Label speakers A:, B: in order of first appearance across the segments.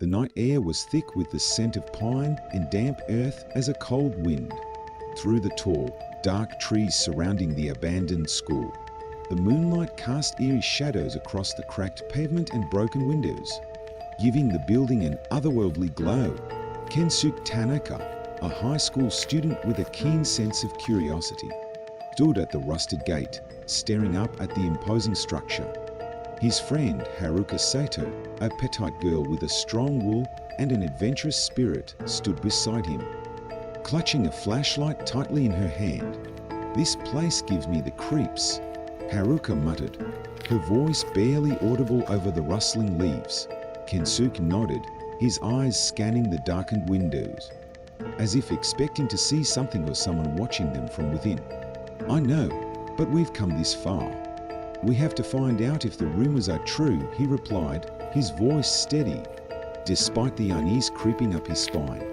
A: The night air was thick with the scent of pine and damp earth as a cold wind. Through the tall, dark trees surrounding the abandoned school, the moonlight cast eerie shadows across the cracked pavement and broken windows, giving the building an otherworldly glow. Kensuke Tanaka, a high school student with a keen sense of curiosity, stood at the rusted gate, staring up at the imposing structure. His friend Haruka Sato, a petite girl with a strong will and an adventurous spirit, stood beside him, clutching a flashlight tightly in her hand. "This place gives me the creeps," Haruka muttered, her voice barely audible over the rustling leaves. Kensuke nodded, his eyes scanning the darkened windows, as if expecting to see something or someone watching them from within. "I know, but we've come this far. We have to find out if the rumors are true," he replied, his voice steady, despite the unease creeping up his spine.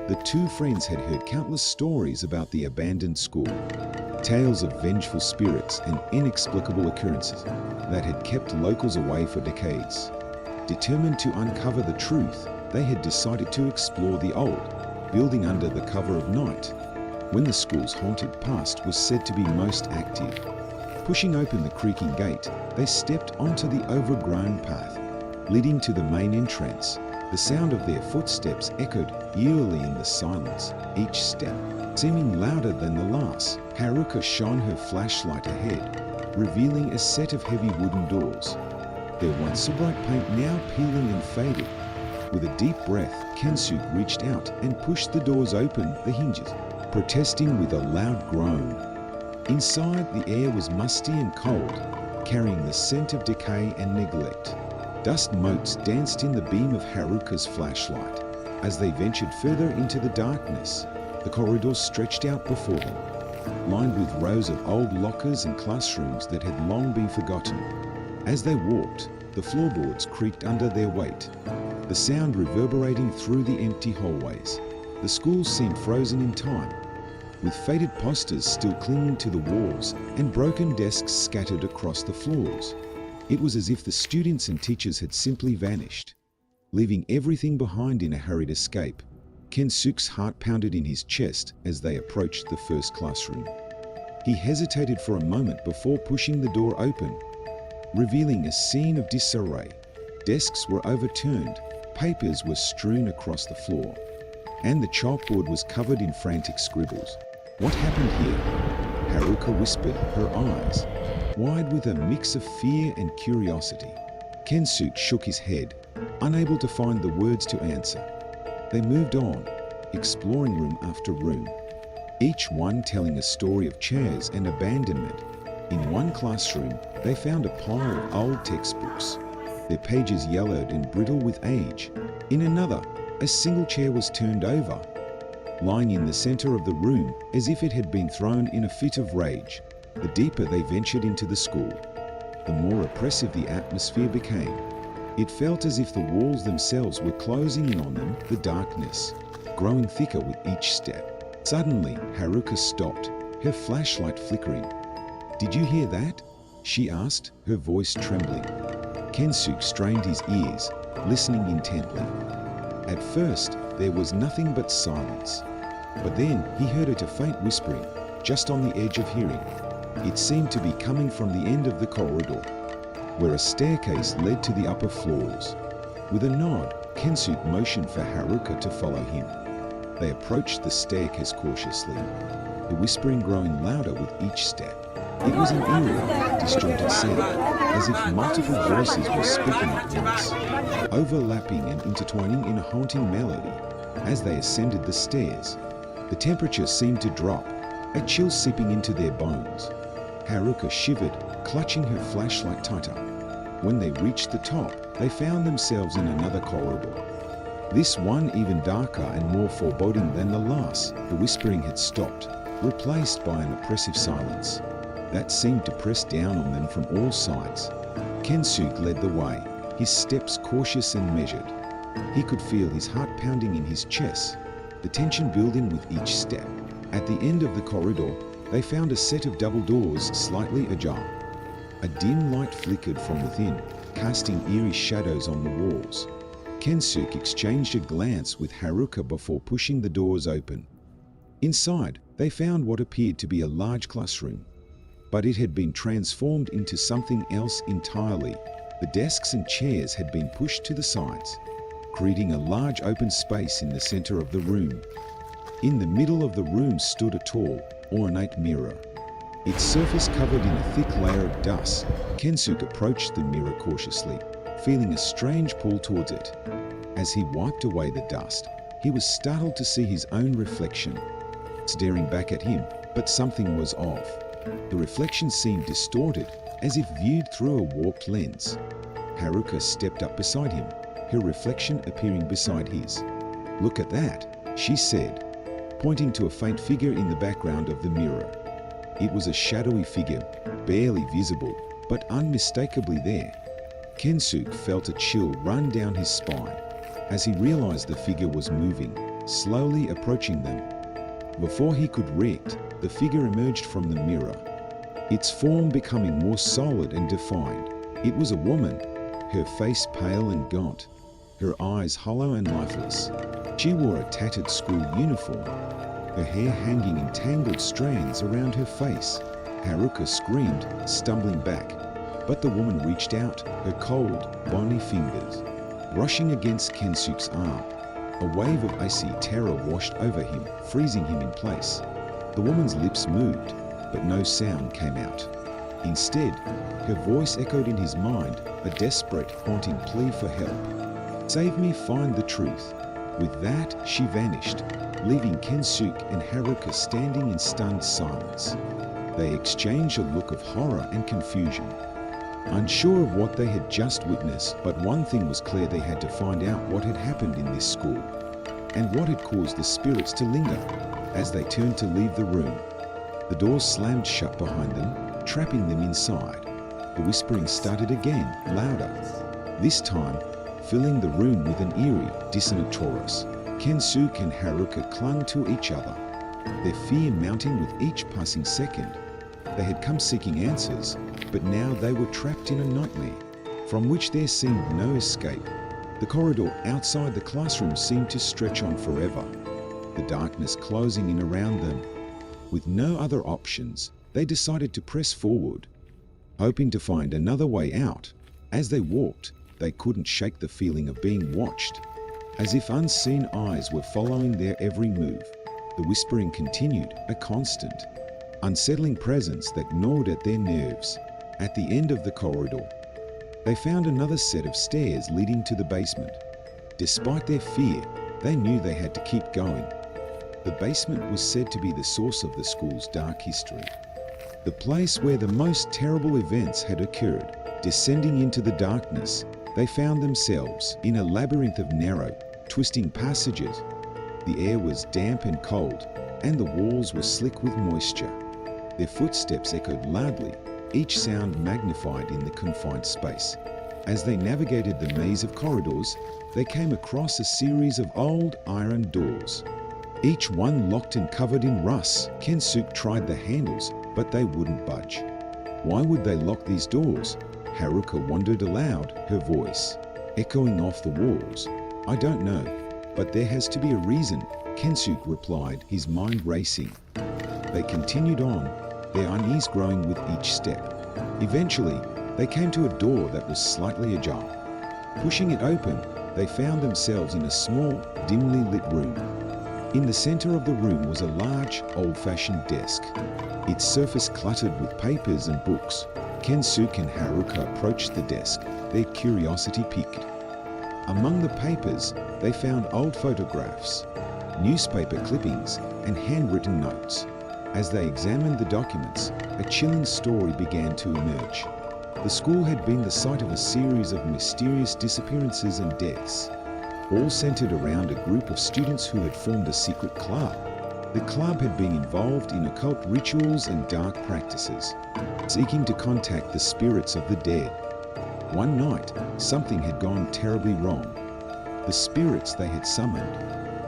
A: The two friends had heard countless stories about the abandoned school, tales of vengeful spirits and inexplicable occurrences that had kept locals away for decades. Determined to uncover the truth, they had decided to explore the old building under the cover of night, when the school's haunted past was said to be most active. Pushing open the creaking gate, they stepped onto the overgrown path leading to the main entrance. The sound of their footsteps echoed eerily in the silence, each step seeming louder than the last. Haruka shone her flashlight ahead, revealing a set of heavy wooden doors, their once so bright paint now peeling and faded. With a deep breath, Kensuke reached out and pushed the doors open, the hinges protesting with a loud groan. Inside, the air was musty and cold, carrying the scent of decay and neglect. Dust motes danced in the beam of Haruka's flashlight. As they ventured further into the darkness, the corridors stretched out before them, lined with rows of old lockers and classrooms that had long been forgotten. As they walked, the floorboards creaked under their weight, the sound reverberating through the empty hallways. The school seemed frozen in time, with faded posters still clinging to the walls and broken desks scattered across the floors. It was as if the students and teachers had simply vanished, leaving everything behind in a hurried escape. Kensuke's heart pounded in his chest as they approached the first classroom. He hesitated for a moment before pushing the door open, revealing a scene of disarray. Desks were overturned, papers were strewn across the floor, and the chalkboard was covered in frantic scribbles. "What happened here?" Haruka whispered, her eyes wide with a mix of fear and curiosity. Kensuke shook his head, unable to find the words to answer. They moved on, exploring room after room, each one telling a story of chairs and abandonment. In one classroom, they found a pile of old textbooks, their pages yellowed and brittle with age. In another, a single chair was turned over, lying in the center of the room as if it had been thrown in a fit of rage. The deeper they ventured into the school, the more oppressive the atmosphere became. It felt as if the walls themselves were closing in on them, the darkness growing thicker with each step. Suddenly, Haruka stopped, her flashlight flickering. "Did you hear that?" she asked, her voice trembling. Kensuke strained his ears, listening intently. At first, there was nothing but silence, but then he heard a faint whispering, just on the edge of hearing. It seemed to be coming from the end of the corridor, where a staircase led to the upper floors. With a nod, Kensuke motioned for Haruka to follow him. They approached the staircase cautiously, the whispering growing louder with each step. It was an eerie, disjointed sound, as if multiple voices were speaking at once, overlapping and intertwining in a haunting melody. As they ascended the stairs, the temperature seemed to drop, a chill seeping into their bones. Haruka shivered, clutching her flashlight tighter. When they reached the top, they found themselves in another corridor. This one even darker and more foreboding than the last. The whispering had stopped, replaced by an oppressive silence that seemed to press down on them from all sides. Kensuke led the way, his steps cautious and measured. He could feel his heart pounding in his chest, the tension building with each step. At the end of the corridor, they found a set of double doors slightly ajar. A dim light flickered from within, casting eerie shadows on the walls. Kensuke exchanged a glance with Haruka before pushing the doors open. Inside, they found what appeared to be a large classroom, but it had been transformed into something else entirely. The desks and chairs had been pushed to the sides, creating a large open space in the center of the room. In the middle of the room stood a tall, ornate mirror, its surface covered in a thick layer of dust. Kensuke approached the mirror cautiously, feeling a strange pull towards it. As he wiped away the dust, he was startled to see his own reflection staring back at him, but something was off. The reflection seemed distorted, as if viewed through a warped lens. Haruka stepped up beside him, her reflection appearing beside his. "Look at that," she said, pointing to a faint figure in the background of the mirror. It was a shadowy figure, barely visible, but unmistakably there. Kensuke felt a chill run down his spine as he realized the figure was moving, slowly approaching them. Before he could react, the figure emerged from the mirror, its form becoming more solid and defined. It was a woman, her face pale and gaunt, her eyes hollow and lifeless. She wore a tattered school uniform, her hair hanging in tangled strands around her face. Haruka screamed, stumbling back, but the woman reached out, her cold, bony fingers brushing against Kensuke's arm. A wave of icy terror washed over him, freezing him in place. The woman's lips moved, but no sound came out. Instead, her voice echoed in his mind, a desperate, haunting plea for help. "Save me, find the truth." With that, she vanished, leaving Kensuke and Haruka standing in stunned silence. They exchanged a look of horror and confusion, unsure of what they had just witnessed, but one thing was clear: they had to find out what had happened in this school, and what had caused the spirits to linger. As they turned to leave the room, the doors slammed shut behind them, trapping them inside. The whispering started again, louder, this time filling the room with an eerie, dissonant chorus. Kensuke and Haruka clung to each other, their fear mounting with each passing second. They had come seeking answers, but now they were trapped in a nightmare, from which there seemed no escape. The corridor outside the classroom seemed to stretch on forever, the darkness closing in around them. With no other options, they decided to press forward, hoping to find another way out. As they walked, they couldn't shake the feeling of being watched, as if unseen eyes were following their every move. The whispering continued, a constant, unsettling presence that gnawed at their nerves. At the end of the corridor, they found another set of stairs leading to the basement. Despite their fear, they knew they had to keep going. The basement was said to be the source of the school's dark history, the place where the most terrible events had occurred. Descending into the darkness, they found themselves in a labyrinth of narrow, twisting passages. The air was damp and cold, and the walls were slick with moisture. Their footsteps echoed loudly, each sound magnified in the confined space. As they navigated the maze of corridors, they came across a series of old iron doors, each one locked and covered in rust. Kensuke tried the handles, but they wouldn't budge. Why would they lock these doors? Haruka wondered aloud, her voice echoing off the walls. "I don't know, but there has to be a reason," Kensuke replied, his mind racing. They continued on, their unease growing with each step. Eventually, they came to a door that was slightly ajar. Pushing it open, they found themselves in a small, dimly lit room. In the center of the room was a large, old-fashioned desk, its surface cluttered with papers and books. Kensuke and Haruka approached the desk, their curiosity piqued. Among the papers, they found old photographs, newspaper clippings, and handwritten notes. As they examined the documents, a chilling story began to emerge. The school had been the site of a series of mysterious disappearances and deaths, all centered around a group of students who had formed a secret club. The club had been involved in occult rituals and dark practices, seeking to contact the spirits of the dead. One night, something had gone terribly wrong. The spirits they had summoned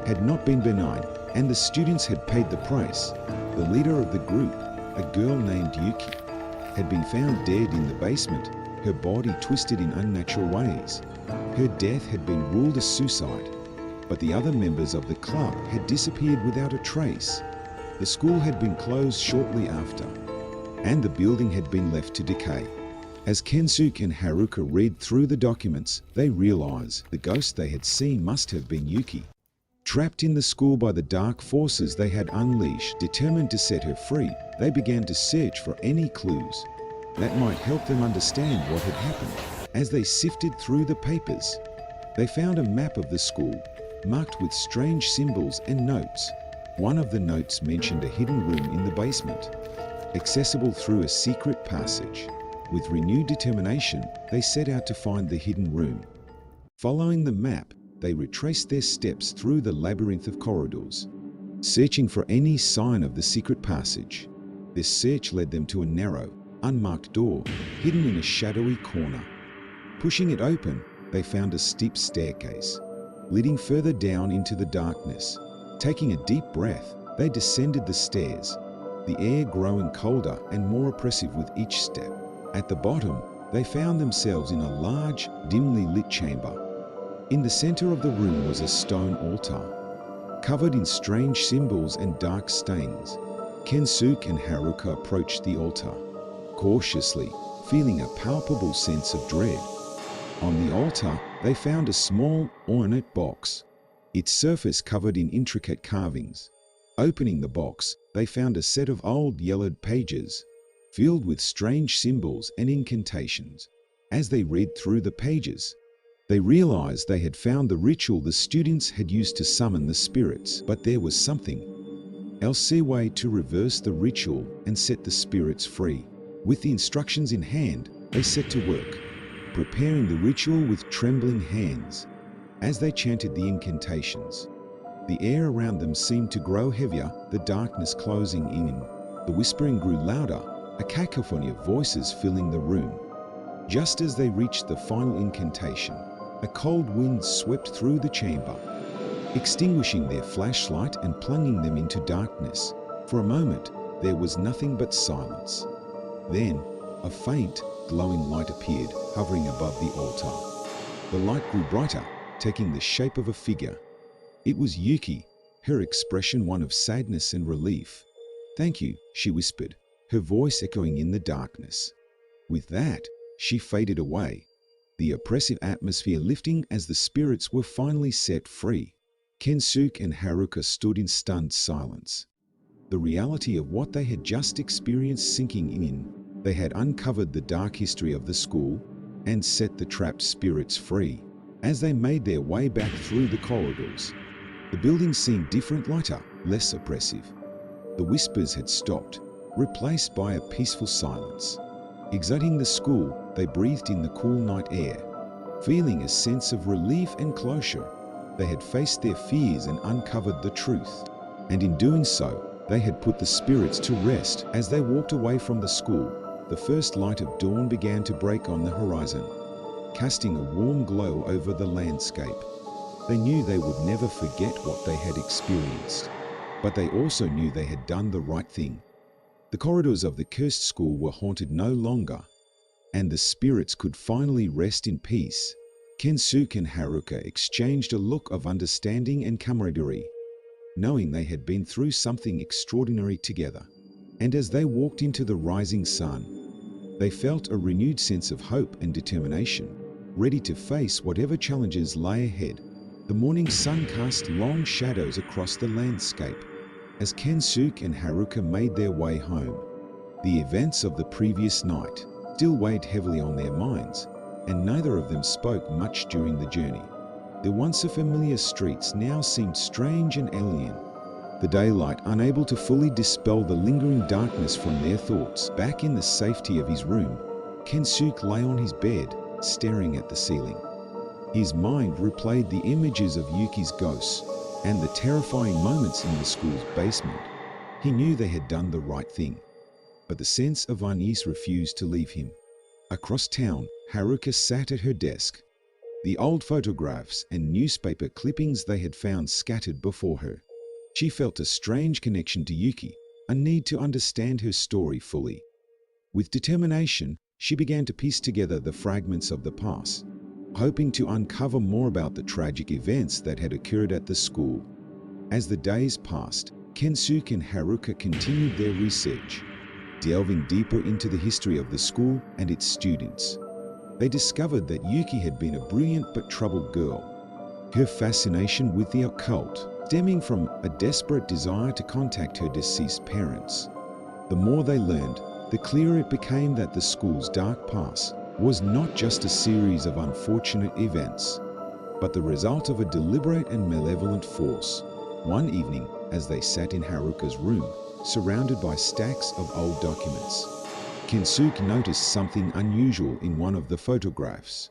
A: had not been benign, and the students had paid the price. The leader of the group, a girl named Yuki, had been found dead in the basement, her body twisted in unnatural ways. Her death had been ruled a suicide, but the other members of the club had disappeared without a trace. The school had been closed shortly after, and the building had been left to decay. As Kensuke and Haruka read through the documents, they realized the ghost they had seen must have been Yuki. Trapped in the school by the dark forces they had unleashed, determined to set her free, they began to search for any clues that might help them understand what had happened. As they sifted through the papers, they found a map of the school, marked with strange symbols and notes. One of the notes mentioned a hidden room in the basement, accessible through a secret passage. With renewed determination, they set out to find the hidden room. Following the map, they retraced their steps through the labyrinth of corridors, searching for any sign of the secret passage. This search led them to a narrow, unmarked door, hidden in a shadowy corner. Pushing it open, they found a steep staircase, leading further down into the darkness. Taking a deep breath, they descended the stairs, the air growing colder and more oppressive with each step. At the bottom, they found themselves in a large, dimly lit chamber. In the center of the room was a stone altar, covered in strange symbols and dark stains. Kensuke and Haruka approached the altar, cautiously, feeling a palpable sense of dread. On the altar, they found a small, ornate box, its surface covered in intricate carvings. Opening the box, they found a set of old yellowed pages, filled with strange symbols and incantations. As they read through the pages, they realized they had found the ritual the students had used to summon the spirits, but there was something else, a way to reverse the ritual and set the spirits free. With the instructions in hand, they set to work, preparing the ritual with trembling hands. As they chanted the incantations, the air around them seemed to grow heavier, the darkness closing in. The whispering grew louder, a cacophony of voices filling the room. Just as they reached the final incantation, a cold wind swept through the chamber, extinguishing their flashlight and plunging them into darkness. For a moment, there was nothing but silence. Then, a faint, glowing light appeared, hovering above the altar. The light grew brighter, taking the shape of a figure. It was Yuki, her expression one of sadness and relief. "Thank you," she whispered, her voice echoing in the darkness. With that, she faded away, the oppressive atmosphere lifting as the spirits were finally set free. Kensuke and Haruka stood in stunned silence, the reality of what they had just experienced sinking in. They had uncovered the dark history of the school and set the trapped spirits free. As they made their way back through the corridors, the building seemed different, lighter, less oppressive. The whispers had stopped, replaced by a peaceful silence. Exiting the school, they breathed in the cool night air, feeling a sense of relief and closure. They had faced their fears and uncovered the truth, and in doing so, they had put the spirits to rest. As they walked away from the school, the first light of dawn began to break on the horizon, casting a warm glow over the landscape. They knew they would never forget what they had experienced, but they also knew they had done the right thing. The corridors of the cursed school were haunted no longer, and the spirits could finally rest in peace. Kensuke and Haruka exchanged a look of understanding and camaraderie, knowing they had been through something extraordinary together. And as they walked into the rising sun, they felt a renewed sense of hope and determination, ready to face whatever challenges lay ahead. The morning sun cast long shadows across the landscape as Kensuke and Haruka made their way home. The events of the previous night still weighed heavily on their minds, and neither of them spoke much during the journey. The once familiar streets now seemed strange and alien, the daylight unable to fully dispel the lingering darkness from their thoughts. Back in the safety of his room, Kensuke lay on his bed, staring at the ceiling. His mind replayed the images of Yuki's ghosts and the terrifying moments in the school's basement. He knew they had done the right thing, but the sense of unease refused to leave him. Across town, Haruka sat at her desk, the old photographs and newspaper clippings they had found scattered before her. She felt a strange connection to Yuki, a need to understand her story fully. With determination, she began to piece together the fragments of the past, hoping to uncover more about the tragic events that had occurred at the school. As the days passed, Kensuke and Haruka continued their research, delving deeper into the history of the school and its students. They discovered that Yuki had been a brilliant but troubled girl. Her fascination with the occult stemming from a desperate desire to contact her deceased parents. The more they learned, the clearer it became that the school's dark past was not just a series of unfortunate events, but the result of a deliberate and malevolent force. One evening, as they sat in Haruka's room, surrounded by stacks of old documents, Kensuke noticed something unusual in one of the photographs.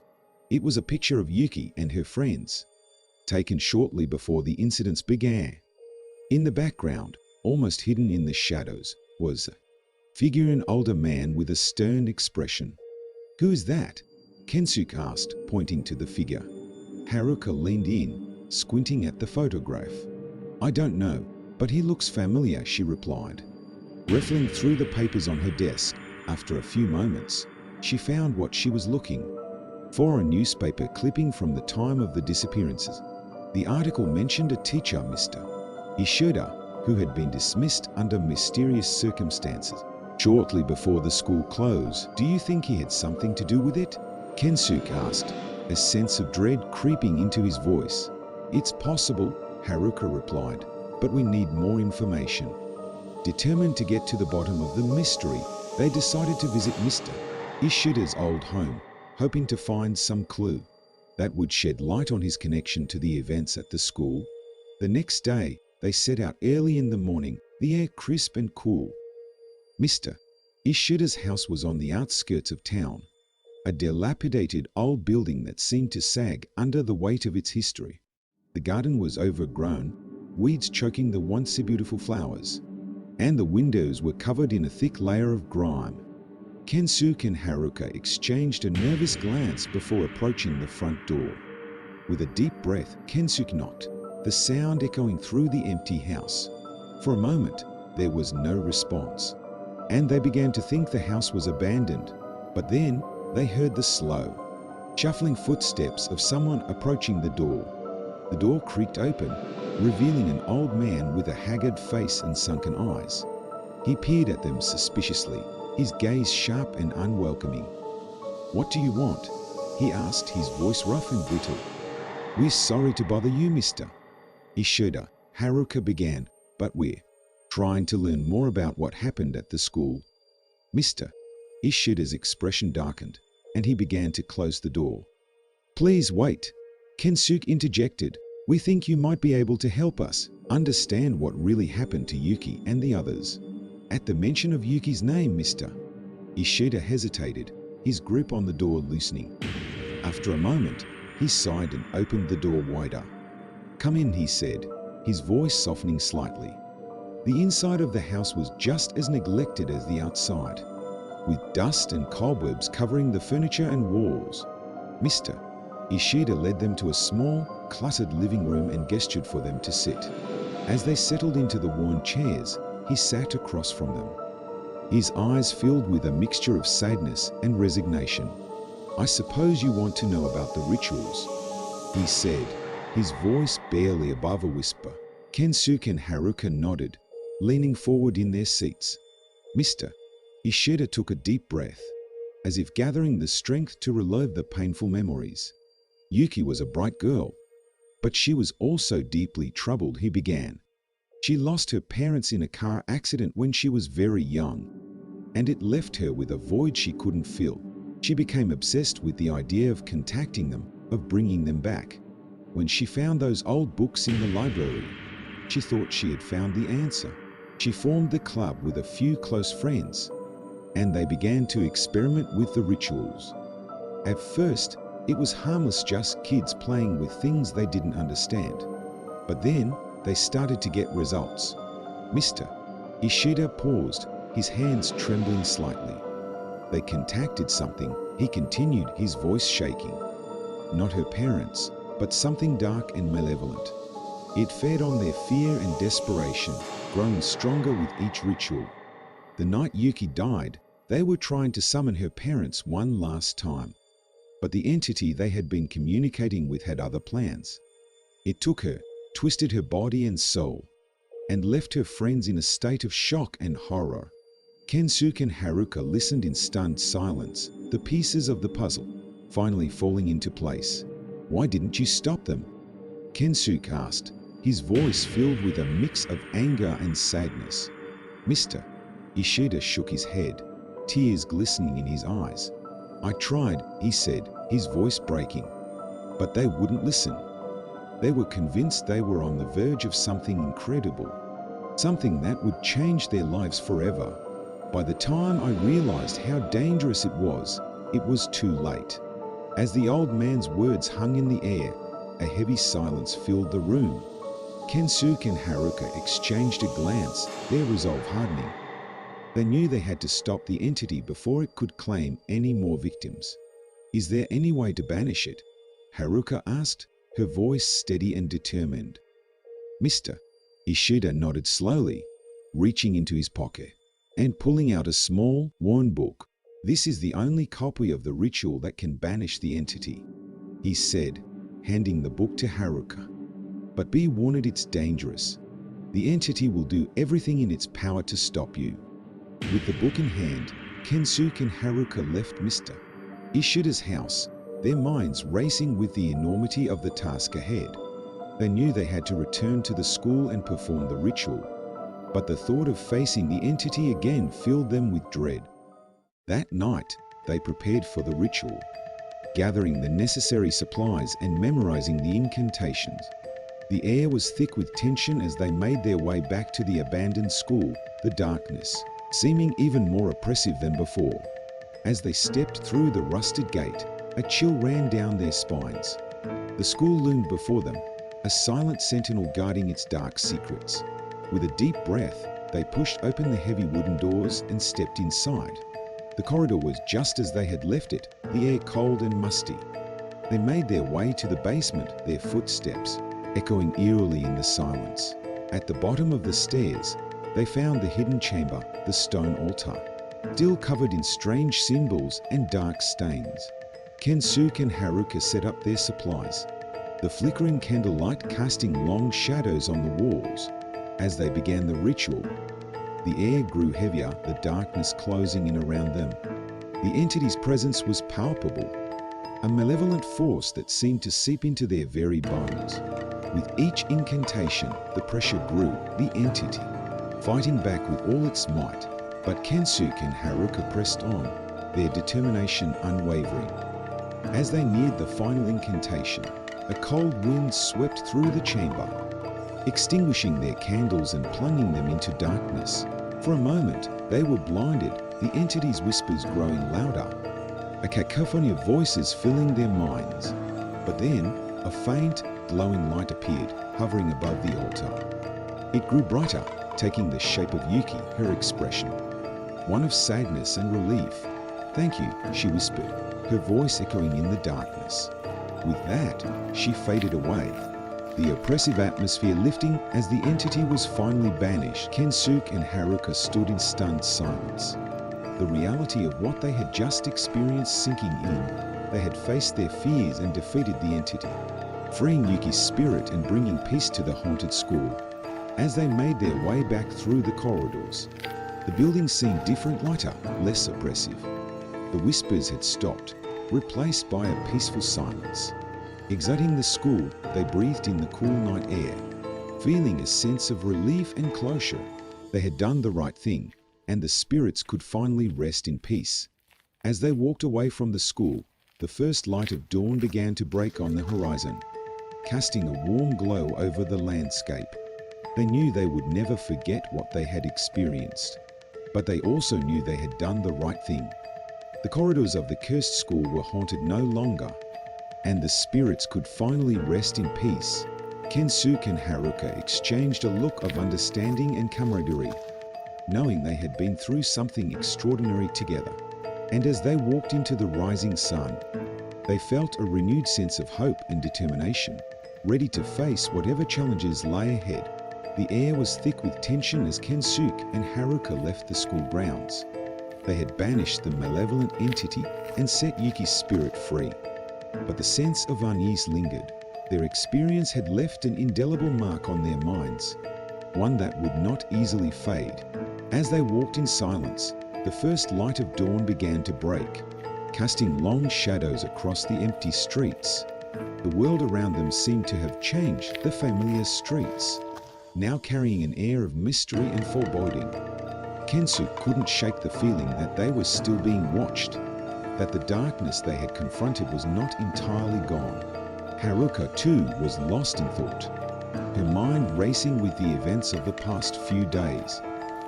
A: It was a picture of Yuki and her friends, taken shortly before the incidents began. In the background, almost hidden in the shadows, was a figure, an older man with a stern expression. "Who is that?" Kensuke asked, pointing to the figure. Haruka leaned in, squinting at the photograph. "I don't know, but he looks familiar," she replied. Riffling through the papers on her desk, after a few moments, she found what she was looking for, a newspaper clipping from the time of the disappearances. The article mentioned a teacher, Mr. Ishida, who had been dismissed under mysterious circumstances shortly before the school closed. "Do you think he had something to do with it?" Kensuke asked, a sense of dread creeping into his voice. "It's possible," Haruka replied, "but we need more information." Determined to get to the bottom of the mystery, they decided to visit Mr. Ishida's old home, hoping to find some clue that would shed light on his connection to the events at the school. The next day, they set out early in the morning, the air crisp and cool. Mr. Ishida's house was on the outskirts of town, a dilapidated old building that seemed to sag under the weight of its history. The garden was overgrown, weeds choking the once beautiful flowers, and the windows were covered in a thick layer of grime. Kensuke and Haruka exchanged a nervous glance before approaching the front door. With a deep breath, Kensuke knocked, the sound echoing through the empty house. For a moment, there was no response, and they began to think the house was abandoned. But then they heard the slow, shuffling footsteps of someone approaching the door. The door creaked open, revealing an old man with a haggard face and sunken eyes. He peered at them suspiciously, his gaze sharp and unwelcoming. "What do you want?" he asked, his voice rough and brittle. "We're sorry to bother you, Mr. Ishida," Haruka began, "but we're trying to learn more about what happened at the school." Mr. Ishida's expression darkened, and he began to close the door. "Please wait," Kensuke interjected. "We think you might be able to help us understand what really happened to Yuki and the others." At the mention of Yuki's name, Mr. Ishida hesitated, his grip on the door loosening. After a moment, he sighed and opened the door wider. "Come in," he said, his voice softening slightly. The inside of the house was just as neglected as the outside, with dust and cobwebs covering the furniture and walls. Mr. Ishida led them to a small, cluttered living room and gestured for them to sit. As they settled into the worn chairs, he sat across from them, his eyes filled with a mixture of sadness and resignation. "I suppose you want to know about the rituals," he said, his voice barely above a whisper. Kensuke and Haruka nodded, leaning forward in their seats. Mr. Ishida took a deep breath, as if gathering the strength to relive the painful memories. "Yuki was a bright girl, but she was also deeply troubled," he began. "She lost her parents in a car accident when she was very young, and it left her with a void she couldn't fill. She became obsessed with the idea of contacting them, of bringing them back. When she found those old books in the library, she thought she had found the answer. She formed the club with a few close friends, and they began to experiment with the rituals. At first, it was harmless, just kids playing with things they didn't understand. But then, they started to get results." Mr. Ishida paused, his hands trembling slightly. "They contacted something," he continued, his voice shaking. "Not her parents, but something dark and malevolent. It fed on their fear and desperation, growing stronger with each ritual. The night Yuki died, they were trying to summon her parents one last time. But the entity they had been communicating with had other plans. It took her, twisted her body and soul, and left her friends in a state of shock and horror. Kensuke and Haruka listened in stunned silence, the pieces of the puzzle finally falling into place. "Why didn't you stop them?" Kensuke asked, his voice filled with a mix of anger and sadness. "Mr." Ishida shook his head, tears glistening in his eyes. "I tried," he said, his voice breaking. "But they wouldn't listen. They were convinced they were on the verge of something incredible, something that would change their lives forever. By the time I realized how dangerous it was too late." As the old man's words hung in the air, a heavy silence filled the room. Kensuke and Haruka exchanged a glance, their resolve hardening. They knew they had to stop the entity before it could claim any more victims. "Is there any way to banish it?" Haruka asked, her voice steady and determined. "Mr." Ishida nodded slowly, reaching into his pocket and pulling out a small, worn book. "This is the only copy of the ritual that can banish the entity," he said, handing the book to Haruka. "But be warned, it's dangerous. The entity will do everything in its power to stop you." With the book in hand, Kensuke and Haruka left Mr. Ishida's house, their minds racing with the enormity of the task ahead. They knew they had to return to the school and perform the ritual, but the thought of facing the entity again filled them with dread. That night, they prepared for the ritual, gathering the necessary supplies and memorizing the incantations. The air was thick with tension as they made their way back to the abandoned school, the darkness seeming even more oppressive than before. As they stepped through the rusted gate, a chill ran down their spines. The school loomed before them, a silent sentinel guarding its dark secrets. With a deep breath, they pushed open the heavy wooden doors and stepped inside. The corridor was just as they had left it, the air cold and musty. They made their way to the basement, their footsteps echoing eerily in the silence. At the bottom of the stairs, they found the hidden chamber, the stone altar, still covered in strange symbols and dark stains. Kensuke and Haruka set up their supplies, the flickering candlelight casting long shadows on the walls. As they began the ritual, the air grew heavier, the darkness closing in around them. The entity's presence was palpable, a malevolent force that seemed to seep into their very bones. With each incantation, the pressure grew, the entity fighting back with all its might. But Kensuke and Haruka pressed on, their determination unwavering. As they neared the final incantation, a cold wind swept through the chamber, extinguishing their candles and plunging them into darkness. For a moment, they were blinded, the entity's whispers growing louder, a cacophony of voices filling their minds. But then, a faint, glowing light appeared, hovering above the altar. It grew brighter, taking the shape of Yuki, her expression one of sadness and relief. "Thank you," she whispered, her voice echoing in the darkness. With that, she faded away, the oppressive atmosphere lifting as the entity was finally banished. Kensuke and Haruka stood in stunned silence, the reality of what they had just experienced sinking in. They had faced their fears and defeated the entity, freeing Yuki's spirit and bringing peace to the haunted school. As they made their way back through the corridors, the building seemed different, lighter, less oppressive. The whispers had stopped, replaced by a peaceful silence. Exiting the school, they breathed in the cool night air, feeling a sense of relief and closure. They had done the right thing, and the spirits could finally rest in peace. As they walked away from the school, the first light of dawn began to break on the horizon, casting a warm glow over the landscape. They knew they would never forget what they had experienced, but they also knew they had done the right thing. The corridors of the cursed school were haunted no longer, and the spirits could finally rest in peace. Kensuke and Haruka exchanged a look of understanding and camaraderie, knowing they had been through something extraordinary together. And as they walked into the rising sun, they felt a renewed sense of hope and determination, ready to face whatever challenges lay ahead. The air was thick with tension as Kensuke and Haruka left the school grounds. They had banished the malevolent entity and set Yuki's spirit free. But the sense of unease lingered. Their experience had left an indelible mark on their minds, one that would not easily fade. As they walked in silence, the first light of dawn began to break, casting long shadows across the empty streets. The world around them seemed to have changed. The familiar streets, now carrying an air of mystery and foreboding. Kensu couldn't shake the feeling that they were still being watched, that the darkness they had confronted was not entirely gone. Haruka, too, was lost in thought, her mind racing with the events of the past few days.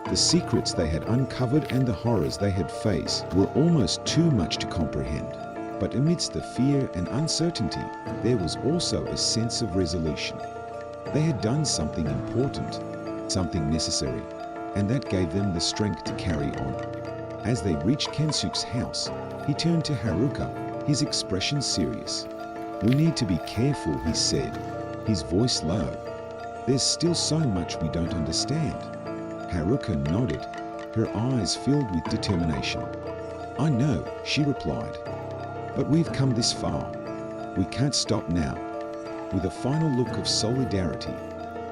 A: The secrets they had uncovered and the horrors they had faced were almost too much to comprehend. But amidst the fear and uncertainty, there was also a sense of resolution. They had done something important, something necessary, and that gave them the strength to carry on. As they reached Kensuke's house, he turned to Haruka, his expression serious. "We need to be careful," he said, his voice low. "There's still so much we don't understand." Haruka nodded, her eyes filled with determination. "I know," she replied, "but we've come this far. We can't stop now." With a final look of solidarity,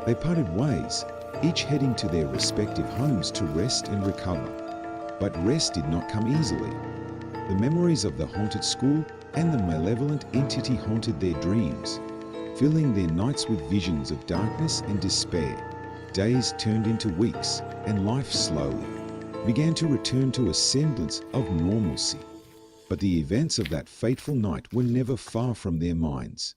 A: they parted ways, each heading to their respective homes to rest and recover. But rest did not come easily. The memories of the haunted school and the malevolent entity haunted their dreams, filling their nights with visions of darkness and despair. Days turned into weeks, and life slowly began to return to a semblance of normalcy. But the events of that fateful night were never far from their minds.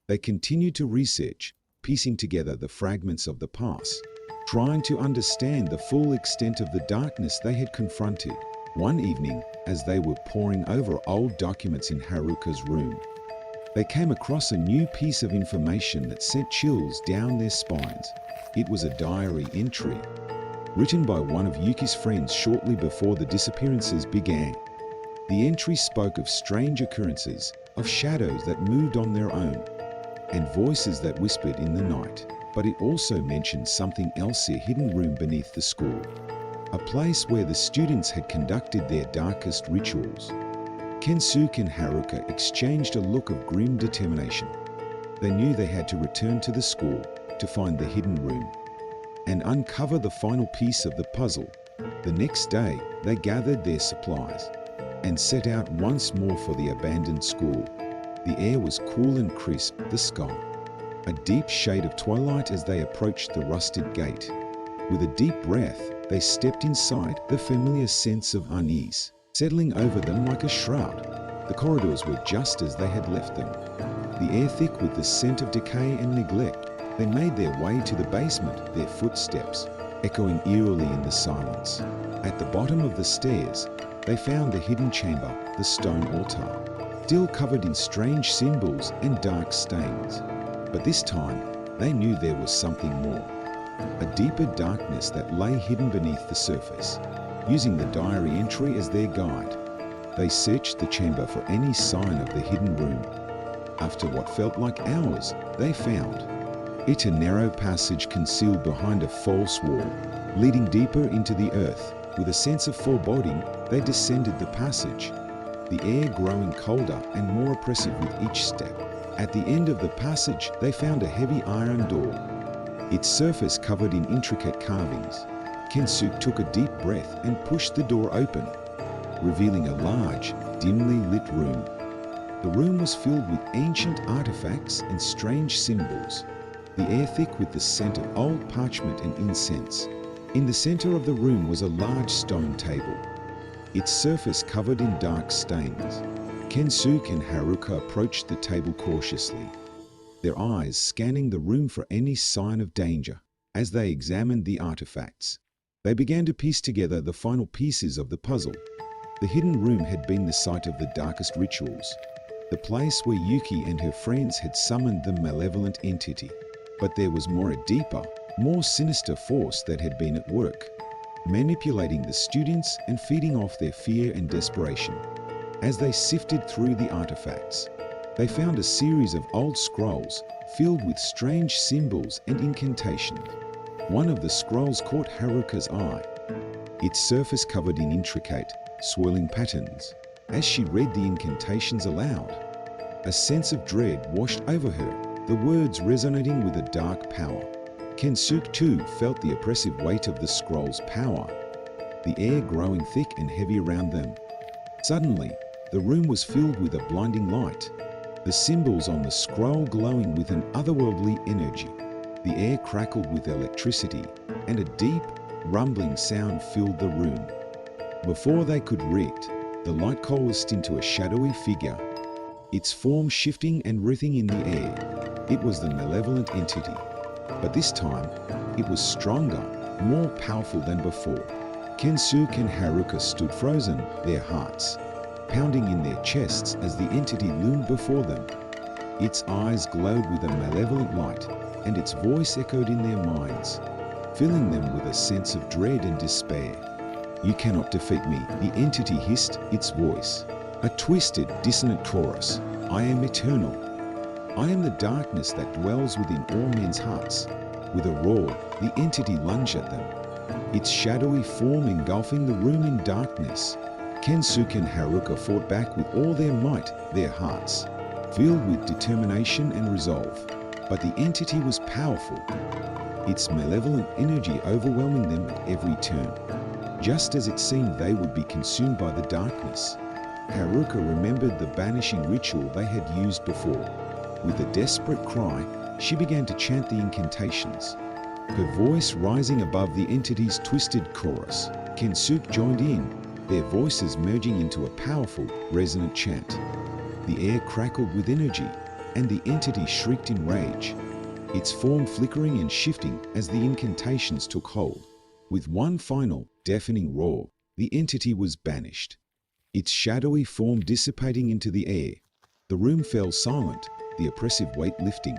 A: They continued to research, piecing together the fragments of the past, trying to understand the full extent of the darkness they had confronted. One evening, as they were poring over old documents in Haruka's room, they came across a new piece of information that sent chills down their spines. It was a diary entry, written by one of Yuki's friends shortly before the disappearances began. The entry spoke of strange occurrences, of shadows that moved on their own, and voices that whispered in the night. But it also mentioned something else, a hidden room beneath the school, a place where the students had conducted their darkest rituals. Kensuke and Haruka exchanged a look of grim determination. They knew they had to return to the school to find the hidden room and uncover the final piece of the puzzle. The next day, they gathered their supplies and set out once more for the abandoned school. The air was cool and crisp, the sky a deep shade of twilight as they approached the rusted gate. With a deep breath, they stepped inside, the familiar sense of unease settling over them like a shroud. The corridors were just as they had left them, the air thick with the scent of decay and neglect. They made their way to the basement, their footsteps echoing eerily in the silence. At the bottom of the stairs, they found the hidden chamber, the stone altar, still covered in strange symbols and dark stains. But this time, they knew there was something more, a deeper darkness that lay hidden beneath the surface. Using the diary entry as their guide, they searched the chamber for any sign of the hidden room. After what felt like hours, they found it, a narrow passage concealed behind a false wall, leading deeper into the earth. With a sense of foreboding, they descended the passage, the air growing colder and more oppressive with each step. At the end of the passage, they found a heavy iron door, its surface covered in intricate carvings. Kensuke took a deep breath and pushed the door open, revealing a large, dimly lit room. The room was filled with ancient artifacts and strange symbols, the air thick with the scent of old parchment and incense. In the center of the room was a large stone table, its surface covered in dark stains. Kensuke and Haruka approached the table cautiously, their eyes scanning the room for any sign of danger. As they examined the artifacts, they began to piece together the final pieces of the puzzle. The hidden room had been the site of the darkest rituals, the place where Yuki and her friends had summoned the malevolent entity. But there was more, a deeper, more sinister force that had been at work, manipulating the students and feeding off their fear and desperation. As they sifted through the artifacts, they found a series of old scrolls filled with strange symbols and incantations. One of the scrolls caught Haruka's eye, its surface covered in intricate, swirling patterns. As she read the incantations aloud, A sense of dread washed over her, the words resonating with a dark power. Kensuke too felt the oppressive weight of the scroll's power, the air growing thick and heavy around them. Suddenly, the room was filled with a blinding light, the symbols on the scroll glowing with an otherworldly energy. The air crackled with electricity, and a deep, rumbling sound filled the room. Before they could react, the light coalesced into a shadowy figure, its form shifting and writhing in the air. It was the malevolent entity, but this time it was stronger, more powerful than before. Kensuke and Haruka stood frozen, their hearts pounding in their chests as the entity loomed before them. Its eyes glowed with a malevolent light, and its voice echoed in their minds, filling them with a sense of dread and despair. "You cannot defeat me," the entity hissed, its voice a twisted, dissonant chorus. "I am eternal. I am the darkness that dwells within all men's hearts." With a roar, the entity lunged at them, its shadowy form engulfing the room in darkness. Kensuke and Haruka fought back with all their might, their hearts filled with determination and resolve. But the entity was powerful, its malevolent energy overwhelming them at every turn. Just as it seemed they would be consumed by the darkness, Haruka remembered the banishing ritual they had used before. With a desperate cry, she began to chant the incantations, her voice rising above the entity's twisted chorus. Kensuke joined in, their voices merging into a powerful, resonant chant. The air crackled with energy, and the entity shrieked in rage, its form flickering and shifting as the incantations took hold. With one final, deafening roar, the entity was banished, its shadowy form dissipating into the air. The room fell silent, the oppressive weight lifting.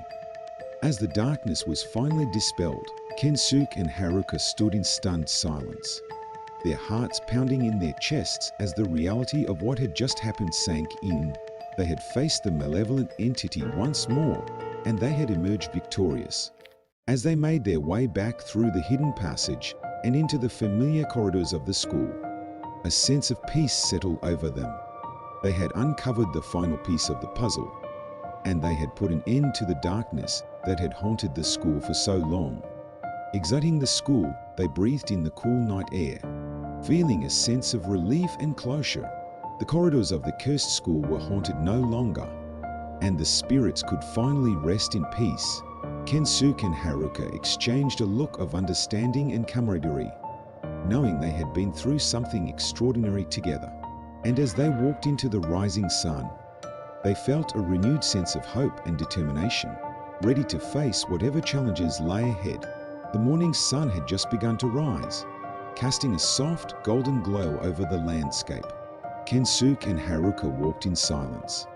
A: As the darkness was finally dispelled, Kensuke and Haruka stood in stunned silence, their hearts pounding in their chests as the reality of what had just happened sank in. They had faced the malevolent entity once more, and they had emerged victorious. As they made their way back through the hidden passage and into the familiar corridors of the school, a sense of peace settled over them. They had uncovered the final piece of the puzzle, and they had put an end to the darkness that had haunted the school for so long. Exiting the school, they breathed in the cool night air, feeling a sense of relief and closure. The corridors of the cursed school were haunted no longer, and the spirits could finally rest in peace. Kensuke and Haruka exchanged a look of understanding and camaraderie, knowing they had been through something extraordinary together. And as they walked into the rising sun, they felt a renewed sense of hope and determination, ready to face whatever challenges lay ahead. The morning sun had just begun to rise, casting a soft, golden glow over the landscape. Kensuke and Haruka walked in silence,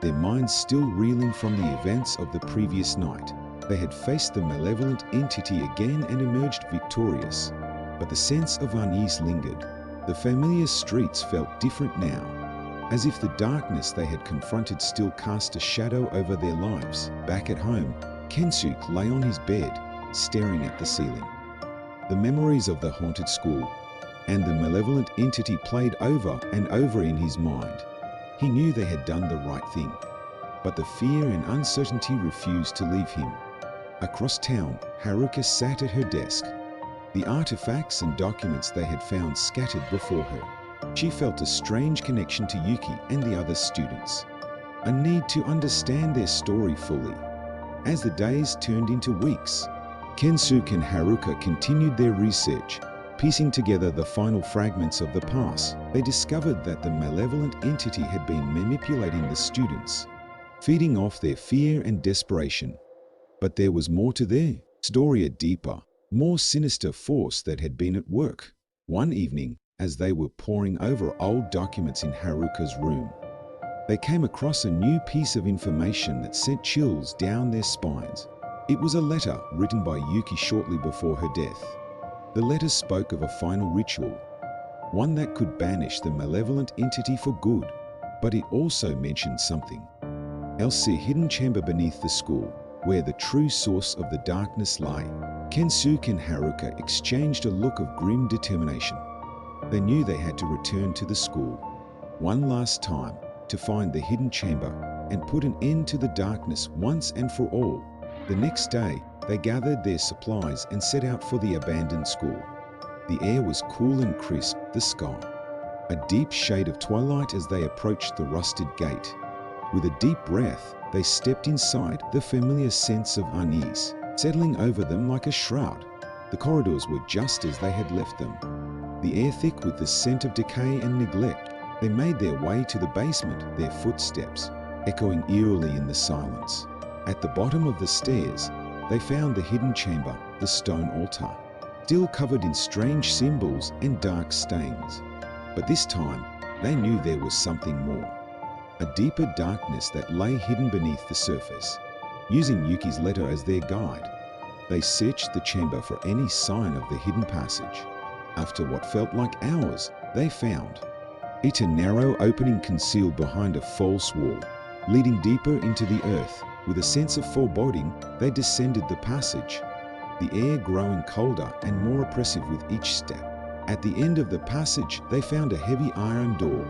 A: their minds still reeling from the events of the previous night. They had faced the malevolent entity again and emerged victorious, but the sense of unease lingered. The familiar streets felt different now, as if the darkness they had confronted still cast a shadow over their lives. Back at home, Kensuke lay on his bed, staring at the ceiling. The memories of the haunted school and the malevolent entity played over and over in his mind. He knew they had done the right thing, but the fear and uncertainty refused to leave him. Across town, Haruka sat at her desk, the artifacts and documents they had found scattered before her. She felt a strange connection to Yuki and the other students, a need to understand their story fully. As the days turned into weeks, Kensuke and Haruka continued their research, piecing together the final fragments of the past. They discovered that the malevolent entity had been manipulating the students, feeding off their fear and desperation. But there was more to their story, a deeper, more sinister force that had been at work. One evening, as they were poring over old documents in Haruka's room, they came across a new piece of information that sent chills down their spines. It was a letter written by Yuki shortly before her death. The letter spoke of a final ritual, one that could banish the malevolent entity for good, but it also mentioned something else, a hidden chamber beneath the school, where the true source of the darkness lay. Kensuke and Haruka exchanged a look of grim determination. They knew they had to return to the school one last time to find the hidden chamber and put an end to the darkness once and for all. The next day, they gathered their supplies and set out for the abandoned school. The air was cool and crisp, the sky a deep shade of twilight as they approached the rusted gate. With a deep breath, they stepped inside, the familiar sense of unease settling over them like a shroud. The corridors were just as they had left them, the air thick with the scent of decay and neglect. They made their way to the basement, their footsteps echoing eerily in the silence. At the bottom of the stairs, they found the hidden chamber, the stone altar, still covered in strange symbols and dark stains. But this time, they knew there was something more, a deeper darkness that lay hidden beneath the surface. Using Yuki's letter as their guide, they searched the chamber for any sign of the hidden passage. After what felt like hours, they found it, a narrow opening concealed behind a false wall, leading deeper into the earth. With a sense of foreboding, they descended the passage, the air growing colder and more oppressive with each step. At the end of the passage, they found a heavy iron door,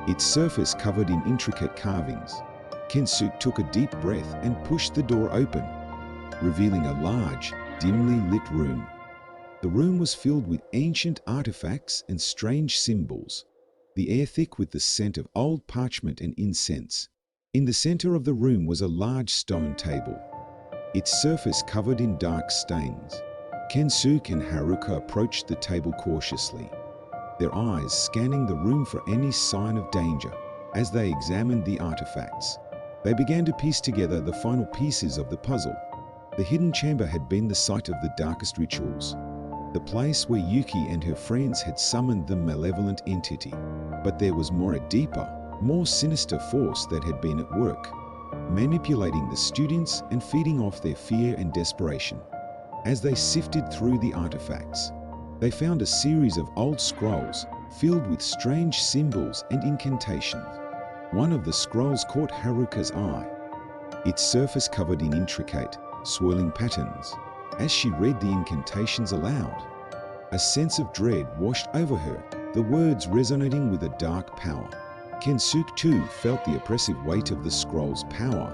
A: its surface covered in intricate carvings. Kensuke took a deep breath and pushed the door open, revealing a large, dimly lit room. The room was filled with ancient artifacts and strange symbols, the air thick with the scent of old parchment and incense. In the center of the room was a large stone table, its surface covered in dark stains. Kensuke and Haruka approached the table cautiously, their eyes scanning the room for any sign of danger. As they examined the artifacts, they began to piece together the final pieces of the puzzle. The hidden chamber had been the site of the darkest rituals, the place where Yuki and her friends had summoned the malevolent entity. But there was more, a deeper, more sinister force that had been at work, manipulating the students and feeding off their fear and desperation. As they sifted through the artifacts, they found a series of old scrolls filled with strange symbols and incantations. One of the scrolls caught Haruka's eye, its surface covered in intricate, swirling patterns. As she read the incantations aloud, a sense of dread washed over her, the words resonating with a dark power. Kensuke too felt the oppressive weight of the scroll's power,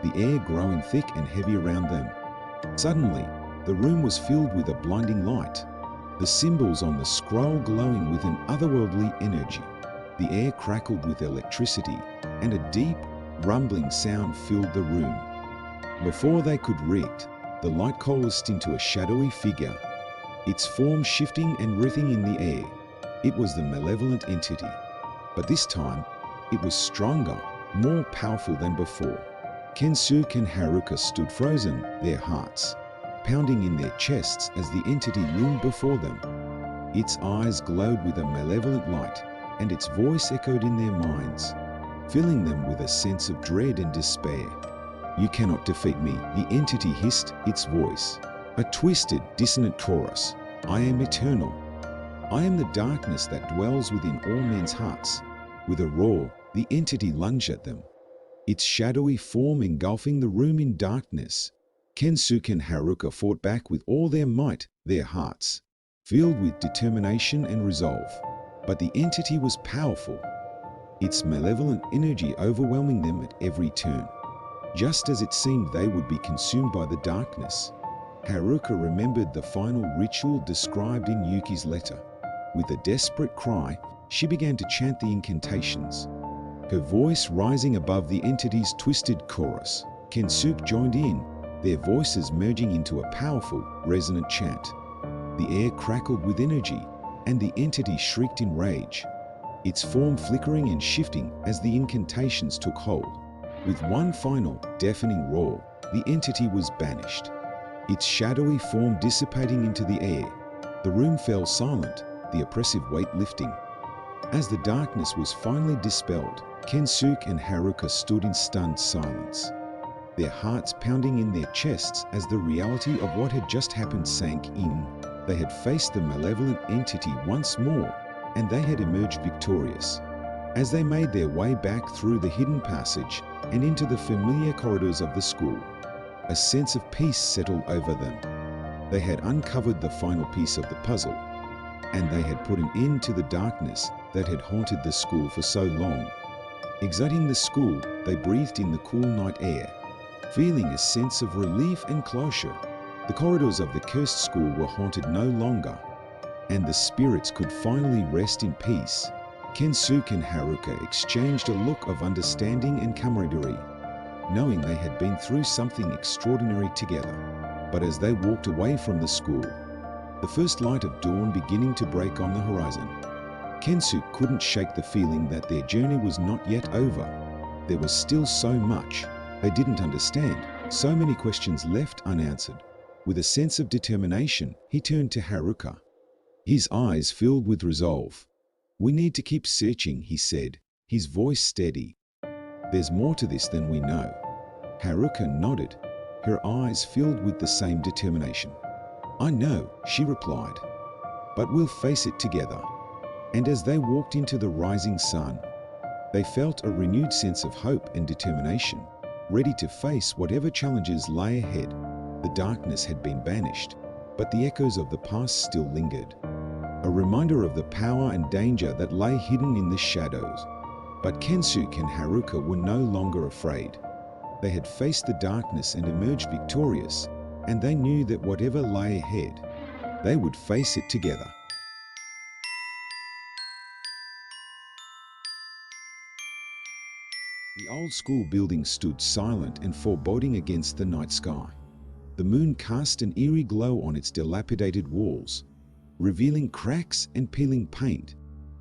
A: the air growing thick and heavy around them. Suddenly, the room was filled with a blinding light, the symbols on the scroll glowing with an otherworldly energy. The air crackled with electricity, and a deep, rumbling sound filled the room. Before they could react, the light coalesced into a shadowy figure, its form shifting and writhing in the air. It was the malevolent entity, but this time it was stronger, more powerful than before. Kensuke and Haruka stood frozen, their hearts pounding in their chests as the entity loomed before them. Its eyes glowed with a malevolent light, and its voice echoed in their minds, filling them with a sense of dread and despair. "You cannot defeat me," the entity hissed, its voice a twisted, dissonant chorus. "I am eternal. I am the darkness that dwells within all men's hearts." With a roar, the entity lunged at them, its shadowy form engulfing the room in darkness. Kensuke and Haruka fought back with all their might, their hearts filled with determination and resolve. But the entity was powerful, its malevolent energy overwhelming them at every turn. Just as it seemed they would be consumed by the darkness, Haruka remembered the final ritual described in Yuki's letter. With a desperate cry, she began to chant the incantations, her voice rising above the entity's twisted chorus. Kensuke joined in, their voices merging into a powerful, resonant chant. The air crackled with energy, and the entity shrieked in rage, its form flickering and shifting as the incantations took hold. With one final, deafening roar, the entity was banished, its shadowy form dissipating into the air. The room fell silent, the oppressive weight lifting. As the darkness was finally dispelled, Kensuke and Haruka stood in stunned silence, their hearts pounding in their chests as the reality of what had just happened sank in. They had faced the malevolent entity once more, and they had emerged victorious. As they made their way back through the hidden passage and into the familiar corridors of the school, a sense of peace settled over them. They had uncovered the final piece of the puzzle, and they had put an end to the darkness that had haunted the school for so long. Exiting the school, they breathed in the cool night air, feeling a sense of relief and closure. The corridors of the cursed school were haunted no longer, and the spirits could finally rest in peace. Kensuke and Haruka exchanged a look of understanding and camaraderie, knowing they had been through something extraordinary together. But as they walked away from the school, the first light of dawn beginning to break on the horizon, Kensuke couldn't shake the feeling that their journey was not yet over. There was still so much they didn't understand, so many questions left unanswered. With a sense of determination, he turned to Haruka, his eyes filled with resolve. "We need to keep searching," he said, his voice steady. "There's more to this than we know." Haruka nodded, her eyes filled with the same determination. "I know," she replied, "but we'll face it together." And as they walked into the rising sun, they felt a renewed sense of hope and determination, ready to face whatever challenges lay ahead. The darkness had been banished, but the echoes of the past still lingered, a reminder of the power and danger that lay hidden in the shadows. But Kensuke and Haruka were no longer afraid. They had faced the darkness and emerged victorious, and they knew that whatever lay ahead, they would face it together. The old school building stood silent and foreboding against the night sky. The moon cast an eerie glow on its dilapidated walls, revealing cracks and peeling paint.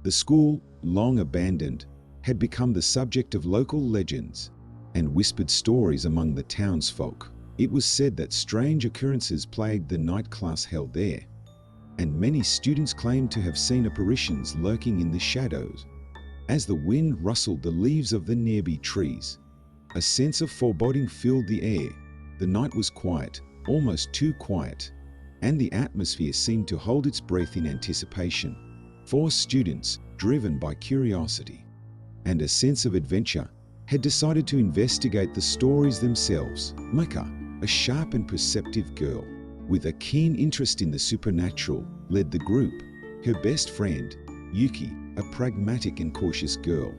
A: The school, long abandoned, had become the subject of local legends and whispered stories among the townsfolk. It was said that strange occurrences plagued the night class held there, and many students claimed to have seen apparitions lurking in the shadows. As the wind rustled the leaves of the nearby trees, a sense of foreboding filled the air. The night was quiet, almost too quiet, and the atmosphere seemed to hold its breath in anticipation. 4 students, driven by curiosity and a sense of adventure, had decided to investigate the stories themselves. Mika, a sharp and perceptive girl with a keen interest in the supernatural, led the group. Her best friend, Yuki, a pragmatic and cautious girl,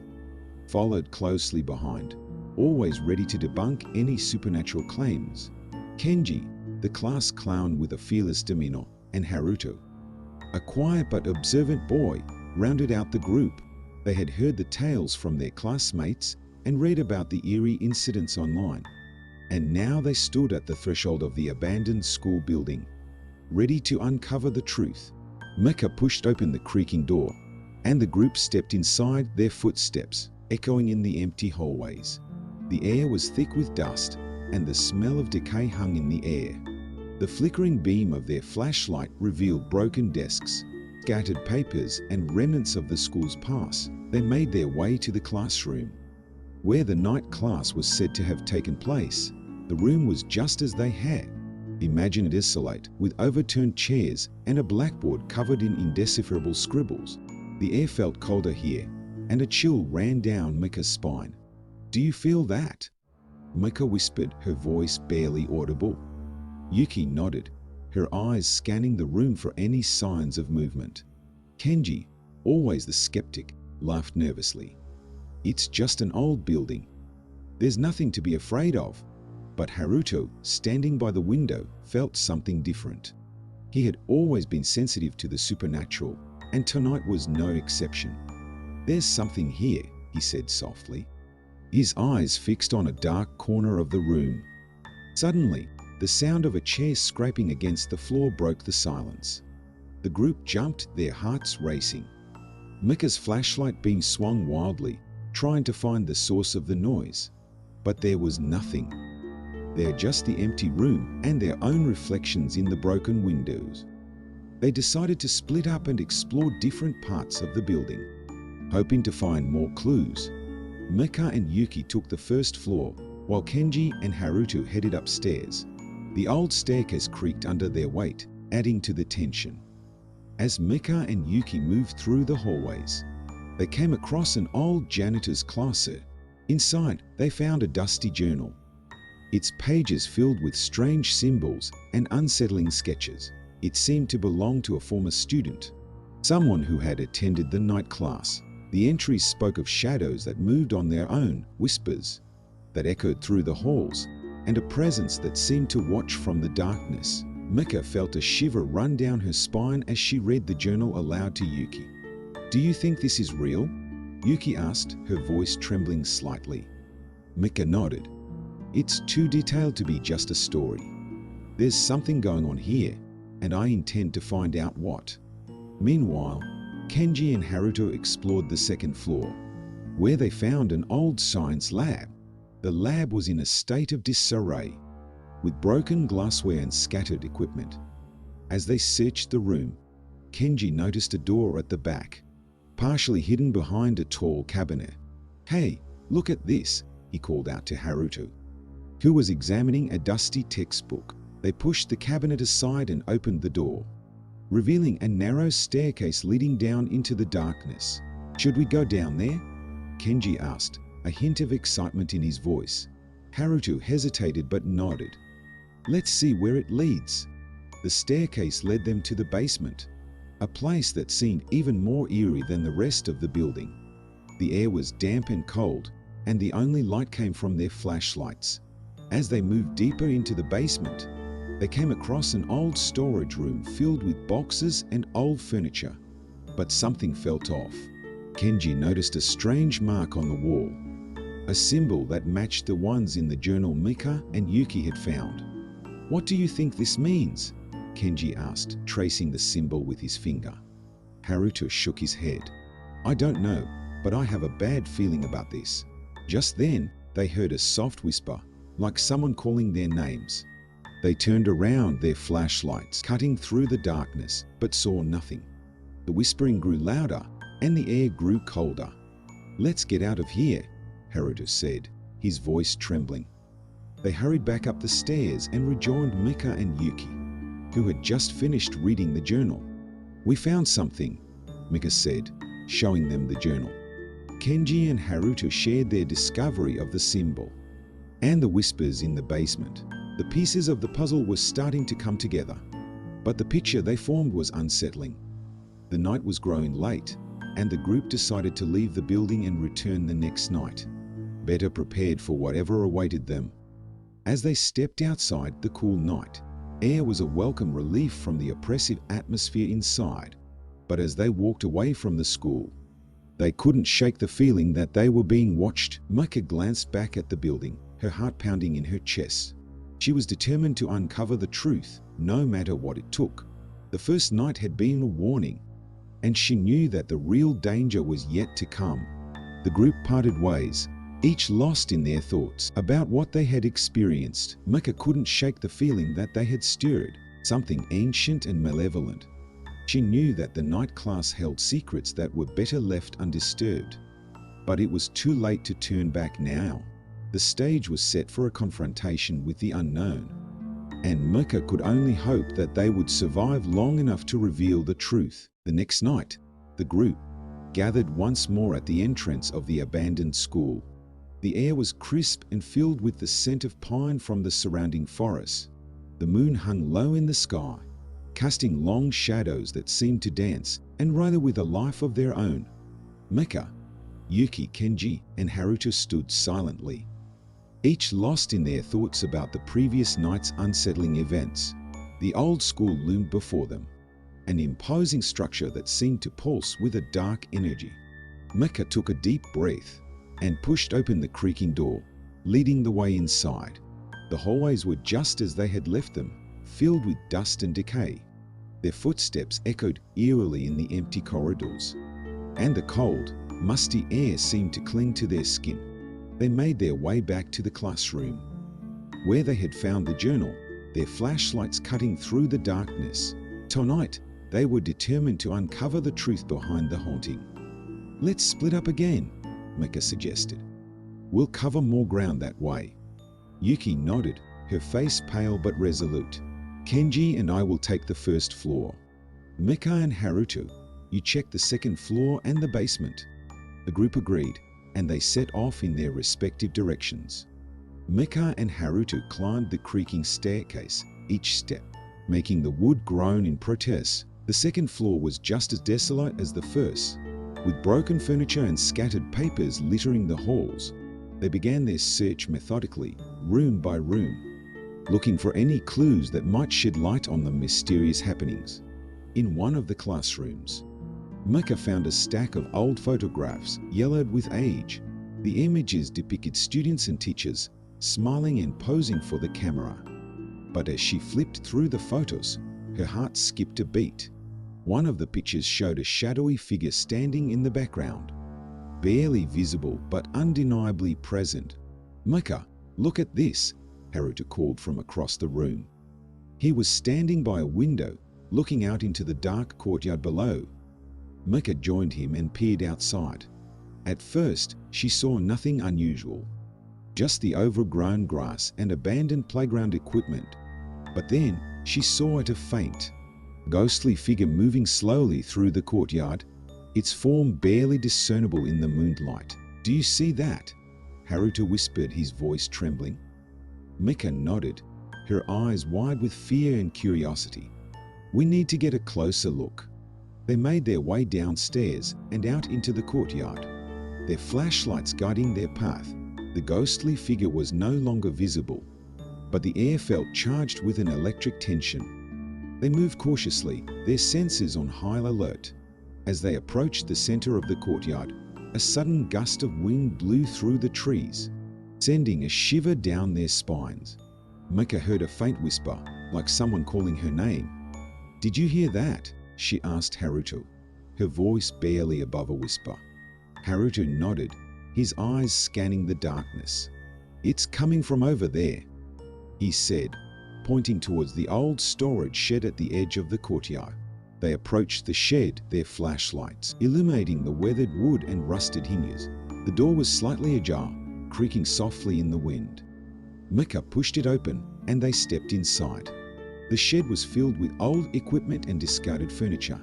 A: followed closely behind, always ready to debunk any supernatural claims. Kenji, the class clown with a fearless demeanor, and Haruto, a quiet but observant boy, rounded out the group. They had heard the tales from their classmates and read about the eerie incidents online, and now they stood at the threshold of the abandoned school building, ready to uncover the truth. Mika pushed open the creaking door, and the group stepped inside, their footsteps echoing in the empty hallways. The air was thick with dust, and the smell of decay hung in the air. The flickering beam of their flashlight revealed broken desks, scattered papers, and remnants of the school's past. They made their way to the classroom, where the night class was said to have taken place. The room was just as they had imagined, desolate, with overturned chairs and a blackboard covered in indecipherable scribbles. The air felt colder here, and a chill ran down Mika's spine. "Do you feel that?" Mika whispered, her voice barely audible. Yuki nodded, her eyes scanning the room for any signs of movement. Kenji, always the skeptic, laughed nervously. "It's just an old building. There's nothing to be afraid of." But Haruto, standing by the window, felt something different. He had always been sensitive to the supernatural, and tonight was no exception. "There's something here," he said softly, his eyes fixed on a dark corner of the room. Suddenly, the sound of a chair scraping against the floor broke the silence. The group jumped, their hearts racing. Mika's flashlight beam swung wildly, trying to find the source of the noise. But there was nothing. There just the empty room and their own reflections in the broken windows. They decided to split up and explore different parts of the building, hoping to find more clues. Mika and Yuki took the first floor, while Kenji and Haruto headed upstairs. The old staircase creaked under their weight, adding to the tension. As Mika and Yuki moved through the hallways, they came across an old janitor's closet. Inside, they found a dusty journal, its pages filled with strange symbols and unsettling sketches. It seemed to belong to a former student, someone who had attended the night class. The The entries spoke of shadows that moved on their own, whispers that echoed through the halls, and a presence that seemed to watch from the darkness. Mika felt a shiver run down her spine as she read the journal aloud to Yuki. "Do you think this is real?" Yuki asked, her voice trembling slightly. Mika nodded. "It's too detailed to be just a story. There's something going on here, and I intend to find out what." Meanwhile, Kenji and Haruto explored the second floor, where they found an old science lab. The lab was in a state of disarray, with broken glassware and scattered equipment. As they searched the room, Kenji noticed a door at the back, partially hidden behind a tall cabinet. "Hey, look at this," he called out to Haruto, who was examining a dusty textbook. They pushed the cabinet aside and opened the door, revealing a narrow staircase leading down into the darkness. "Should we go down there?" Kenji asked, a hint of excitement in his voice. Haruto hesitated but nodded. "Let's see where it leads." The staircase led them to the basement, a place that seemed even more eerie than the rest of the building. The air was damp and cold, and the only light came from their flashlights. As they moved deeper into the basement, they came across an old storage room filled with boxes and old furniture. But something felt off. Kenji noticed a strange mark on the wall, a symbol that matched the ones in the journal Mika and Yuki had found. "What do you think this means?" Kenji asked, tracing the symbol with his finger. Haruto shook his head. "I don't know, but I have a bad feeling about this." Just then, they heard a soft whisper, like someone calling their names. They turned around, their flashlights cutting through the darkness, but saw nothing. The whispering grew louder, and the air grew colder. "Let's get out of here," Haruto said, his voice trembling. They hurried back up the stairs and rejoined Mika and Yuki, who had just finished reading the journal. "We found something," Mika said, showing them the journal. Kenji and Haruto shared their discovery of the symbol and the whispers in the basement. The pieces of the puzzle were starting to come together, but the picture they formed was unsettling. The night was growing late, and the group decided to leave the building and return the next night, better prepared for whatever awaited them. As they stepped outside the cool night air was a welcome relief from the oppressive atmosphere inside. But as they walked away from the school, they couldn't shake the feeling that they were being watched. Mika glanced back at the building, her heart pounding in her chest. She was determined to uncover the truth, no matter what it took. The first night had been a warning, and she knew that the real danger was yet to come. The group parted ways, each lost in their thoughts about what they had experienced. Mika couldn't shake the feeling that they had stirred something ancient and malevolent. She knew that the night class held secrets that were better left undisturbed. But it was too late to turn back now. The stage was set for a confrontation with the unknown, and Mika could only hope that they would survive long enough to reveal the truth. The next night, the group gathered once more at the entrance of the abandoned school. The air was crisp and filled with the scent of pine from the surrounding forest. The moon hung low in the sky, casting long shadows that seemed to dance and rather with a life of their own. Mika, Yuki, Kenji, and Haruto stood silently, each lost in their thoughts about the previous night's unsettling events. The old school loomed before them, an imposing structure that seemed to pulse with a dark energy. Mika took a deep breath and pushed open the creaking door, leading the way inside. The hallways were just as they had left them, filled with dust and decay. Their footsteps echoed eerily in the empty corridors, and the cold, musty air seemed to cling to their skin. They made their way back to the classroom, where they had found the journal, their flashlights cutting through the darkness. Tonight, they were determined to uncover the truth behind the haunting. "Let's split up again," Mika suggested. "We'll cover more ground that way." Yuki nodded, her face pale but resolute. "Kenji and I will take the first floor. Mika and Haruto, you check the second floor and the basement." The group agreed, and they set off in their respective directions. Mika and Haruto climbed the creaking staircase, each step making the wood groan in protest. The second floor was just as desolate as the first, With broken furniture and scattered papers littering the halls, they began their search methodically, room by room, looking for any clues that might shed light on the mysterious happenings. In one of the classrooms, Micah found a stack of old photographs, yellowed with age. The images depicted students and teachers smiling and posing for the camera. But as she flipped through the photos, her heart skipped a beat. One of the pictures showed a shadowy figure standing in the background, barely visible but undeniably present. "Micah, look at this," Haruto called from across the room. He was standing by a window, looking out into the dark courtyard below. Micah joined him and peered outside. At first, she saw nothing unusual, just the overgrown grass and abandoned playground equipment. But then, she saw a faint, ghostly figure moving slowly through the courtyard, its form barely discernible in the moonlight. "Do you see that?" Haruto whispered, his voice trembling. Micah nodded, her eyes wide with fear and curiosity. "We need to get a closer look." They made their way downstairs and out into the courtyard, their flashlights guiding their path. The ghostly figure was no longer visible, but the air felt charged with an electric tension. They moved cautiously, their senses on high alert. As they approached the center of the courtyard, a sudden gust of wind blew through the trees, sending a shiver down their spines. Micah heard a faint whisper, like someone calling her name. "Did you hear that?" she asked Haruto, her voice barely above a whisper. Haruto nodded, his eyes scanning the darkness. "It's coming from over there," he said, pointing towards the old storage shed at the edge of the courtyard. They approached the shed, their flashlights illuminating the weathered wood and rusted hinges. The door was slightly ajar, creaking softly in the wind. Micah pushed it open, and they stepped inside. The shed was filled with old equipment and discarded furniture.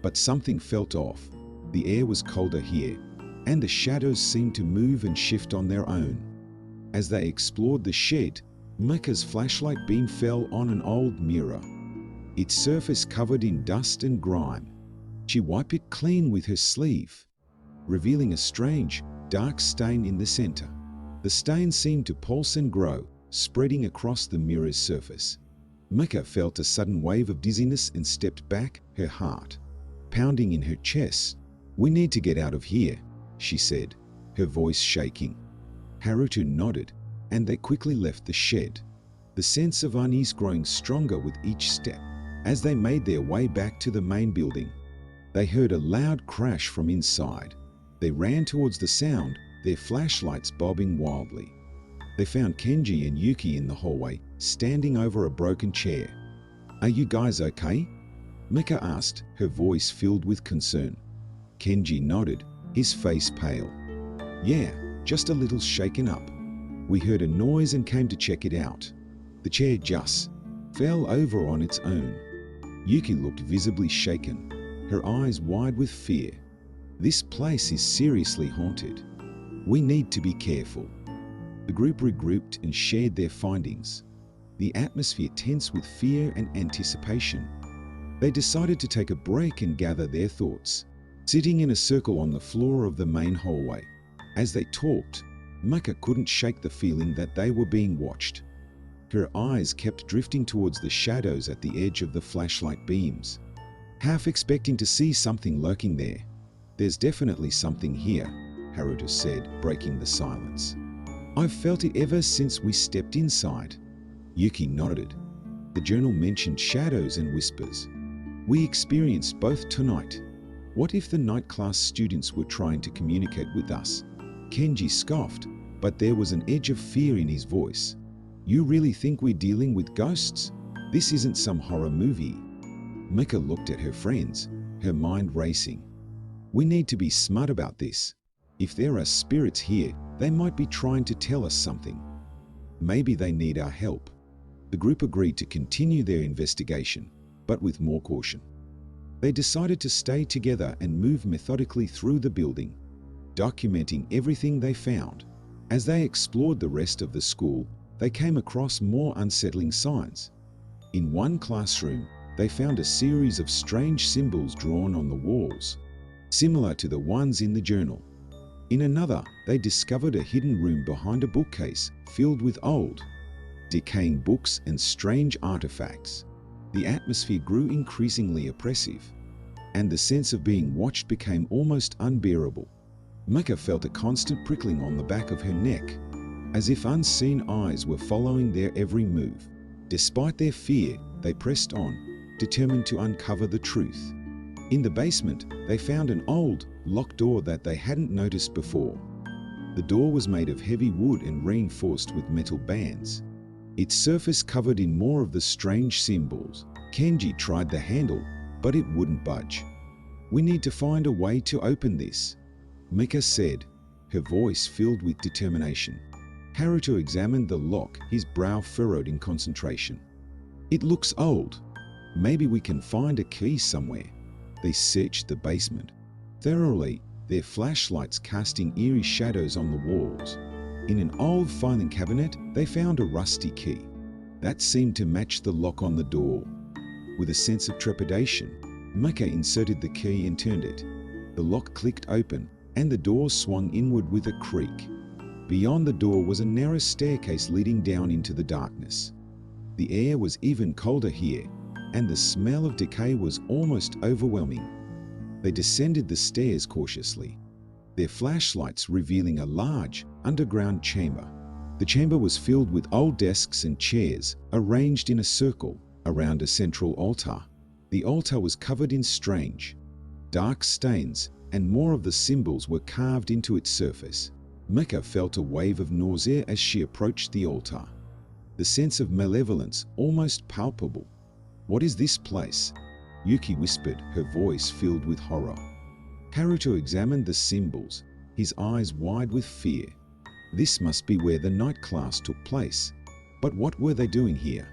A: But something felt off. The air was colder here, and the shadows seemed to move and shift on their own. As they explored the shed, Micah's flashlight beam fell on an old mirror, its surface covered in dust and grime. She wiped it clean with her sleeve, revealing a strange, dark stain in the center. The stain seemed to pulse and grow, spreading across the mirror's surface. Micah felt a sudden wave of dizziness and stepped back, her heart pounding in her chest. "We need to get out of here," she said, her voice shaking. Haruto nodded, and they quickly left the shed, the sense of unease growing stronger with each step. As they made their way back to the main building, they heard a loud crash from inside. They ran towards the sound, their flashlights bobbing wildly. They found Kenji and Yuki in the hallway, standing over a broken chair. "Are you guys okay?" Micah asked, her voice filled with concern. Kenji nodded, his face pale. "Yeah, just a little shaken up. We heard a noise and came to check it out. The chair just fell over on its own." Yuki looked visibly shaken, her eyes wide with fear. "This place is seriously haunted. We need to be careful." The group regrouped and shared their findings, the atmosphere tense with fear and anticipation. They decided to take a break and gather their thoughts, sitting in a circle on the floor of the main hallway. As they talked, Micah couldn't shake the feeling that they were being watched. Her eyes kept drifting towards the shadows at the edge of the flashlight beams, half expecting to see something lurking there. "There's definitely something here," Haruto said, breaking the silence. "I've felt it ever since we stepped inside." Yuki nodded. The journal mentioned shadows and whispers. "We experienced both tonight. What if the night class students were trying to communicate with us?" Kenji scoffed, but there was an edge of fear in his voice. "You really think we're dealing with ghosts? This isn't some horror movie." Micah looked at her friends, her mind racing. "We need to be smart about this. If there are spirits here, they might be trying to tell us something. Maybe they need our help." The group agreed to continue their investigation, but with more caution. They decided to stay together and move methodically through the building, documenting everything they found. As they explored the rest of the school, they came across more unsettling signs. In one classroom, they found a series of strange symbols drawn on the walls. similar to the ones in the journal. In another, they discovered a hidden room behind a bookcase filled with old, decaying books and strange artifacts. The atmosphere grew increasingly oppressive, and the sense of being watched became almost unbearable. Micah felt a constant prickling on the back of her neck, as if unseen eyes were following their every move. Despite their fear, they pressed on, determined to uncover the truth. In the basement, they found an old, locked door that they hadn't noticed before. The door was made of heavy wood and reinforced with metal bands, its surface covered in more of the strange symbols. Kenji tried the handle, but it wouldn't budge. "We need to find a way to open this," Mika said, her voice filled with determination. Haruto examined the lock, his brow furrowed in concentration. "It looks old. Maybe we can find a key somewhere." They searched the basement thoroughly, their flashlights casting eerie shadows on the walls. In an old filing cabinet, they found a rusty key that seemed to match the lock on the door. With a sense of trepidation, Mika inserted the key and turned it. The lock clicked open, and the door swung inward with a creak. Beyond the door was a narrow staircase leading down into the darkness. The air was even colder here, and the smell of decay was almost overwhelming. They descended the stairs cautiously, their flashlights revealing a large, underground chamber. The chamber was filled with old desks and chairs, arranged in a circle around a central altar. The altar was covered in strange, dark stains, and more of the symbols were carved into its surface. Mika felt a wave of nausea as she approached the altar, the sense of malevolence almost palpable. "What is this place?" Yuki whispered, her voice filled with horror. Haruto examined the symbols, his eyes wide with fear. This must be where the night class took place. But what were they doing here?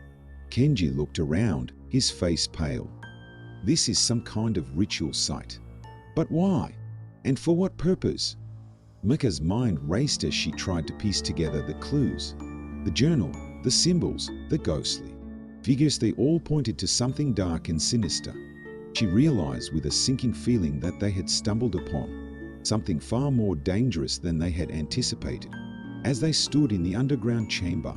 A: Kenji looked around, his face pale. This is some kind of ritual site. But why? And for what purpose? Mika's mind raced as she tried to piece together the clues. The journal, the symbols, the ghostly figures, they all pointed to something dark and sinister. She realized with a sinking feeling that they had stumbled upon something far more dangerous than they had anticipated. As they stood in the underground chamber,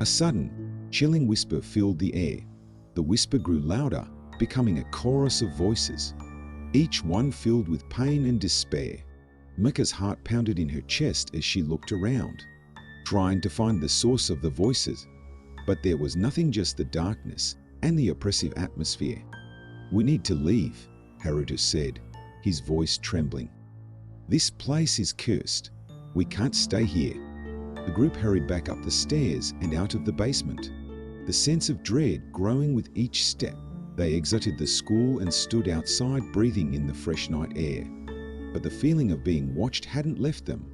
A: a sudden, chilling whisper filled the air. The whisper grew louder, becoming a chorus of voices, each one filled with pain and despair. Mika's heart pounded in her chest as she looked around, trying to find the source of the voices. But there was nothing, just the darkness and the oppressive atmosphere. "We need to leave," Haruto said, his voice trembling. "This place is cursed. We can't stay here." The group hurried back up the stairs and out of the basement, the sense of dread growing with each step. They exited the school and stood outside, breathing in the fresh night air. But the feeling of being watched hadn't left them.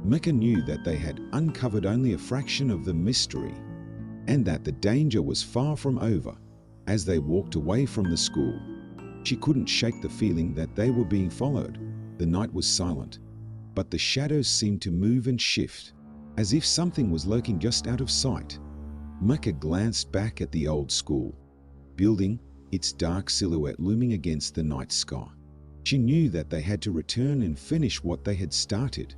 A: Mika knew that they had uncovered only a fraction of the mystery, and that the danger was far from over. As they walked away from the school, she couldn't shake the feeling that they were being followed. The night was silent, but the shadows seemed to move and shift, as if something was lurking just out of sight. Mika glanced back at the old school building, its dark silhouette looming against the night sky. She knew that they had to return and finish what they had started,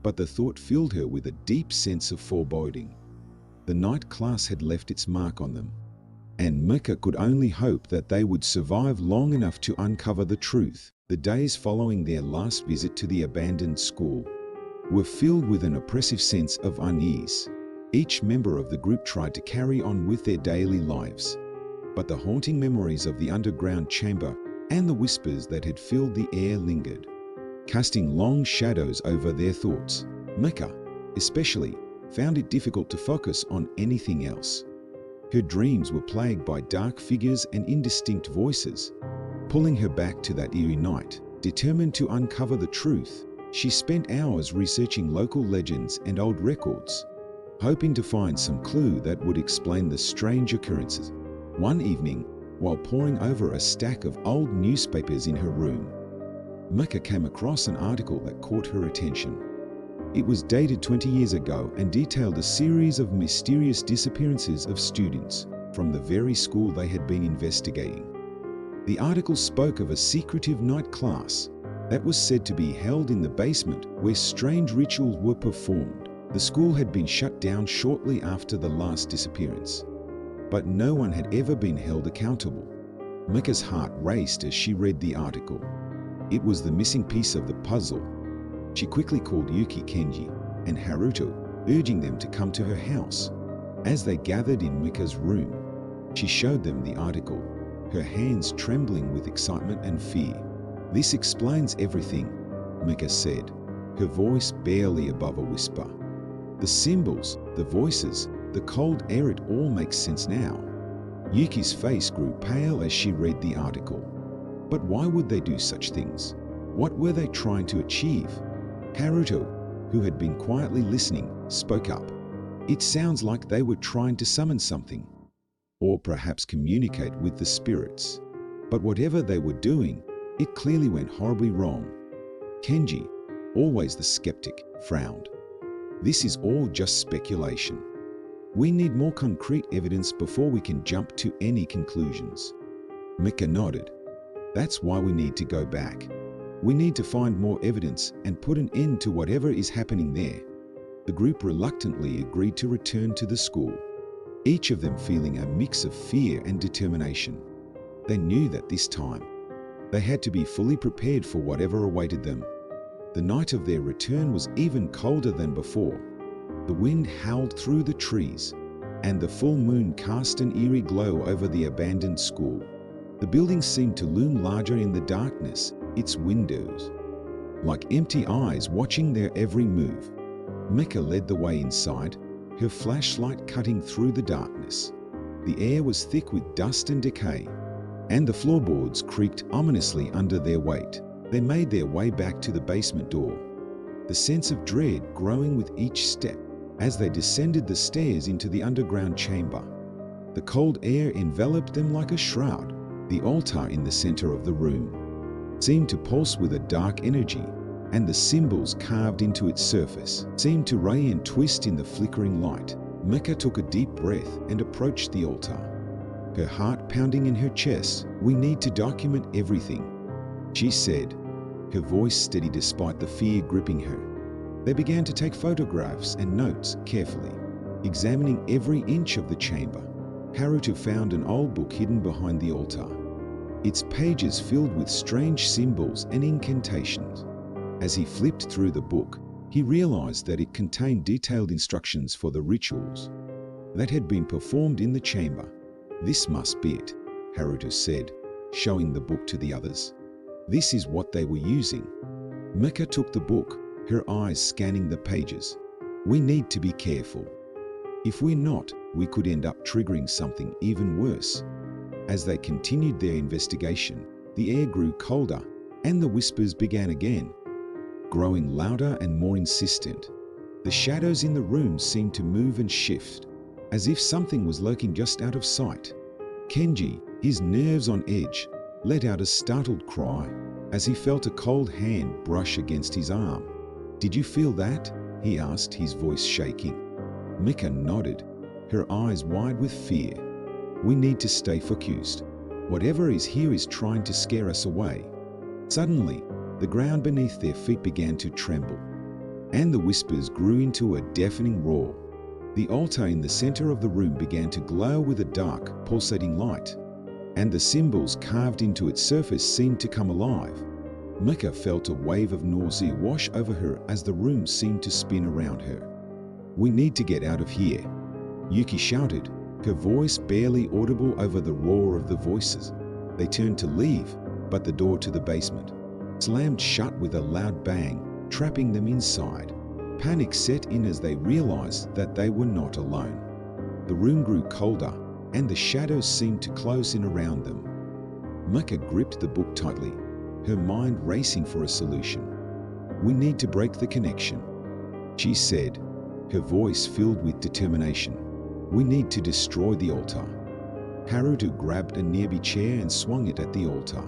A: but the thought filled her with a deep sense of foreboding. The night class had left its mark on them, and Mika could only hope that they would survive long enough to uncover the truth. The days following their last visit to the abandoned school were filled with an oppressive sense of unease. Each member of the group tried to carry on with their daily lives, but the haunting memories of the underground chamber and the whispers that had filled the air lingered, casting long shadows over their thoughts. Mika, especially, found it difficult to focus on anything else. Her dreams were plagued by dark figures and indistinct voices, pulling her back to that eerie night. Determined to uncover the truth, she spent hours researching local legends and old records, hoping to find some clue that would explain the strange occurrences. One evening, while poring over a stack of old newspapers in her room, Mika came across an article that caught her attention. It was dated 20 years ago and detailed a series of mysterious disappearances of students from the very school they had been investigating. The article spoke of a secretive night class that was said to be held in the basement where strange rituals were performed. The school had been shut down shortly after the last disappearance, but no one had ever been held accountable. Mika's heart raced as she read the article. It was the missing piece of the puzzle. She quickly called Yuki, Kenji, and Haruto, urging them to come to her house. As they gathered in Mika's room, she showed them the article, her hands trembling with excitement and fear. "This explains everything," Mika said, her voice barely above a whisper. "The symbols, the voices, the cold air, it all makes sense now." Yuki's face grew pale as she read the article. But why would they do such things? What were they trying to achieve? Haruto, who had been quietly listening, spoke up. "It sounds like they were trying to summon something, or perhaps communicate with the spirits. But whatever they were doing, it clearly went horribly wrong." Kenji, always the skeptic, frowned. "This is all just speculation. We need more concrete evidence before we can jump to any conclusions." Mika nodded. "That's why we need to go back. We need to find more evidence and put an end to whatever is happening there." The group reluctantly agreed to return to the school, each of them feeling a mix of fear and determination. They knew that this time, they had to be fully prepared for whatever awaited them. The night of their return was even colder than before. The wind howled through the trees, and the full moon cast an eerie glow over the abandoned school. The building seemed to loom larger in the darkness, its windows like empty eyes watching their every move. Mika led the way inside, her flashlight cutting through the darkness. The air was thick with dust and decay, and the floorboards creaked ominously under their weight. They made their way back to the basement door, the sense of dread growing with each step as they descended the stairs into the underground chamber. The cold air enveloped them like a shroud. The altar in the center of the room seemed to pulse with a dark energy, and the symbols carved into its surface seemed to ray and twist in the flickering light. Mika took a deep breath and approached the altar, her heart pounding in her chest. "We need to document everything," she said, her voice steady despite the fear gripping her. They began to take photographs and notes carefully, examining every inch of the chamber. Haruto found an old book hidden behind the altar, its pages filled with strange symbols and incantations. As he flipped through the book, he realized that it contained detailed instructions for the rituals that had been performed in the chamber. "This must be it," Haruto said, showing the book to the others. "This is what they were using." Mika took the book, her eyes scanning the pages. "We need to be careful. If we're not, we could end up triggering something even worse." As they continued their investigation, the air grew colder and the whispers began again, growing louder and more insistent. The shadows in the room seemed to move and shift, as if something was lurking just out of sight. Kenji, his nerves on edge, let out a startled cry as he felt a cold hand brush against his arm. "Did you feel that?" he asked, his voice shaking. Mika nodded, her eyes wide with fear. "We need to stay focused. Whatever is here is trying to scare us away." Suddenly, the ground beneath their feet began to tremble, and the whispers grew into a deafening roar. The altar in the center of the room began to glow with a dark, pulsating light, and the symbols carved into its surface seemed to come alive. Mika felt a wave of nausea wash over her as the room seemed to spin around her. "We need to get out of here," Yuki shouted, her voice barely audible over the roar of the voices. They turned to leave, but the door to the basement slammed shut with a loud bang, trapping them inside. Panic set in as they realized that they were not alone. The room grew colder, and the shadows seemed to close in around them. Mika gripped the book tightly, her mind racing for a solution. "We need to break the connection," she said, her voice filled with determination. "We need to destroy the altar." Haruto grabbed a nearby chair and swung it at the altar,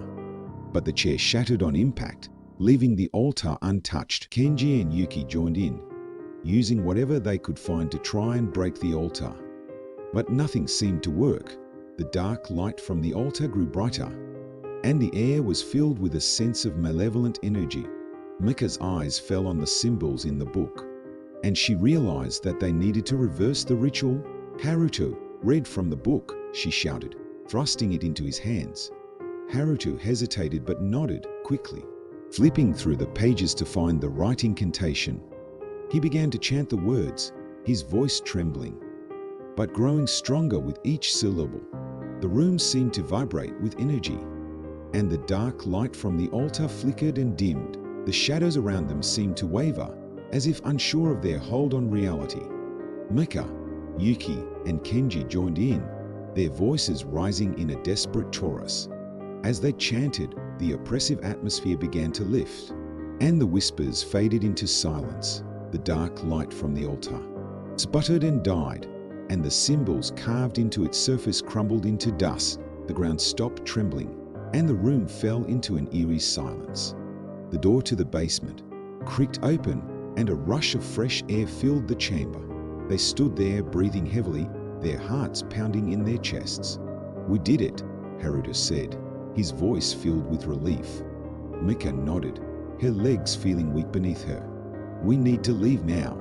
A: but the chair shattered on impact, leaving the altar untouched. Kenji and Yuki joined in, using whatever they could find to try and break the altar. But nothing seemed to work. The dark light from the altar grew brighter, and the air was filled with a sense of malevolent energy. Mika's eyes fell on the symbols in the book, and she realized that they needed to reverse the ritual. "Haruto, read from the book," she shouted, thrusting it into his hands. Haruto hesitated but nodded quickly, flipping through the pages to find the right incantation. He began to chant the words, his voice trembling, but growing stronger with each syllable. The room seemed to vibrate with energy, and the dark light from the altar flickered and dimmed. The shadows around them seemed to waver, as if unsure of their hold on reality. Mika, Yuki, and Kenji joined in, their voices rising in a desperate chorus. As they chanted, the oppressive atmosphere began to lift, and the whispers faded into silence. The dark light from the altar sputtered and died, and the symbols carved into its surface crumbled into dust. The ground stopped trembling, and the room fell into an eerie silence. The door to the basement creaked open, and a rush of fresh air filled the chamber. They stood there, breathing heavily, their hearts pounding in their chests. "We did it," Haruto said, his voice filled with relief. Mika nodded, her legs feeling weak beneath her. "We need to leave now."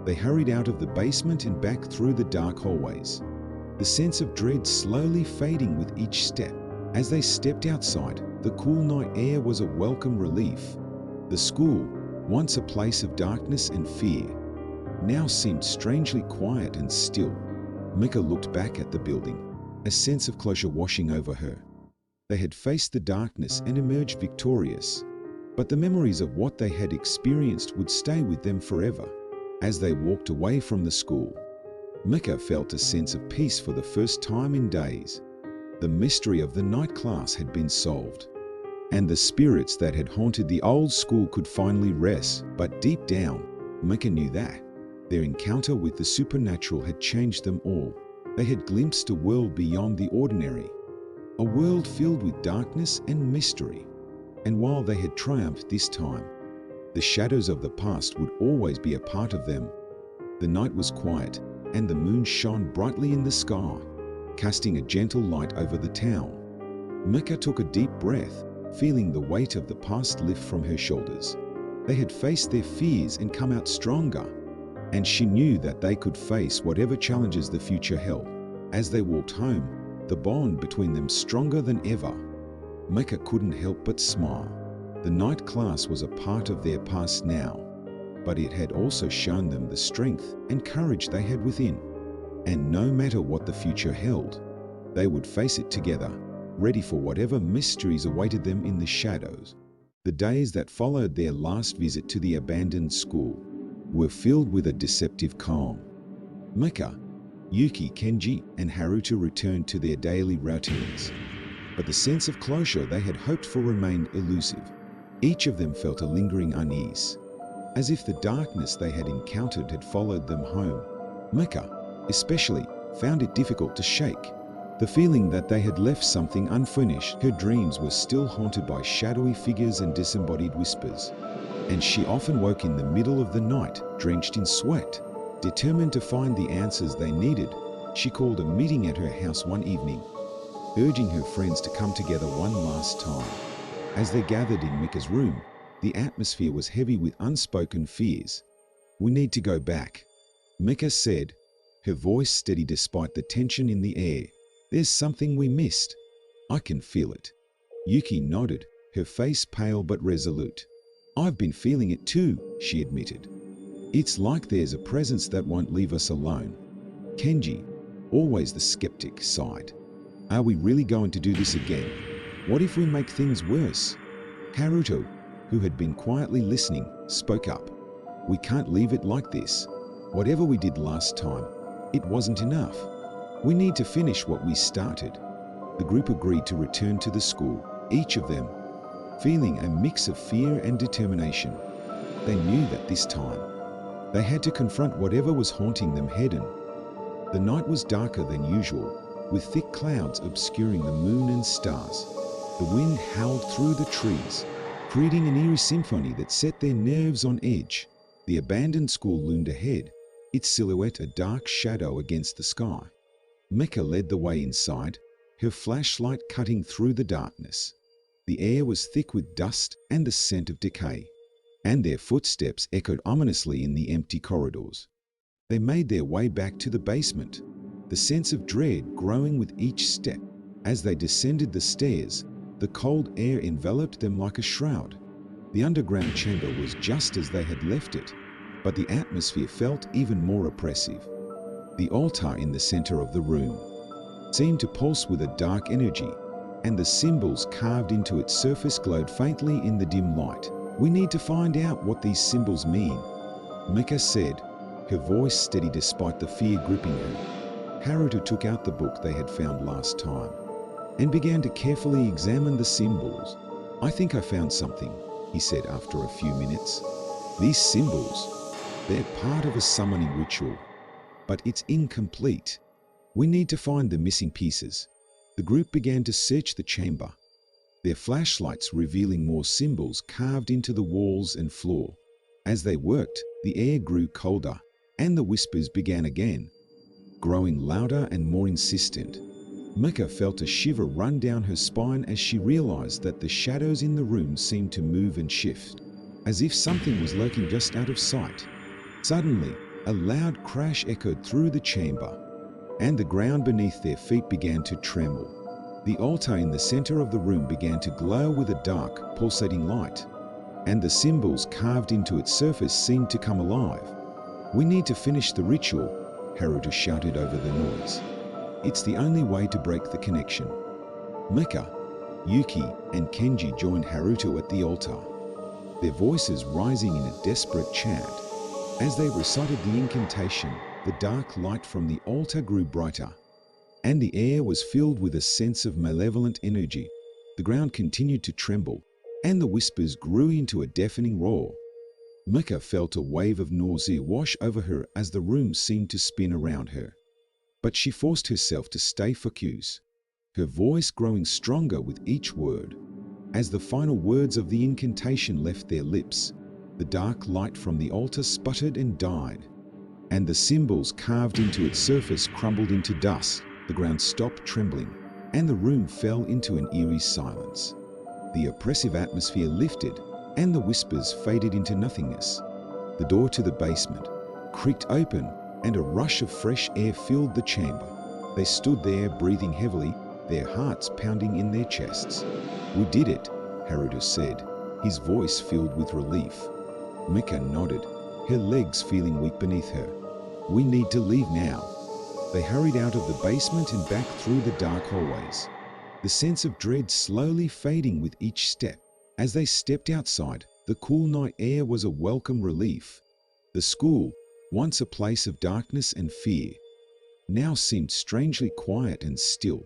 A: They hurried out of the basement and back through the dark hallways, the sense of dread slowly fading with each step. As they stepped outside, the cool night air was a welcome relief. The school, once a place of darkness and fear, now seemed strangely quiet and still. Mika looked back at the building, a sense of closure washing over her. They had faced the darkness and emerged victorious, but the memories of what they had experienced would stay with them forever. As they walked away from the school, Mika felt a sense of peace for the first time in days. The mystery of the night class had been solved, and the spirits that had haunted the old school could finally rest. But deep down, Mika knew that their encounter with the supernatural had changed them all. They had glimpsed a world beyond the ordinary, a world filled with darkness and mystery. And while they had triumphed this time, the shadows of the past would always be a part of them. The night was quiet, and the moon shone brightly in the sky, casting a gentle light over the town. Mika took a deep breath, feeling the weight of the past lift from her shoulders. They had faced their fears and come out stronger, and she knew that they could face whatever challenges the future held. As they walked home, the bond between them stronger than ever. Mika couldn't help but smile. The night class was a part of their past now, but it had also shown them the strength and courage they had within. And no matter what the future held, they would face it together, ready for whatever mysteries awaited them in the shadows. The days that followed their last visit to the abandoned school were filled with a deceptive calm. Mika, Yuki, Kenji, and Haruto returned to their daily routines, but the sense of closure they had hoped for remained elusive. Each of them felt a lingering unease, as if the darkness they had encountered had followed them home. Mika, especially, found it difficult to shake the feeling that they had left something unfinished. Her dreams were still haunted by shadowy figures and disembodied whispers, and she often woke in the middle of the night, drenched in sweat. Determined to find the answers they needed, she called a meeting at her house one evening, urging her friends to come together one last time. As they gathered in Mika's room, the atmosphere was heavy with unspoken fears. "We need to go back," Mika said, her voice steady despite the tension in the air. "There's something we missed. I can feel it." Yuki nodded, her face pale but resolute. "I've been feeling it too," she admitted. "It's like there's a presence that won't leave us alone." Kenji, always the skeptic, sighed. "Are we really going to do this again? What if we make things worse?" Haruto, who had been quietly listening, spoke up. "We can't leave it like this. Whatever we did last time, it wasn't enough. We need to finish what we started." The group agreed to return to the school, each of them feeling a mix of fear and determination. They knew that this time, they had to confront whatever was haunting them head-on. The night was darker than usual, with thick clouds obscuring the moon and stars. The wind howled through the trees, creating an eerie symphony that set their nerves on edge. The abandoned school loomed ahead, its silhouette a dark shadow against the sky. Mika led the way inside, her flashlight cutting through the darkness. The air was thick with dust and the scent of decay, and their footsteps echoed ominously in the empty corridors. They made their way back to the basement, the sense of dread growing with each step. As they descended the stairs, the cold air enveloped them like a shroud. The underground chamber was just as they had left it, but the atmosphere felt even more oppressive. The altar in the center of the room seemed to pulse with a dark energy, and the symbols carved into its surface glowed faintly in the dim light. "We need to find out what these symbols mean," Mika said, her voice steady despite the fear gripping her. Haruto took out the book they had found last time and began to carefully examine the symbols. "I think I found something," he said after a few minutes. "These symbols, they're part of a summoning ritual, but it's incomplete. We need to find the missing pieces." The group began to search the chamber, their flashlights revealing more symbols carved into the walls and floor. As they worked, the air grew colder, and the whispers began again, growing louder and more insistent. Mika felt a shiver run down her spine as she realized that the shadows in the room seemed to move and shift, as if something was lurking just out of sight. Suddenly, a loud crash echoed through the chamber, and the ground beneath their feet began to tremble. The altar in the center of the room began to glow with a dark, pulsating light, and the symbols carved into its surface seemed to come alive. "We need to finish the ritual," Haruto shouted over the noise. "It's the only way to break the connection." Mika, Yuki, and Kenji joined Haruto at the altar, their voices rising in a desperate chant. As they recited the incantation, the dark light from the altar grew brighter, and the air was filled with a sense of malevolent energy. The ground continued to tremble, and the whispers grew into a deafening roar. Mika felt a wave of nausea wash over her as the room seemed to spin around her. But she forced herself to stay focused, her voice growing stronger with each word. As the final words of the incantation left their lips, the dark light from the altar sputtered and died, and the symbols carved into its surface crumbled into dust. The ground stopped trembling, and the room fell into an eerie silence. The oppressive atmosphere lifted, and the whispers faded into nothingness. The door to the basement creaked open, and a rush of fresh air filled the chamber. They stood there breathing heavily, their hearts pounding in their chests. "We did it," Haruto said, his voice filled with relief. Mika nodded, her legs feeling weak beneath her. "We need to leave now." They hurried out of the basement and back through the dark hallways, the sense of dread slowly fading with each step. As they stepped outside, the cool night air was a welcome relief. The school, once a place of darkness and fear, now seemed strangely quiet and still.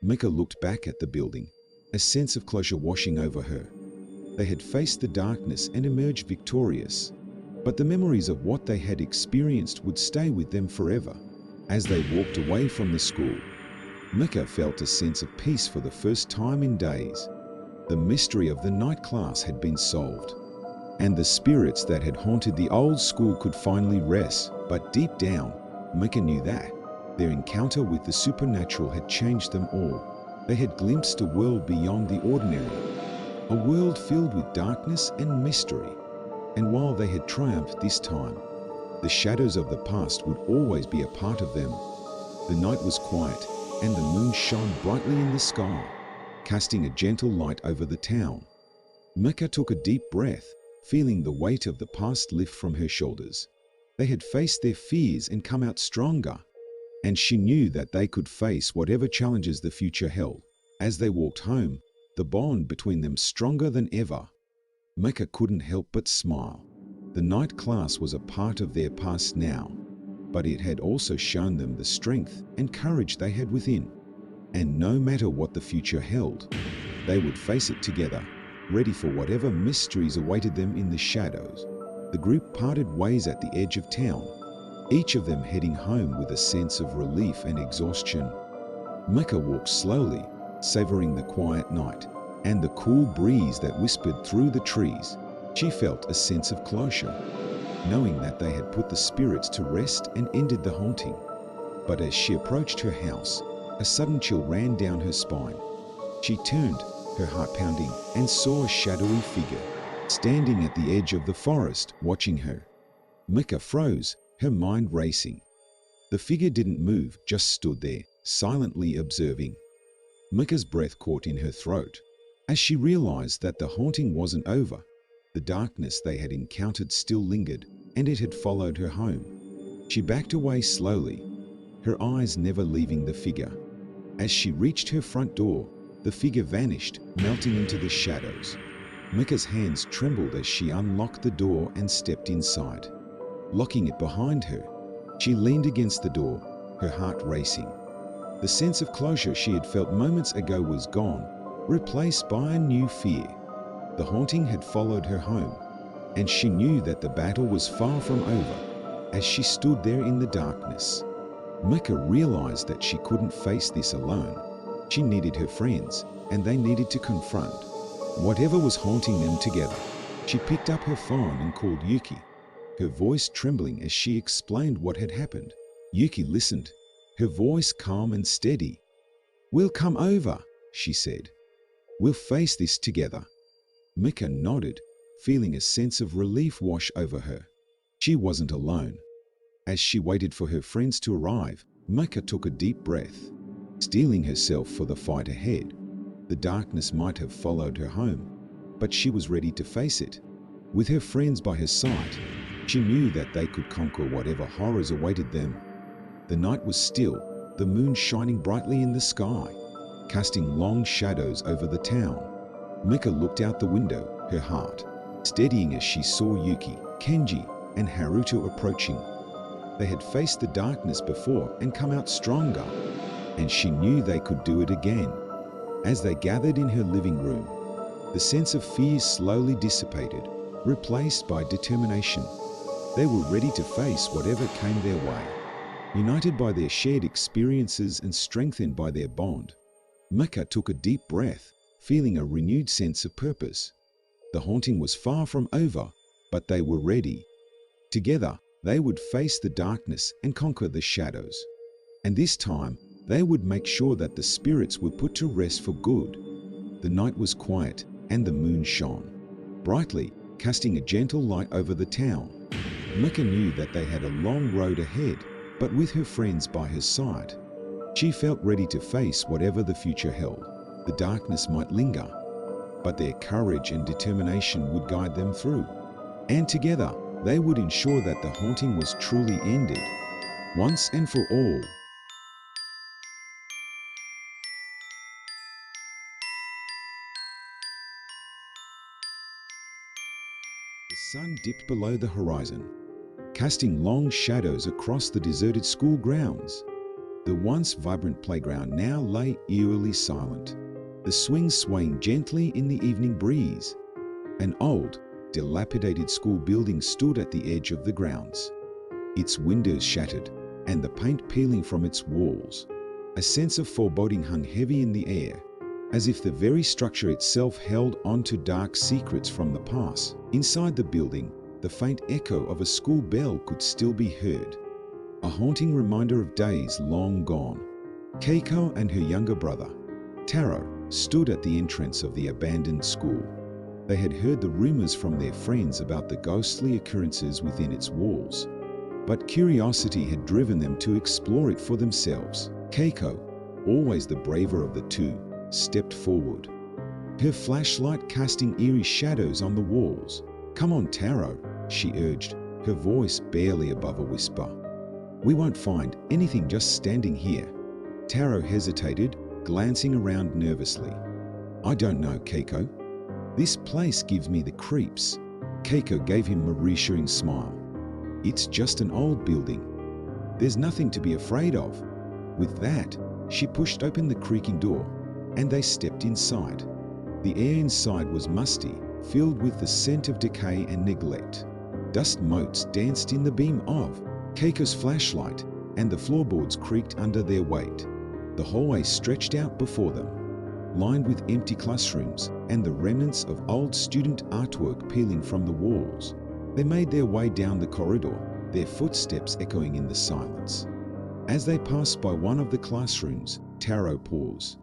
A: Mika looked back at the building, a sense of closure washing over her. They had faced the darkness and emerged victorious, but the memories of what they had experienced would stay with them forever. As they walked away from the school, Mika felt a sense of peace for the first time in days. The mystery of the night class had been solved, and the spirits that had haunted the old school could finally rest. But deep down, Mika knew that their encounter with the supernatural had changed them all. They had glimpsed a world beyond the ordinary, a world filled with darkness and mystery. And while they had triumphed this time, the shadows of the past would always be a part of them. The night was quiet, and the moon shone brightly in the sky, casting a gentle light over the town. Mika took a deep breath, feeling the weight of the past lift from her shoulders. They had faced their fears and come out stronger, and she knew that they could face whatever challenges the future held. As they walked home, the bond between them stronger than ever. Mika couldn't help but smile. The night class was a part of their past now, but it had also shown them the strength and courage they had within. And no matter what the future held, they would face it together, ready for whatever mysteries awaited them in the shadows. The group parted ways at the edge of town, each of them heading home with a sense of relief and exhaustion. Mika walked slowly, savoring the quiet night and the cool breeze that whispered through the trees. She felt a sense of closure, knowing that they had put the spirits to rest and ended the haunting. But as she approached her house, a sudden chill ran down her spine. She turned, her heart pounding, and saw a shadowy figure standing at the edge of the forest watching her. Mika froze, her mind racing. The figure didn't move, just stood there, silently observing. Mika's breath caught in her throat as she realized that the haunting wasn't over. The darkness they had encountered still lingered, and it had followed her home. She backed away slowly, her eyes never leaving the figure. As she reached her front door, the figure vanished, melting into the shadows. Mika's hands trembled as she unlocked the door and stepped inside. Locking it behind her, she leaned against the door, her heart racing. The sense of closure she had felt moments ago was gone, replaced by a new fear. The haunting had followed her home, and she knew that the battle was far from over. As she stood there in the darkness, Mika realized that she couldn't face this alone. She needed her friends, and they needed to confront whatever was haunting them together. She picked up her phone and called Yuki, her voice trembling as she explained what had happened. Yuki listened, her voice calm and steady. "We'll come over," she said. "We'll face this together." Mika nodded, feeling a sense of relief wash over her. She wasn't alone. As she waited for her friends to arrive, Mika took a deep breath, steeling herself for the fight ahead. The darkness might have followed her home, but she was ready to face it. With her friends by her side, she knew that they could conquer whatever horrors awaited them. The night was still, the moon shining brightly in the sky, casting long shadows over the town. Mika looked out the window, her heart steadying as she saw Yuki, Kenji, and Haruto approaching. They had faced the darkness before and come out stronger, and she knew they could do it again. As they gathered in her living room, the sense of fear slowly dissipated, replaced by determination. They were ready to face whatever came their way. United by their shared experiences and strengthened by their bond, Mika took a deep breath, feeling a renewed sense of purpose. The haunting was far from over, but they were ready. Together, they would face the darkness and conquer the shadows. And this time, they would make sure that the spirits were put to rest for good. The night was quiet, and the moon shone brightly, casting a gentle light over the town. Mika knew that they had a long road ahead, but with her friends by her side, she felt ready to face whatever the future held. The darkness might linger, but their courage and determination would guide them through. And together, they would ensure that the haunting was truly ended, once and for all. The sun dipped below the horizon, casting long shadows across the deserted school grounds. The once vibrant playground now lay eerily silent, the swings swaying gently in the evening breeze. An old, dilapidated school building stood at the edge of the grounds, its windows shattered and the paint peeling from its walls. A sense of foreboding hung heavy in the air, as if the very structure itself held on to dark secrets from the past. Inside the building, the faint echo of a school bell could still be heard, a haunting reminder of days long gone. Keiko and her younger brother, Taro, stood at the entrance of the abandoned school. They had heard the rumors from their friends about the ghostly occurrences within its walls, but curiosity had driven them to explore it for themselves. Keiko, always the braver of the two, stepped forward, her flashlight casting eerie shadows on the walls. "Come on, Taro," she urged, her voice barely above a whisper. "We won't find anything just standing here." Taro hesitated, glancing around nervously. "I don't know, Keiko. This place gives me the creeps." Keiko gave him a reassuring smile. "It's just an old building. There's nothing to be afraid of." With that, she pushed open the creaking door, and they stepped inside. The air inside was musty, filled with the scent of decay and neglect. Dust motes danced in the beam of Keiko's flashlight, and the floorboards creaked under their weight. The hallway stretched out before them, lined with empty classrooms and the remnants of old student artwork peeling from the walls. They made their way down the corridor, their footsteps echoing in the silence. As they passed by one of the classrooms, Taro paused.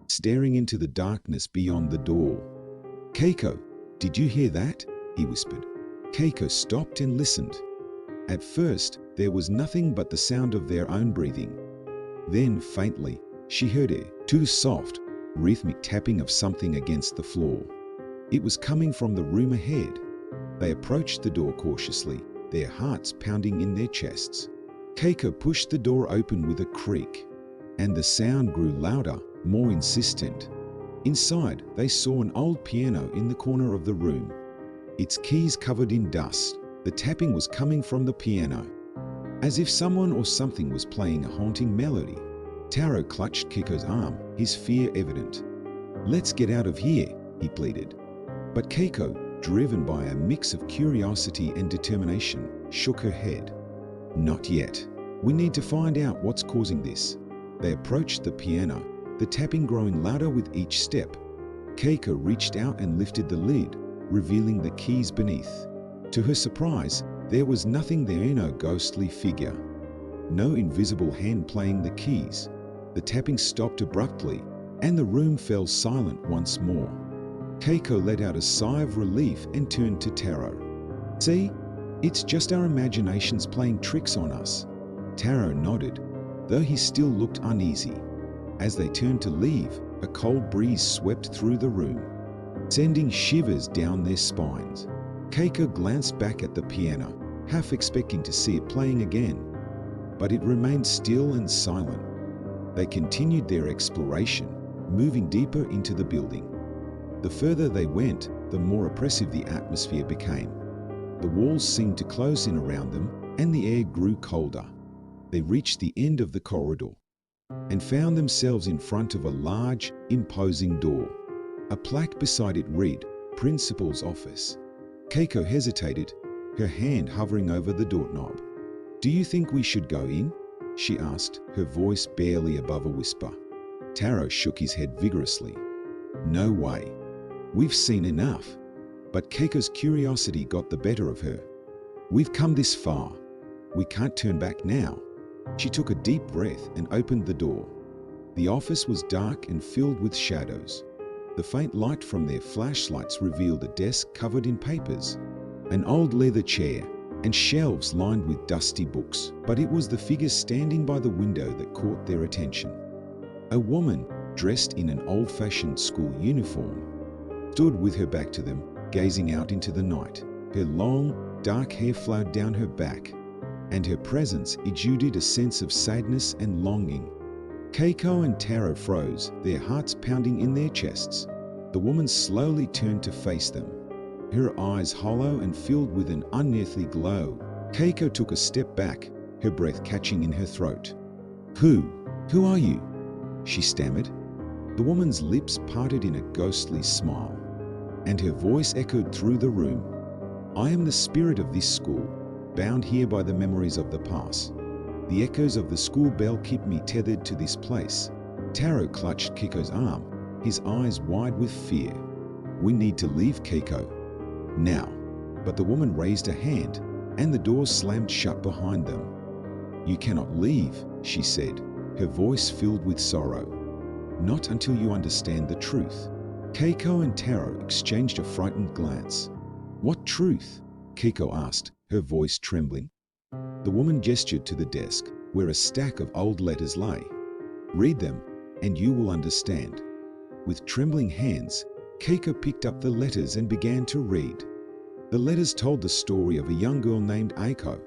A: staring into the darkness beyond the door. "Keiko, did you hear that?" he whispered. Keiko stopped and listened. At first, there was nothing but the sound of their own breathing. Then, faintly, she heard a too soft, rhythmic tapping of something against the floor. It was coming from the room ahead. They approached the door cautiously, their hearts pounding in their chests. Keiko pushed the door open with a creak, and the sound grew louder, more insistent. Inside, they saw an old piano in the corner of the room, its keys covered in dust. The tapping was coming from the piano, as if someone or something was playing a haunting melody. Taro clutched Keiko's arm, his fear evident. "Let's get out of here," he pleaded. But Keiko, driven by a mix of curiosity and determination, shook her head. "Not yet. We need to find out what's causing this." They approached the piano, the tapping growing louder with each step. Keiko reached out and lifted the lid, revealing the keys beneath. To her surprise, there was nothing there, no ghostly figure, no invisible hand playing the keys. The tapping stopped abruptly, and the room fell silent once more. Keiko let out a sigh of relief and turned to Taro. "See? It's just our imaginations playing tricks on us." Taro nodded, though he still looked uneasy. As they turned to leave, a cold breeze swept through the room, sending shivers down their spines. Keiko glanced back at the piano, half expecting to see it playing again, but it remained still and silent. They continued their exploration, moving deeper into the building. The further they went, the more oppressive the atmosphere became. The walls seemed to close in around them, and the air grew colder. They reached the end of the corridor and found themselves in front of a large, imposing door. A plaque beside it read, "Principal's Office." Keiko hesitated, her hand hovering over the doorknob. "Do you think we should go in?" she asked, her voice barely above a whisper. Taro shook his head vigorously. "No way. We've seen enough." But Keiko's curiosity got the better of her. "We've come this far. We can't turn back now." She took a deep breath and opened the door. The office was dark and filled with shadows. The faint light from their flashlights revealed a desk covered in papers, an old leather chair, and shelves lined with dusty books. But it was the figure standing by the window that caught their attention. A woman, dressed in an old-fashioned school uniform, stood with her back to them, gazing out into the night. Her long, dark hair flowed down her back, and her presence exuded a sense of sadness and longing. Keiko and Taro froze, their hearts pounding in their chests. The woman slowly turned to face them, her eyes hollow and filled with an unearthly glow. Keiko took a step back, her breath catching in her throat. Who are you?" she stammered. The woman's lips parted in a ghostly smile, and her voice echoed through the room. "I am the spirit of this school, bound here by the memories of the past. The echoes of the school bell keep me tethered to this place." Taro clutched Keiko's arm, his eyes wide with fear. "We need to leave, Keiko. Now." But the woman raised a hand, and the door slammed shut behind them. "You cannot leave," she said, her voice filled with sorrow. "Not until you understand the truth." Keiko and Taro exchanged a frightened glance. "What truth?" Keiko asked, her voice trembling. The woman gestured to the desk, where a stack of old letters lay. "Read them, and you will understand." With trembling hands, Keiko picked up the letters and began to read. The letters told the story of a young girl named Aiko,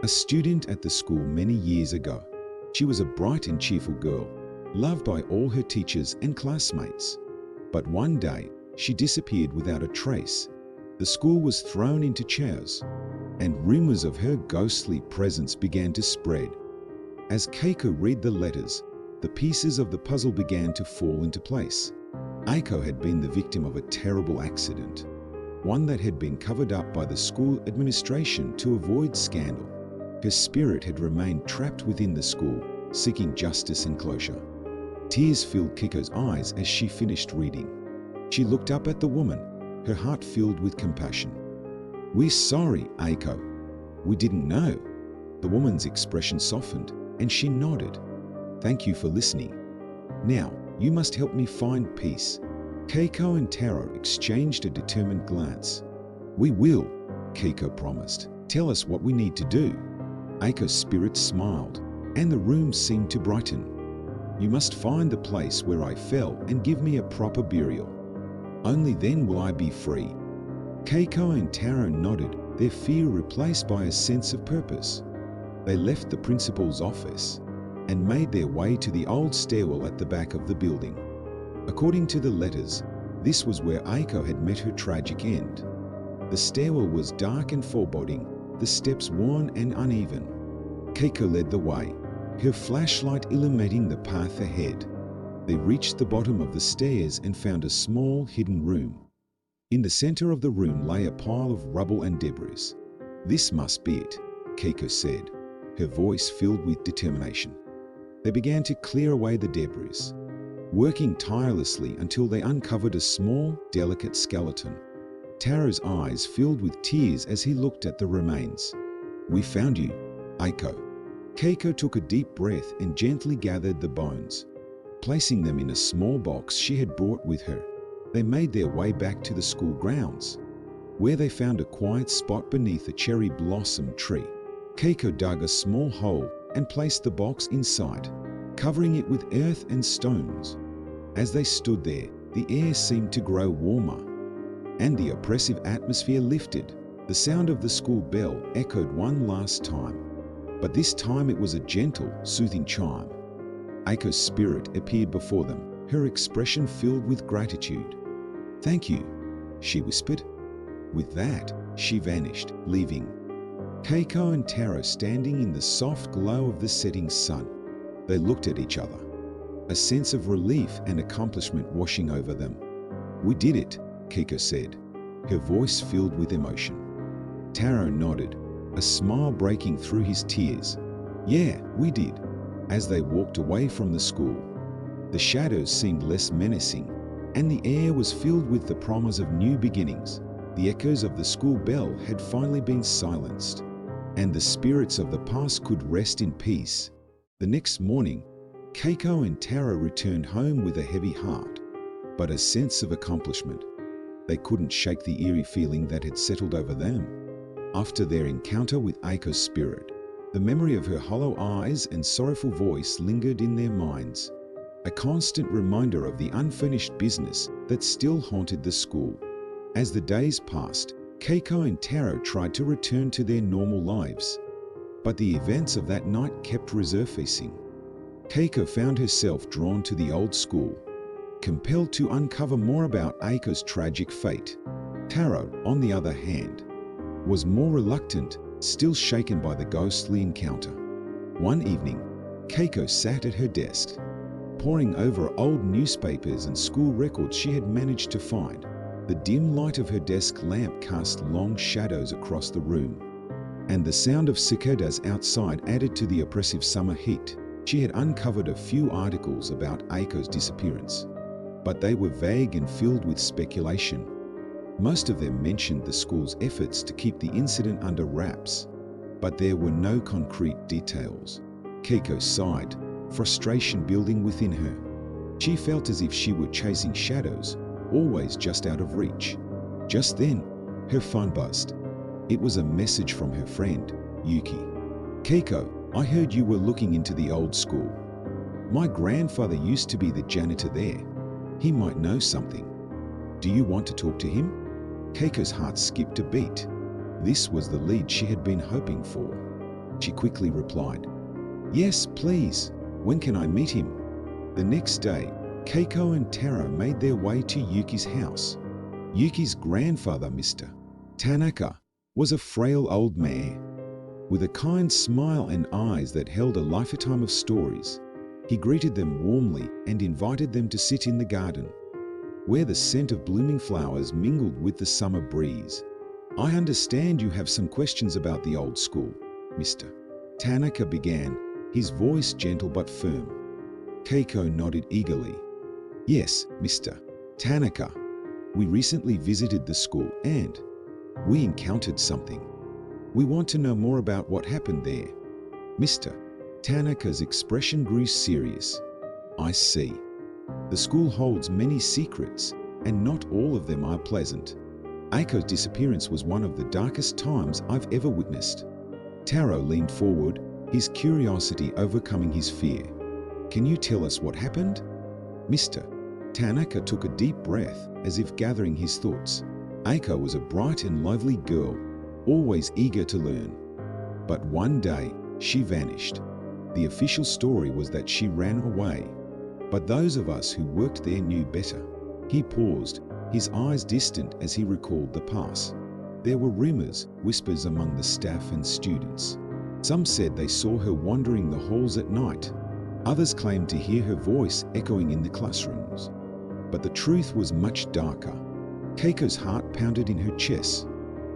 A: a student at the school many years ago. She was a bright and cheerful girl, loved by all her teachers and classmates. But one day, she disappeared without a trace. The school was thrown into chaos, and rumors of her ghostly presence began to spread. As Keiko read the letters, the pieces of the puzzle began to fall into place. Aiko had been the victim of a terrible accident, one that had been covered up by the school administration to avoid scandal. Her spirit had remained trapped within the school, seeking justice and closure. Tears filled Keiko's eyes as she finished reading. She looked up at the woman, her heart filled with compassion. "We're sorry, Aiko. We didn't know." The woman's expression softened, and she nodded. "Thank you for listening. Now, You must help me find peace." Keiko and Taro exchanged a determined glance. "We will," Keiko promised. "Tell us what we need to do." Aiko's spirit smiled, and the room seemed to brighten. "You must find the place where I fell and give me a proper burial. Only then will I be free." Keiko and Taro nodded, their fear replaced by a sense of purpose. They left the principal's office and made their way to the old stairwell at the back of the building. According to the letters, this was where Aiko had met her tragic end. The stairwell was dark and foreboding, the steps worn and uneven. Keiko led the way, her flashlight illuminating the path ahead. They reached the bottom of the stairs and found a small, hidden room. In the center of the room lay a pile of rubble and debris. "This must be it," Keiko said, her voice filled with determination. They began to clear away the debris, working tirelessly until they uncovered a small, delicate skeleton. Taro's eyes filled with tears as he looked at the remains. "We found you, Aiko." Keiko took a deep breath and gently gathered the bones. Placing them in a small box she had brought with her, they made their way back to the school grounds, where they found a quiet spot beneath a cherry blossom tree. Keiko dug a small hole and placed the box inside, covering it with earth and stones. As they stood there, the air seemed to grow warmer, and the oppressive atmosphere lifted. The sound of the school bell echoed one last time, but this time it was a gentle, soothing chime. Aiko's spirit appeared before them, her expression filled with gratitude. "Thank you," she whispered. With that, she vanished, leaving Keiko and Taro standing in the soft glow of the setting sun. They looked at each other, a sense of relief and accomplishment washing over them. "We did it," Keiko said, her voice filled with emotion. Taro nodded, a smile breaking through his tears. "Yeah, we did." As they walked away from the school, the shadows seemed less menacing, and the air was filled with the promise of new beginnings. The echoes of the school bell had finally been silenced, and the spirits of the past could rest in peace. The next morning, Keiko and Taro returned home with a heavy heart, but a sense of accomplishment. They couldn't shake the eerie feeling that had settled over them. After their encounter with Aiko's spirit, the memory of her hollow eyes and sorrowful voice lingered in their minds, a constant reminder of the unfinished business that still haunted the school. As the days passed, Keiko and Taro tried to return to their normal lives, but the events of that night kept resurfacing. Keiko found herself drawn to the old school, compelled to uncover more about Aiko's tragic fate. Taro, on the other hand, was more reluctant, still shaken by the ghostly encounter. One evening, Keiko sat at her desk, poring over old newspapers and school records she had managed to find. The dim light of her desk lamp cast long shadows across the room, and the sound of cicadas outside added to the oppressive summer heat. She had uncovered a few articles about Aiko's disappearance, but they were vague and filled with speculation. Most of them mentioned the school's efforts to keep the incident under wraps, but there were no concrete details. Keiko sighed, frustration building within her. She felt as if she were chasing shadows, always just out of reach. Just then, her phone buzzed. It was a message from her friend, Yuki. "Keiko, I heard you were looking into the old school. My grandfather used to be the janitor there. He might know something. Do you want to talk to him?" Keiko's heart skipped a beat. This was the lead she had been hoping for. She quickly replied, "Yes, please. When can I meet him?" The next day, Keiko and Taro made their way to Yuki's house. Yuki's grandfather, Mr. Tanaka, was a frail old man with a kind smile and eyes that held a lifetime of stories. He greeted them warmly and invited them to sit in the garden, where the scent of blooming flowers mingled with the summer breeze. "I understand you have some questions about the old school, Mr. Tanaka began, his voice gentle but firm. Keiko nodded eagerly. "Yes, Mr. Tanaka. We recently visited the school and we encountered something. We want to know more about what happened there." Mr. Tanaka's expression grew serious. "I see. The school holds many secrets, and not all of them are pleasant. Aiko's disappearance was one of the darkest times I've ever witnessed. Taro leaned forward, his curiosity overcoming his fear. Can you tell us what happened? Mr. Tanaka took a deep breath as if gathering his thoughts. Aiko was a bright and lively girl, always eager to learn. But one day, she vanished. The official story was that she ran away. But those of us who worked there knew better. He paused, his eyes distant as he recalled the past. There were rumors, whispers among the staff and students. Some said they saw her wandering the halls at night. Others claimed to hear her voice echoing in the classrooms. But the truth was much darker. Keiko's heart pounded in her chest.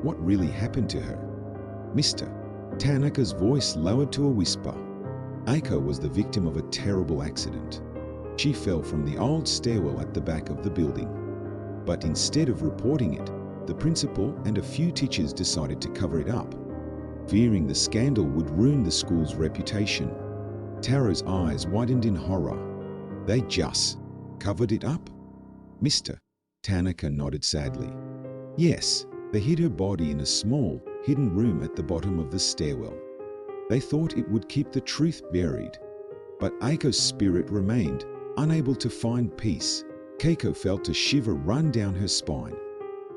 A: What really happened to her? Mr. Tanaka's voice lowered to a whisper. Aiko was the victim of a terrible accident. She fell from the old stairwell at the back of the building. But instead of reporting it, the principal and a few teachers decided to cover it up, fearing the scandal would ruin the school's reputation. Taro's eyes widened in horror. They just covered it up? Mr. Tanaka nodded sadly. Yes, they hid her body in a small, hidden room at the bottom of the stairwell. They thought it would keep the truth buried. But Aiko's spirit remained, unable to find peace. Keiko felt a shiver run down her spine.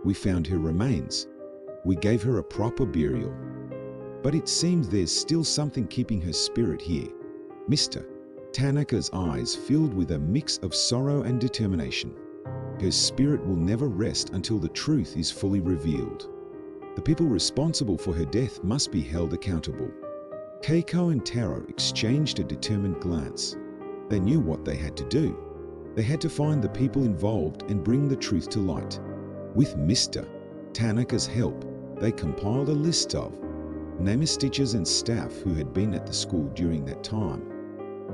A: We found her remains. We gave her a proper burial. But it seems there's still something keeping her spirit here. Mr. Tanaka's eyes filled with a mix of sorrow and determination. Her spirit will never rest until the truth is fully revealed. The people responsible for her death must be held accountable. Keiko and Taro exchanged a determined glance. They knew what they had to do. They had to find the people involved and bring the truth to light. With Mr. Tanaka's help, they compiled a list of nameless teachers and staff who had been at the school during that time.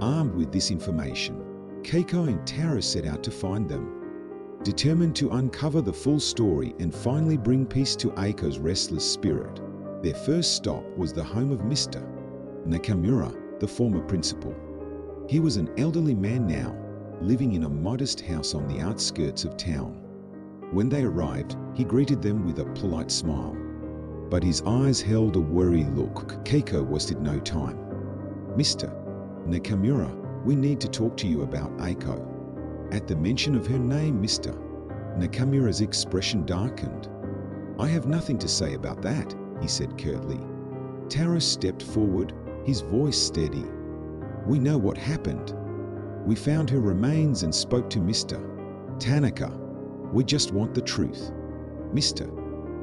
A: Armed with this information, Keiko and Taro set out to find them. Determined to uncover the full story and finally bring peace to Aiko's restless spirit, their first stop was the home of Mr. Nakamura, the former principal. He was an elderly man now, living in a modest house on the outskirts of town. When they arrived, he greeted them with a polite smile. But his eyes held a worried look. Keiko wasted no time. Mr. Nakamura, we need to talk to you about Aiko. At the mention of her name, Mr. Nakamura's expression darkened. I have nothing to say about that, he said curtly. Taro stepped forward, his voice steady. We know what happened. We found her remains and spoke to Mr. Tanaka. We just want the truth. Mr.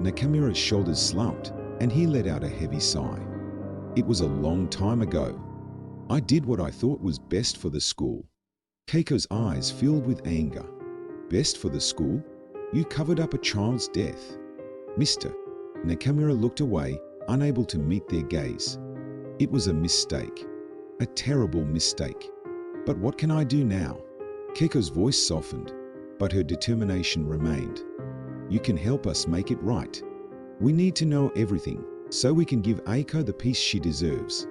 A: Nakamura's shoulders slumped and he let out a heavy sigh. It was a long time ago. I did what I thought was best for the school. Keiko's eyes filled with anger. Best for the school? You covered up a child's death. Mr. Nakamura looked away, unable to meet their gaze. It was a mistake. A terrible mistake. But what can I do now? Keiko's voice softened, but her determination remained. You can help us make it right. We need to know everything, so we can give Aiko the peace she deserves.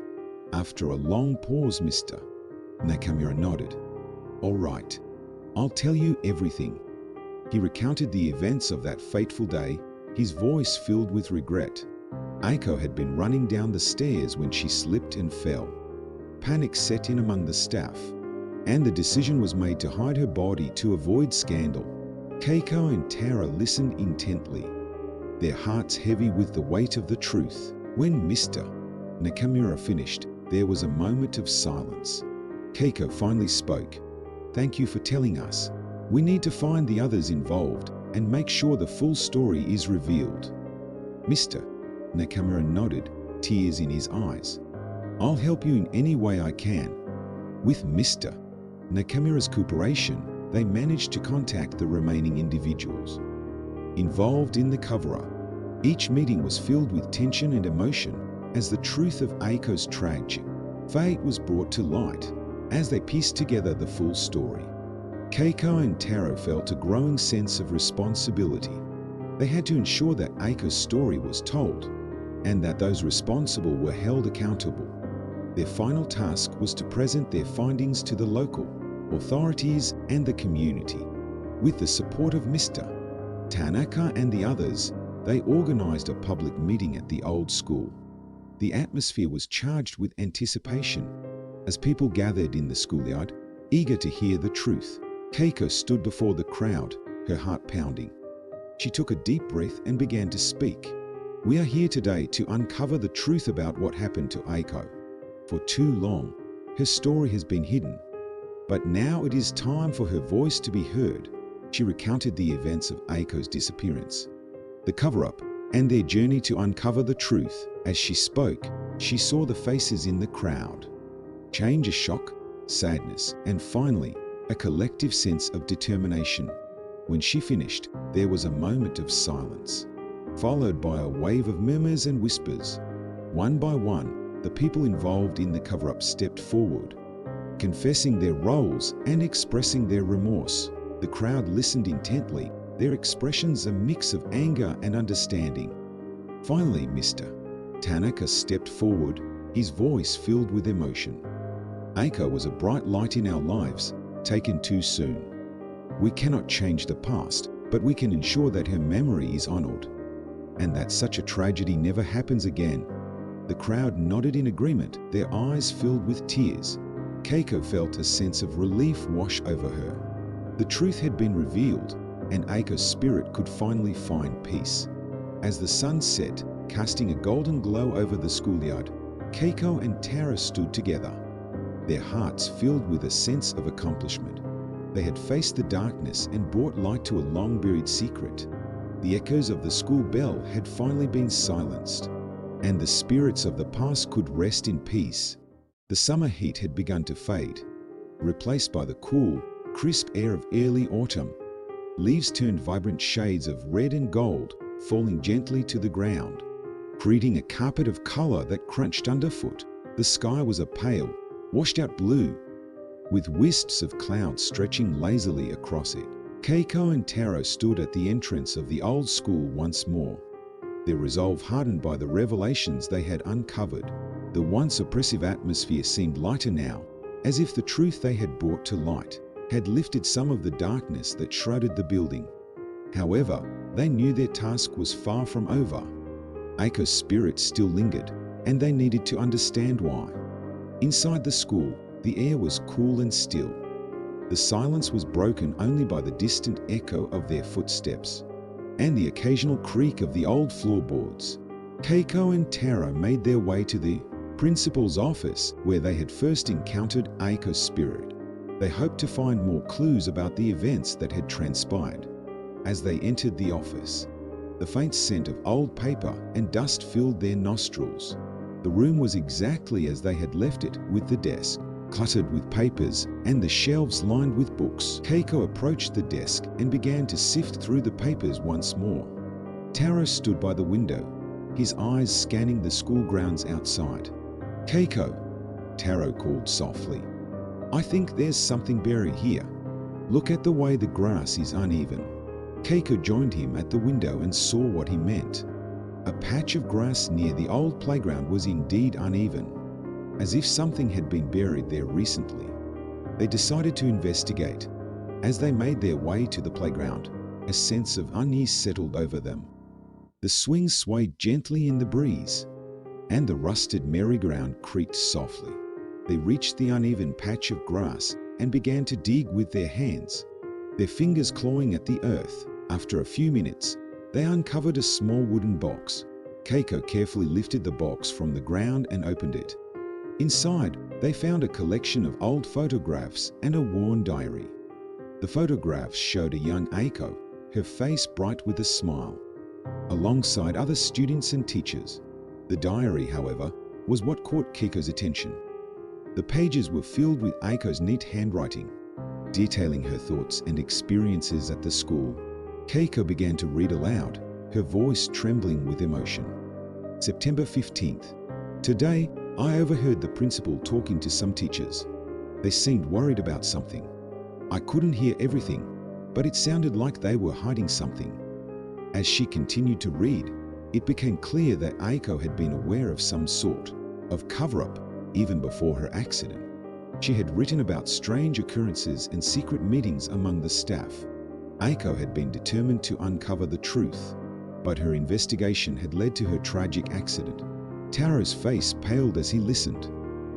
A: After a long pause, Mr. Nakamura nodded. All right, I'll tell you everything. He recounted the events of that fateful day, his voice filled with regret. Aiko had been running down the stairs when she slipped and fell. Panic set in among the staff, and the decision was made to hide her body to avoid scandal. Keiko and Taro listened intently, their hearts heavy with the weight of the truth. When Mr. Nakamura finished, there was a moment of silence. Keiko finally spoke. Thank you for telling us. We need to find the others involved and make sure the full story is revealed. Mr. Nakamura nodded, tears in his eyes. I'll help you in any way I can. With Mr. Nakamura's cooperation, they managed to contact the remaining individuals involved in the cover-up. Each meeting was filled with tension and emotion as the truth of Aiko's tragic fate was brought to light. As they pieced together the full story, Keiko and Taro felt a growing sense of responsibility. They had to ensure that Aiko's story was told and that those responsible were held accountable. Their final task was to present their findings to the local authorities, and the community. With the support of Mr. Tanaka and the others, they organized a public meeting at the old school. The atmosphere was charged with anticipation. As people gathered in the schoolyard, eager to hear the truth, Keiko stood before the crowd, her heart pounding. She took a deep breath and began to speak. We are here today to uncover the truth about what happened to Aiko. For too long, her story has been hidden. But now it is time for her voice to be heard. She recounted the events of Aiko's disappearance, the cover-up, and their journey to uncover the truth. As she spoke, she saw the faces in the crowd. Change, a shock, sadness, and finally, a collective sense of determination. When she finished, there was a moment of silence, followed by a wave of murmurs and whispers. One by one, the people involved in the cover-up stepped forward, confessing their roles and expressing their remorse. The crowd listened intently, their expressions a mix of anger and understanding. Finally, Mr. Tanaka stepped forward, his voice filled with emotion. Aiko was a bright light in our lives, taken too soon. We cannot change the past, but we can ensure that her memory is honored, and that such a tragedy never happens again. The crowd nodded in agreement, their eyes filled with tears. Keiko felt a sense of relief wash over her. The truth had been revealed, and Aiko's spirit could finally find peace. As the sun set, casting a golden glow over the schoolyard, Keiko and Tara stood together, their hearts filled with a sense of accomplishment. They had faced the darkness and brought light to a long-buried secret. The echoes of the school bell had finally been silenced, and the spirits of the past could rest in peace. The summer heat had begun to fade, replaced by the cool, crisp air of early autumn. Leaves turned vibrant shades of red and gold, falling gently to the ground, creating a carpet of color that crunched underfoot. The sky was a pale, washed-out blue, with wisps of clouds stretching lazily across it. Keiko and Taro stood at the entrance of the old school once more, their resolve hardened by the revelations they had uncovered. The once oppressive atmosphere seemed lighter now, as if the truth they had brought to light had lifted some of the darkness that shrouded the building. However, they knew their task was far from over. Aiko's spirit still lingered, and they needed to understand why. Inside the school, the air was cool and still. The silence was broken only by the distant echo of their footsteps and the occasional creak of the old floorboards. Keiko and Tara made their way to the principal's office, where they had first encountered Aiko's spirit. They hoped to find more clues about the events that had transpired. As they entered the office, the faint scent of old paper and dust filled their nostrils. The room was exactly as they had left it, with the desk cluttered with papers and the shelves lined with books. Keiko approached the desk and began to sift through the papers once more. Taro stood by the window, his eyes scanning the school grounds outside. "Keiko," Taro called softly, "I think there's something buried here. Look at the way the grass is uneven." Keiko joined him at the window and saw what he meant. A patch of grass near the old playground was indeed uneven, as if something had been buried there recently. They decided to investigate. As they made their way to the playground, a sense of unease settled over them. The swings swayed gently in the breeze, and the rusted merry-go-round creaked softly. They reached the uneven patch of grass and began to dig with their hands, their fingers clawing at the earth. After a few minutes, they uncovered a small wooden box. Keiko carefully lifted the box from the ground and opened it. Inside, they found a collection of old photographs and a worn diary. The photographs showed a young Aiko, her face bright with a smile, alongside other students and teachers. The diary, however, was what caught Keiko's attention. The pages were filled with Aiko's neat handwriting, detailing her thoughts and experiences at the school. Keiko began to read aloud, her voice trembling with emotion. September 15th. Today, I overheard the principal talking to some teachers. They seemed worried about something. I couldn't hear everything, but it sounded like they were hiding something. As she continued to read, it became clear that Aiko had been aware of some sort of cover-up even before her accident. She had written about strange occurrences and secret meetings among the staff. Aiko had been determined to uncover the truth, but her investigation had led to her tragic accident. Taro's face paled as he listened.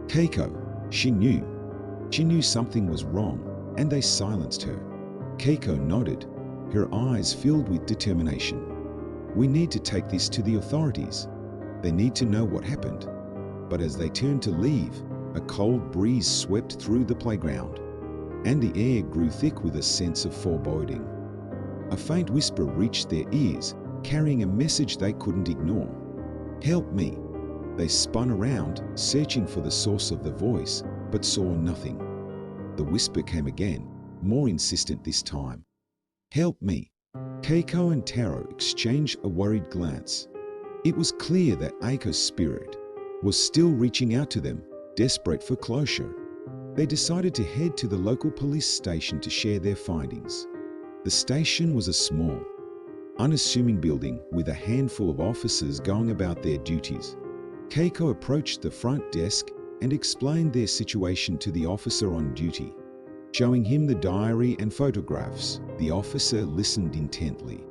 A: Keiko, she knew something was wrong, and they silenced her. Keiko nodded, her eyes filled with determination. We need to take this to the authorities. They need to know what happened. But as they turned to leave, a cold breeze swept through the playground, and the air grew thick with a sense of foreboding. A faint whisper reached their ears, carrying a message they couldn't ignore. Help me! They spun around, searching for the source of the voice, but saw nothing. The whisper came again, more insistent this time. Help me! Keiko and Taro exchanged a worried glance. It was clear that Aiko's spirit was still reaching out to them, desperate for closure. They decided to head to the local police station to share their findings. The station was a small, unassuming building with a handful of officers going about their duties. Keiko approached the front desk and explained their situation to the officer on duty. Showing him the diary and photographs, the officer listened intently,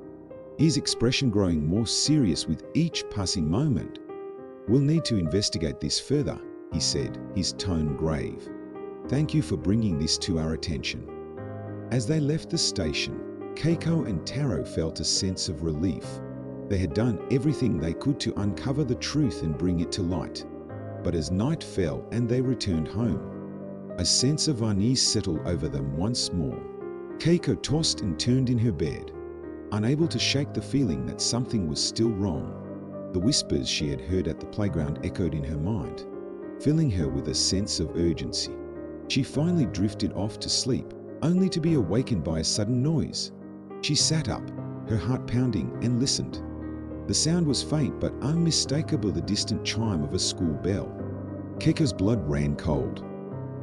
A: his expression growing more serious with each passing moment. We'll need to investigate this further, he said, his tone grave. Thank you for bringing this to our attention. As they left the station, Keiko and Taro felt a sense of relief. They had done everything they could to uncover the truth and bring it to light. But as night fell and they returned home, a sense of unease settled over them once more. Keiko tossed and turned in her bed, unable to shake the feeling that something was still wrong. The whispers she had heard at the playground echoed in her mind, filling her with a sense of urgency. She finally drifted off to sleep, only to be awakened by a sudden noise. She sat up, her heart pounding, and listened. The sound was faint but unmistakable, the distant chime of a school bell. Keiko's blood ran cold.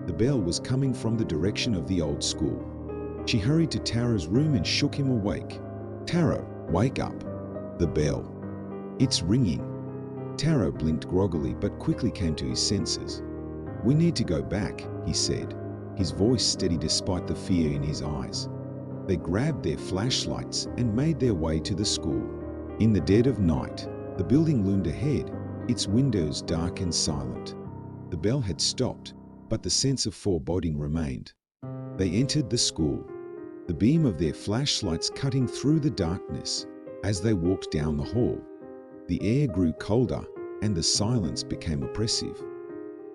A: The bell was coming from the direction of the old school. She hurried to Taro's room and shook him awake. Taro, wake up. The bell. It's ringing. Taro blinked groggily but quickly came to his senses. We need to go back, he said, his voice steady despite the fear in his eyes. They grabbed their flashlights and made their way to the school. In the dead of night, the building loomed ahead, its windows dark and silent. The bell had stopped, but the sense of foreboding remained. They entered the school, the beam of their flashlights cutting through the darkness. As they walked down the hall, the air grew colder and the silence became oppressive.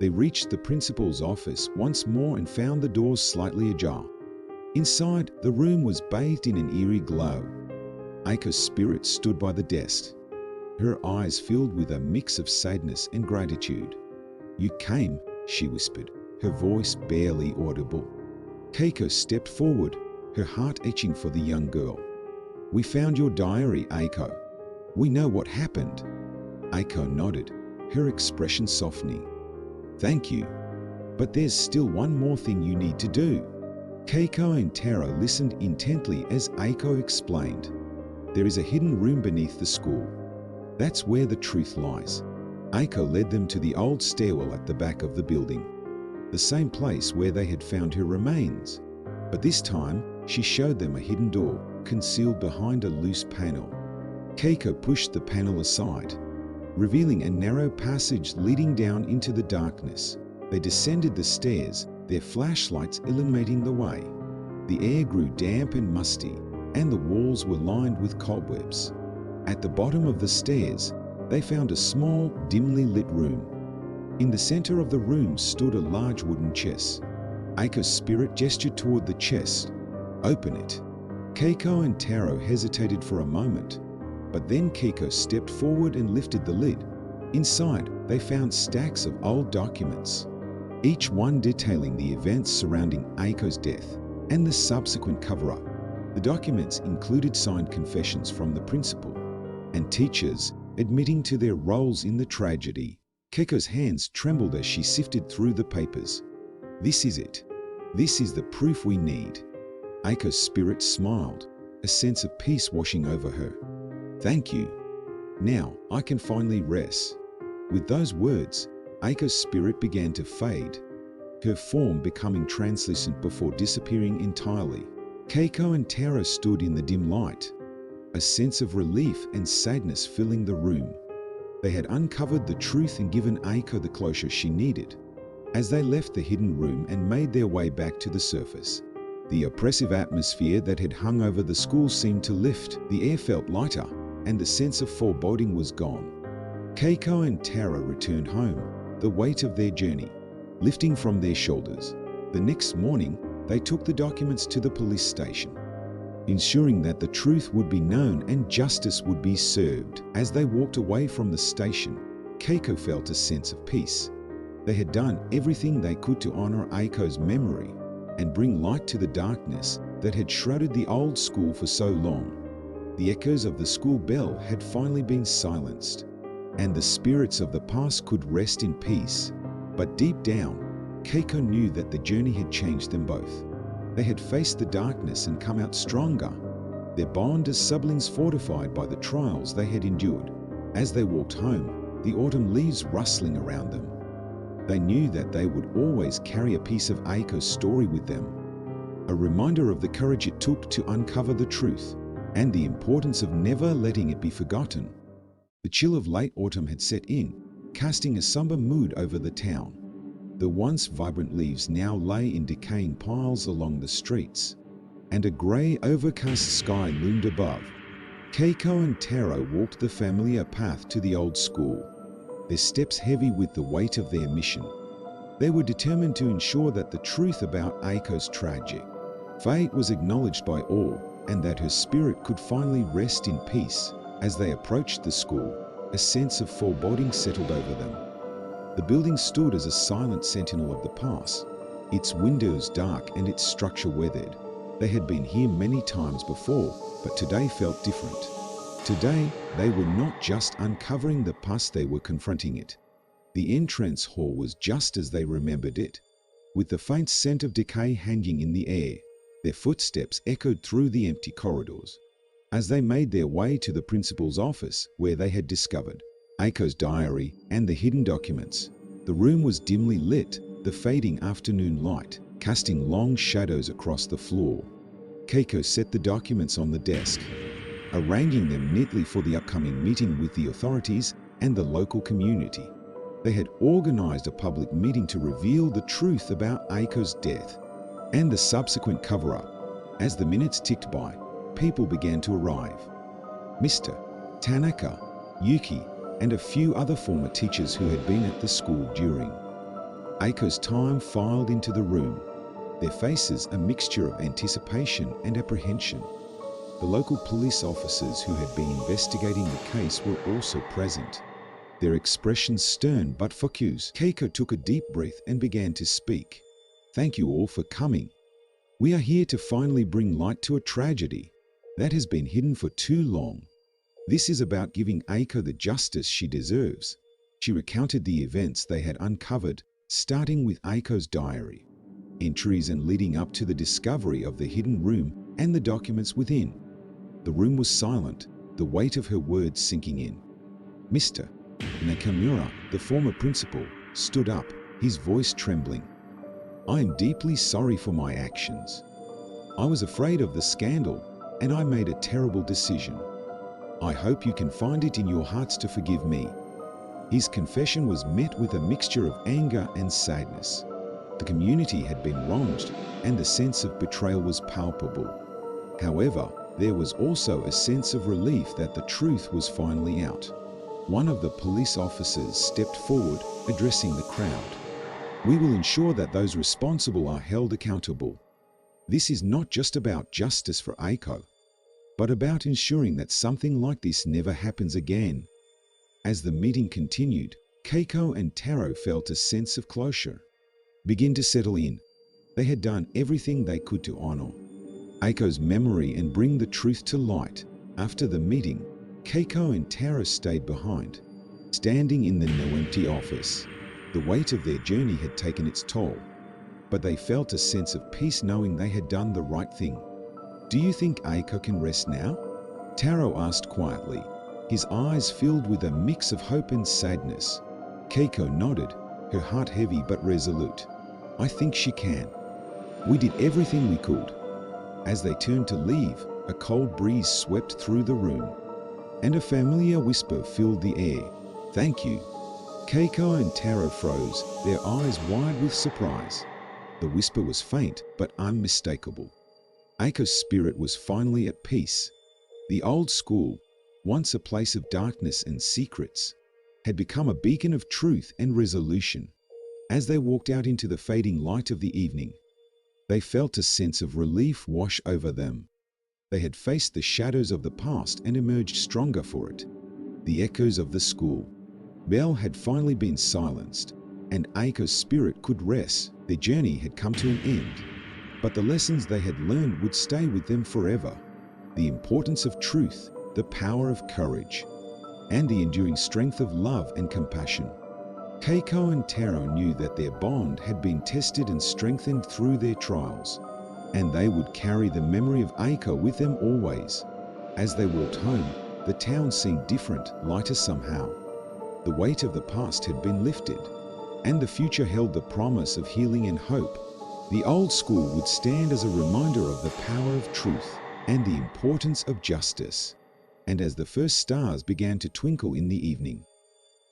A: They reached the principal's office once more and found the doors slightly ajar. Inside, the room was bathed in an eerie glow. Aiko's spirit stood by the desk, her eyes filled with a mix of sadness and gratitude. You came, she whispered, her voice barely audible. Keiko stepped forward, her heart itching for the young girl. We found your diary, Aiko. We know what happened. Aiko nodded, her expression softening. Thank you. But there's still one more thing you need to do. Keiko and Taro listened intently as Aiko explained. There is a hidden room beneath the school. That's where the truth lies. Aiko led them to the old stairwell at the back of the building, the same place where they had found her remains. But this time, she showed them a hidden door, concealed behind a loose panel. Keiko pushed the panel aside, revealing a narrow passage leading down into the darkness. They descended the stairs, their flashlights illuminating the way. The air grew damp and musty, and the walls were lined with cobwebs. At the bottom of the stairs, they found a small, dimly lit room. In the center of the room stood a large wooden chest. Aiko's spirit gestured toward the chest. Open it. Keiko and Taro hesitated for a moment, but then Keiko stepped forward and lifted the lid. Inside, they found stacks of old documents, each one detailing the events surrounding Aiko's death and the subsequent cover-up. The documents included signed confessions from the principal and teachers admitting to their roles in the tragedy. Keiko's hands trembled as she sifted through the papers. This is it. This is the proof we need. Aiko's spirit smiled, a sense of peace washing over her. Thank you. Now I can finally rest. With those words, Aiko's spirit began to fade. her form becoming translucent before disappearing entirely. Keiko and Tara stood in the dim light, a sense of relief and sadness filling the room. They had uncovered the truth and given Aiko the closure she needed. As they left the hidden room and made their way back to the surface, the oppressive atmosphere that had hung over the school seemed to lift, the air felt lighter, and the sense of foreboding was gone. Keiko and Tara returned home, the weight of their journey lifting from their shoulders. The next morning, they took the documents to the police station, ensuring that the truth would be known and justice would be served. As they walked away from the station, Keiko felt a sense of peace. They had done everything they could to honor Aiko's memory and bring light to the darkness that had shrouded the old school for so long. The echoes of the school bell had finally been silenced, and the spirits of the past could rest in peace. But deep down, Keiko knew that the journey had changed them both. They had faced the darkness and come out stronger, their bond as siblings fortified by the trials they had endured. As they walked home, the autumn leaves rustling around them, they knew that they would always carry a piece of Aiko's story with them, a reminder of the courage it took to uncover the truth and the importance of never letting it be forgotten. The chill of late autumn had set in, casting a somber mood over the town. The once vibrant leaves now lay in decaying piles along the streets, and a grey, overcast sky loomed above. Keiko and Tara walked the familiar path to the old school, their steps heavy with the weight of their mission. They were determined to ensure that the truth about Aiko's tragic fate was acknowledged by all, and that her spirit could finally rest in peace. As they approached the school, a sense of foreboding settled over them. The building stood as a silent sentinel of the past, its windows dark and its structure weathered. They had been here many times before, but today felt different. Today, they were not just uncovering the past, they were confronting it. The entrance hall was just as they remembered it, with the faint scent of decay hanging in the air. Their footsteps echoed through the empty corridors. As they made their way to the principal's office, where they had discovered Aiko's diary and the hidden documents, the room was dimly lit, the fading afternoon light casting long shadows across the floor. Keiko set the documents on the desk, arranging them neatly for the upcoming meeting with the authorities and the local community. They had organized a public meeting to reveal the truth about Aiko's death and the subsequent cover-up. As the minutes ticked by, people began to arrive. Mr. Tanaka, Yuki, and a few other former teachers who had been at the school during Aiko's time filed into the room, their faces a mixture of anticipation and apprehension. The local police officers who had been investigating the case were also present, their expressions stern but focused. Keiko took a deep breath and began to speak. "Thank you all for coming. We are here to finally bring light to a tragedy that has been hidden for too long. This is about giving Aiko the justice she deserves." She recounted the events they had uncovered, starting with Aiko's diary, entries and leading up to the discovery of the hidden room and the documents within. The room was silent, the weight of her words sinking in. Mr. Nakamura, the former principal, stood up, his voice trembling. "I am deeply sorry for my actions. I was afraid of the scandal, and I made a terrible decision. I hope you can find it in your hearts to forgive me." His confession was met with a mixture of anger and sadness. The community had been wronged, and the sense of betrayal was palpable. However, there was also a sense of relief that the truth was finally out. One of the police officers stepped forward, addressing the crowd. "We will ensure that those responsible are held accountable. This is not just about justice for Aiko, but about ensuring that something like this never happens again." As the meeting continued, Keiko and Taro felt a sense of closure begin to settle in. They had done everything they could to honor Aiko's memory and bring the truth to light. After the meeting, Keiko and Tara stayed behind, standing in the now empty office. The weight of their journey had taken its toll, but they felt a sense of peace knowing they had done the right thing. "Do you think Aiko can rest now?" Taro asked quietly, his eyes filled with a mix of hope and sadness. Keiko nodded, her heart heavy but resolute. I think she can. We did everything we could. As they turned to leave, a cold breeze swept through the room, and a familiar whisper filled the air. Thank you. Keiko and Taro froze, their eyes wide with surprise. The whisper was faint but unmistakable. Aiko's spirit was finally at peace. The old school, once a place of darkness and secrets, had become a beacon of truth and resolution. As they walked out into the fading light of the evening, they felt a sense of relief wash over them. They had faced the shadows of the past and emerged stronger for it. The echoes of the school bell had finally been silenced, and Aiko's spirit could rest. Their journey had come to an end, but the lessons they had learned would stay with them forever. The importance of truth, the power of courage, and the enduring strength of love and compassion. Keiko and Taro knew that their bond had been tested and strengthened through their trials, and they would carry the memory of Aiko with them always. As they walked home, the town seemed different, lighter somehow. The weight of the past had been lifted, and the future held the promise of healing and hope. The old school would stand as a reminder of the power of truth and the importance of justice. And as the first stars began to twinkle in the evening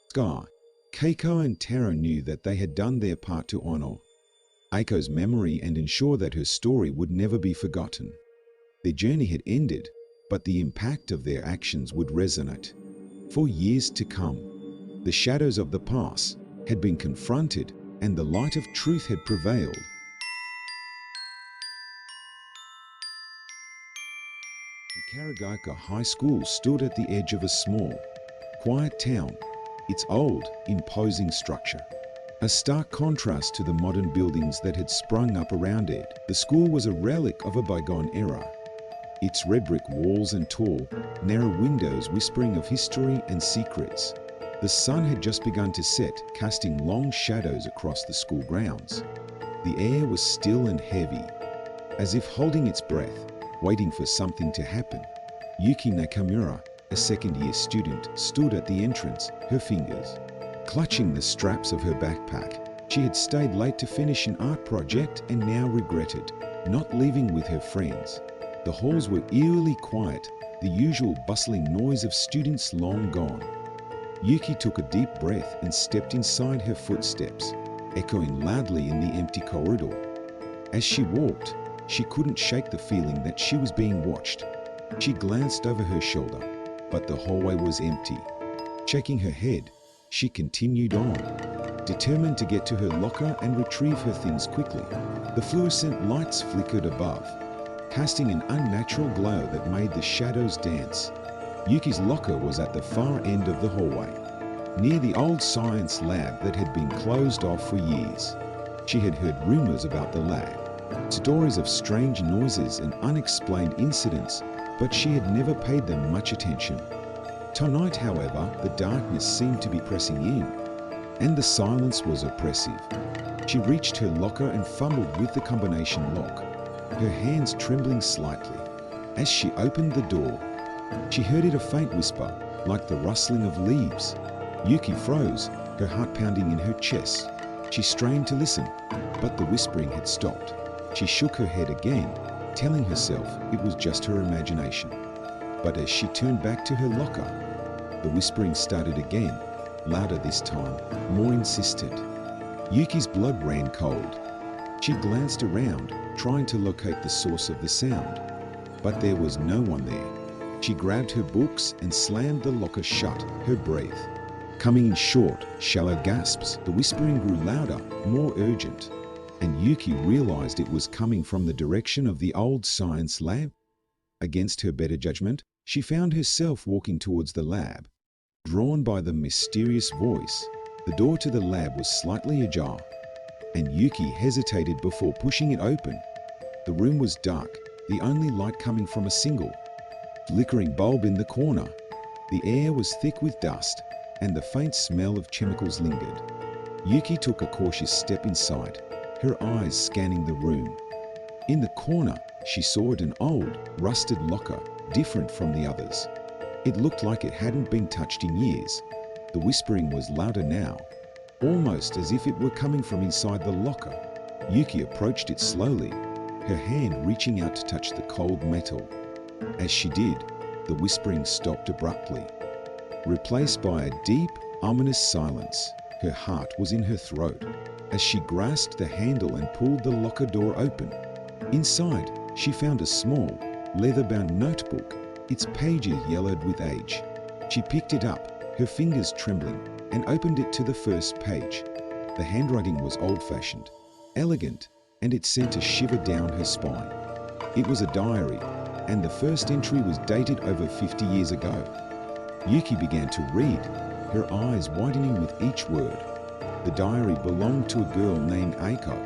A: sky, Keiko and Taro knew that they had done their part to honor Aiko's memory and ensure that her story would never be forgotten. Their journey had ended, but the impact of their actions would resonate for years to come. The shadows of the past had been confronted, and the light of truth had prevailed. The Karagaka High School stood at the edge of a small, quiet town, its old, imposing structure a stark contrast to the modern buildings that had sprung up around it. The school was a relic of a bygone era, its red brick walls and tall, narrow windows whispering of history and secrets. The sun had just begun to set, casting long shadows across the school grounds. The air was still and heavy, as if holding its breath, waiting for something to happen. Yuki Nakamura, a second-year student, stood at the entrance, her fingers clutching the straps of her backpack. She had stayed late to finish an art project and now regretted not leaving with her friends. The halls were eerily quiet, the usual bustling noise of students long gone. Yuki took a deep breath and stepped inside, her footsteps echoing loudly in the empty corridor. As she walked, she couldn't shake the feeling that she was being watched. She glanced over her shoulder, but the hallway was empty. Shaking her head, she continued on, determined to get to her locker and retrieve her things quickly. The fluorescent lights flickered above, casting an unnatural glow that made the shadows dance. Yuki's locker was at the far end of the hallway, near the old science lab that had been closed off for years. She had heard rumors about the lab, stories of strange noises and unexplained incidents, but she had never paid them much attention. Tonight, however, the darkness seemed to be pressing in, and the silence was oppressive. She reached her locker and fumbled with the combination lock, her hands trembling slightly. As she opened the door, she heard it a faint whisper, like the rustling of leaves. Yuki froze, her heart pounding in her chest. She strained to listen, but the whispering had stopped. She shook her head again, telling herself it was just her imagination. But as she turned back to her locker, the whispering started again, louder this time, more insistent. Yuki's blood ran cold. She glanced around, trying to locate the source of the sound, but there was no one there. She grabbed her books and slammed the locker shut, her breath coming in short, shallow gasps. The whispering grew louder, more urgent, and Yuki realized it was coming from the direction of the old science lab. Against her better judgment, she found herself walking towards the lab, drawn by the mysterious voice. The door to the lab was slightly ajar, and Yuki hesitated before pushing it open. The room was dark, the only light coming from a single, flickering bulb in the corner. The air was thick with dust, and the faint smell of chemicals lingered. Yuki took a cautious step inside, her eyes scanning the room. In the corner, she saw an old, rusted locker, different from the others. It looked like it hadn't been touched in years. The whispering was louder now, almost as if it were coming from inside the locker. Yuki approached it slowly, her hand reaching out to touch the cold metal. As she did, the whispering stopped abruptly, replaced by a deep, ominous silence. Her heart was in her throat as she grasped the handle and pulled the locker door open. Inside, she found a small, leather-bound notebook, its pages yellowed with age. She picked it up, her fingers trembling, and opened it to the first page. The handwriting was old-fashioned, elegant, and it sent a shiver down her spine. It was a diary, and the first entry was dated over 50 years ago. Yuki began to read, her eyes widening with each word. The diary belonged to a girl named Eiko,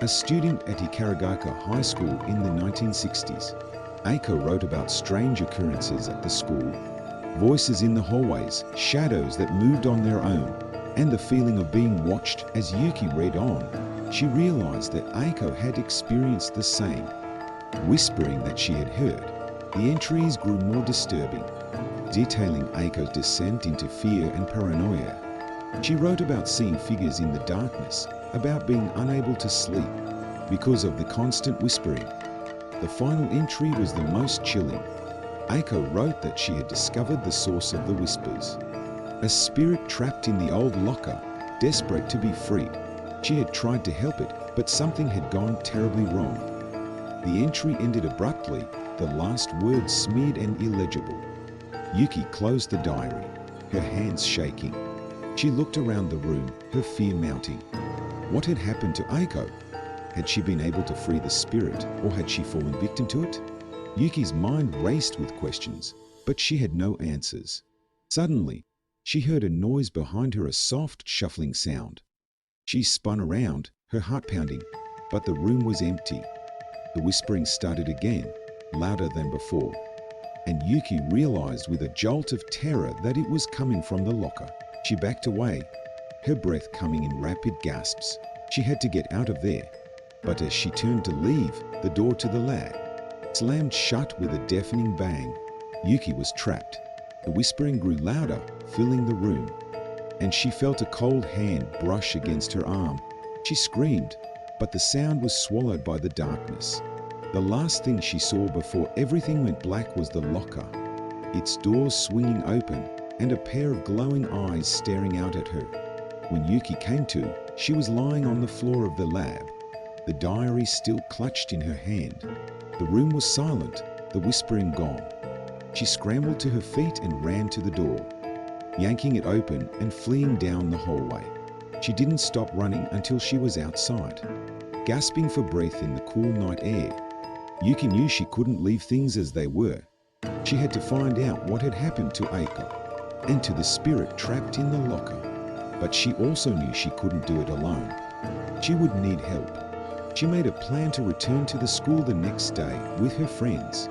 A: a student at Ikaragaka High School in the 1960s. Eiko wrote about strange occurrences at the school, voices in the hallways, shadows that moved on their own, and the feeling of being watched. As Yuki read on, she realized that Eiko had experienced the same. Whispering that she had heard, the entries grew more disturbing, detailing Eiko's descent into fear and paranoia. She wrote about seeing figures in the darkness, about being unable to sleep because of the constant whispering. The final entry was the most chilling. Eiko wrote that she had discovered the source of the whispers. A spirit trapped in the old locker, desperate to be freed. She had tried to help it, but something had gone terribly wrong. The entry ended abruptly, the last words smeared and illegible. Yuki closed the diary, her hands shaking. She looked around the room, her fear mounting. What had happened to Eiko? Had she been able to free the spirit, or had she fallen victim to it? Yuki's mind raced with questions, but she had no answers. Suddenly, she heard a noise behind her, a soft, shuffling sound. She spun around, her heart pounding, but the room was empty. The whispering started again, louder than before, and Yuki realized with a jolt of terror that it was coming from the locker. She backed away, her breath coming in rapid gasps. She had to get out of there, but as she turned to leave, the door to the lab slammed shut with a deafening bang. Yuki was trapped. The whispering grew louder, filling the room, and she felt a cold hand brush against her arm. She screamed, but the sound was swallowed by the darkness. The last thing she saw before everything went black was the locker, its doors swinging open and a pair of glowing eyes staring out at her. When Yuki came to, she was lying on the floor of the lab, the diary still clutched in her hand. The room was silent, the whispering gone. She scrambled to her feet and ran to the door, yanking it open and fleeing down the hallway. She didn't stop running until she was outside, gasping for breath in the cool night air. Yuki knew she couldn't leave things as they were. She had to find out what had happened to Eiko and to the spirit trapped in the locker. But she also knew she couldn't do it alone. She would need help. She made a plan to return to the school the next day with her friends,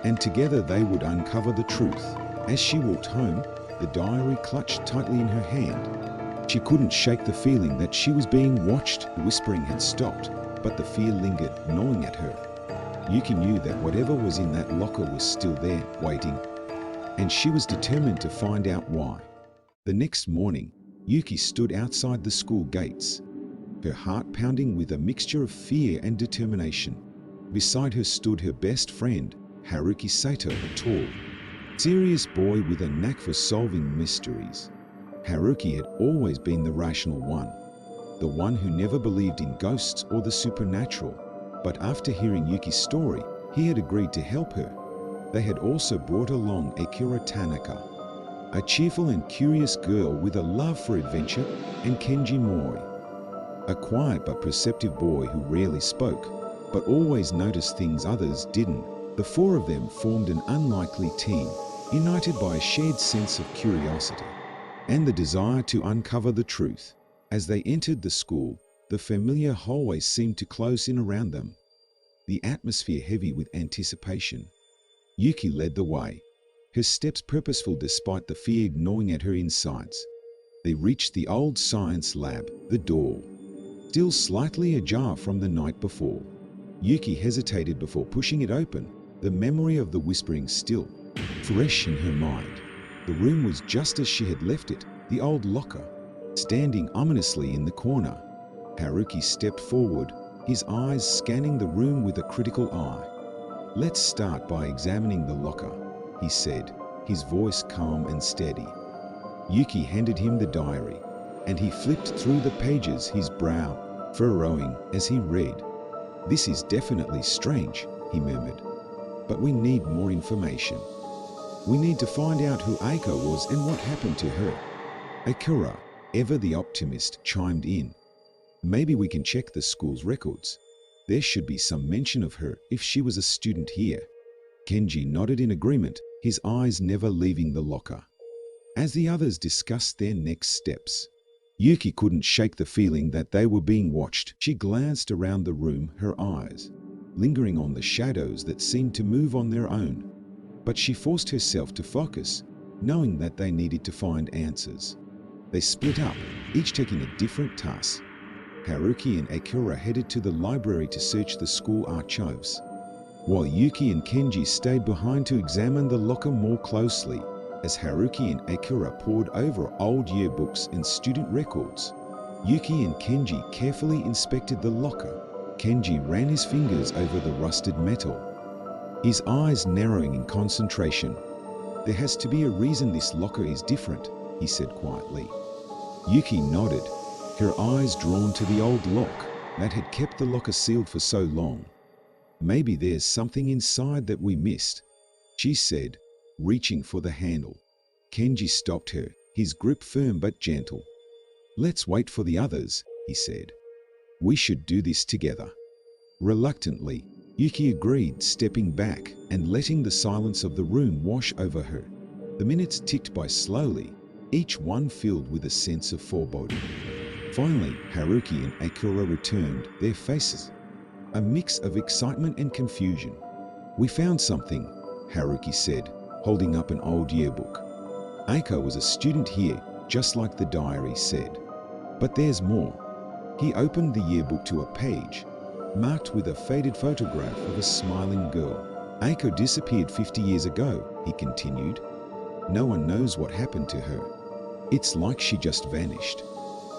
A: and together they would uncover the truth. As she walked home, the diary clutched tightly in her hand. She couldn't shake the feeling that she was being watched. The whispering had stopped, but the fear lingered, gnawing at her. Yuki knew that whatever was in that locker was still there, waiting, and she was determined to find out why. The next morning, Yuki stood outside the school gates, her heart pounding with a mixture of fear and determination. Beside her stood her best friend, Haruki Sato, a tall, serious boy with a knack for solving mysteries. Haruki had always been the rational one, the one who never believed in ghosts or the supernatural. But after hearing Yuki's story, he had agreed to help her. They had also brought along Akira Tanaka, a cheerful and curious girl with a love for adventure, and Kenji Mori, a quiet but perceptive boy who rarely spoke, but always noticed things others didn't. The four of them formed an unlikely team, united by a shared sense of curiosity and the desire to uncover the truth. As they entered the school, the familiar hallways seemed to close in around them, the atmosphere heavy with anticipation. Yuki led the way, her steps purposeful despite the fear gnawing at her insides. They reached the old science lab, the door still slightly ajar from the night before. Yuki hesitated before pushing it open, the memory of the whispering still fresh in her mind. The room was just as she had left it, the old locker, standing ominously in the corner. Haruki stepped forward, his eyes scanning the room with a critical eye. "Let's start by examining the locker," he said, his voice calm and steady. Yuki handed him the diary, and he flipped through the pages, his brow furrowing as he read. "This is definitely strange," he murmured. "But we need more information. We need to find out who Eiko was and what happened to her." Akira, ever the optimist, chimed in. "Maybe we can check the school's records. There should be some mention of her if she was a student here." Kenji nodded in agreement, his eyes never leaving the locker. As the others discussed their next steps, Yuki couldn't shake the feeling that they were being watched. She glanced around the room, her eyes lingering on the shadows that seemed to move on their own. But she forced herself to focus, knowing that they needed to find answers. They split up, each taking a different task. Haruki and Akira headed to the library to search the school archives, while Yuki and Kenji stayed behind to examine the locker more closely. As Haruki and Akira pored over old yearbooks and student records, Yuki and Kenji carefully inspected the locker. Kenji ran his fingers over the rusted metal, his eyes narrowing in concentration. "There has to be a reason this locker is different," he said quietly. Yuki nodded, her eyes drawn to the old lock that had kept the locker sealed for so long. "Maybe there's something inside that we missed," she said, reaching for the handle. Kenji stopped her, his grip firm but gentle. "Let's wait for the others," he said. "We should do this together." Reluctantly, Yuki agreed, stepping back and letting the silence of the room wash over her. The minutes ticked by slowly, each one filled with a sense of foreboding. Finally, Haruki and Akira returned, their faces a mix of excitement and confusion. "We found something," Haruki said, holding up an old yearbook. "Eiko was a student here, just like the diary said. But there's more." He opened the yearbook to a page marked with a faded photograph of a smiling girl. "Eiko disappeared 50 years ago," he continued. "No one knows what happened to her. It's like she just vanished."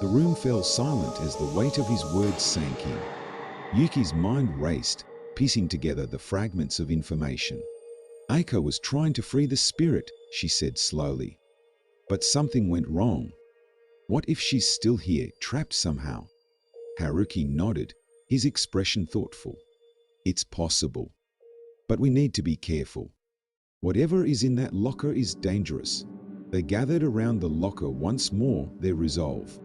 A: The room fell silent as the weight of his words sank in. Yuki's mind raced, piecing together the fragments of information. "Eiko was trying to free the spirit," she said slowly. "But something went wrong. What if she's still here, trapped somehow?" Haruki nodded, his expression thoughtful. "It's possible. But we need to be careful. Whatever is in that locker is dangerous." They gathered around the locker once more, their resolve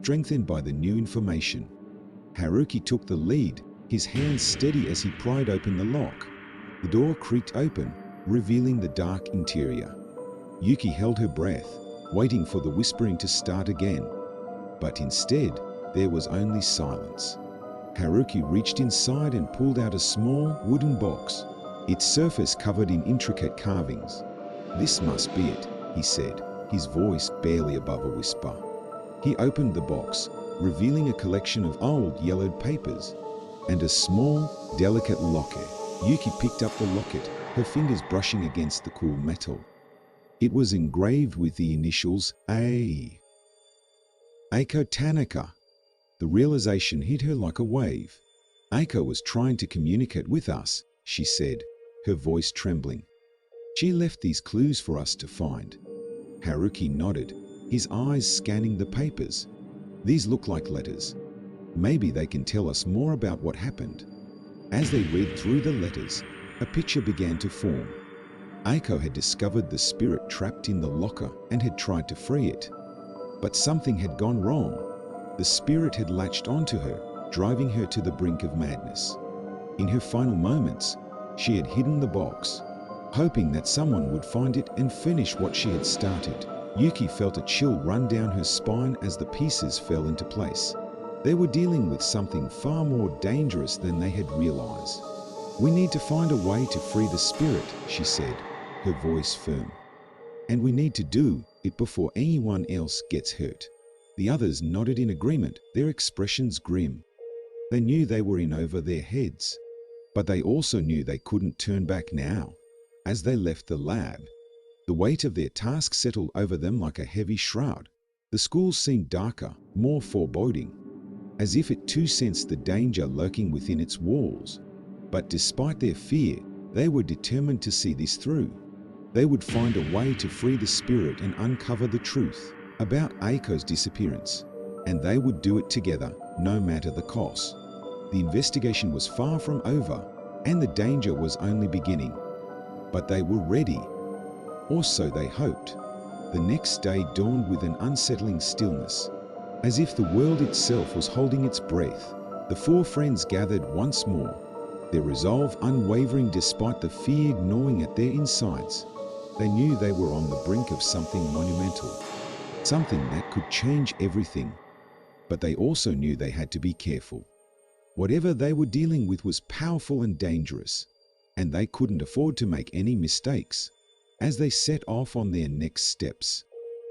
A: strengthened by the new information. Haruki took the lead, his hands steady as he pried open the lock. The door creaked open, revealing the dark interior. Yuki held her breath, waiting for the whispering to start again. But instead, there was only silence. Haruki reached inside and pulled out a small wooden box, its surface covered in intricate carvings. "This must be it," he said, his voice barely above a whisper. He opened the box, revealing a collection of old yellowed papers and a small, delicate locket. Yuki picked up the locket, her fingers brushing against the cool metal. It was engraved with the initials A. Eiko Tanaka. The realization hit her like a wave. "Eiko was trying to communicate with us," she said, her voice trembling. "She left these clues for us to find." Haruki nodded, his eyes scanning the papers. "These look like letters. Maybe they can tell us more about what happened." As they read through the letters, a picture began to form. Eiko had discovered the spirit trapped in the locker and had tried to free it. But something had gone wrong. The spirit had latched onto her, driving her to the brink of madness. In her final moments, she had hidden the box, hoping that someone would find it and finish what she had started. Yuki felt a chill run down her spine as the pieces fell into place. They were dealing with something far more dangerous than they had realized. "We need to find a way to free the spirit," she said, her voice firm. "And we need to do it before anyone else gets hurt." The others nodded in agreement, their expressions grim. They knew they were in over their heads, but they also knew they couldn't turn back now. As they left the lab, the weight of their task settled over them like a heavy shroud. The school seemed darker, more foreboding. as if it too sensed the danger lurking within its walls. But despite their fear, they were determined to see this through. They would find a way to free the spirit and uncover the truth about Aiko's disappearance, and they would do it together, no matter the cost. The investigation was far from over, and the danger was only beginning. But they were ready, or so they hoped. The next day dawned with an unsettling stillness, as if the world itself was holding its breath. The four friends gathered once more, their resolve unwavering despite the fear gnawing at their insides. They knew they were on the brink of something monumental, something that could change everything. But they also knew they had to be careful. Whatever they were dealing with was powerful and dangerous, and they couldn't afford to make any mistakes. As they set off on their next steps,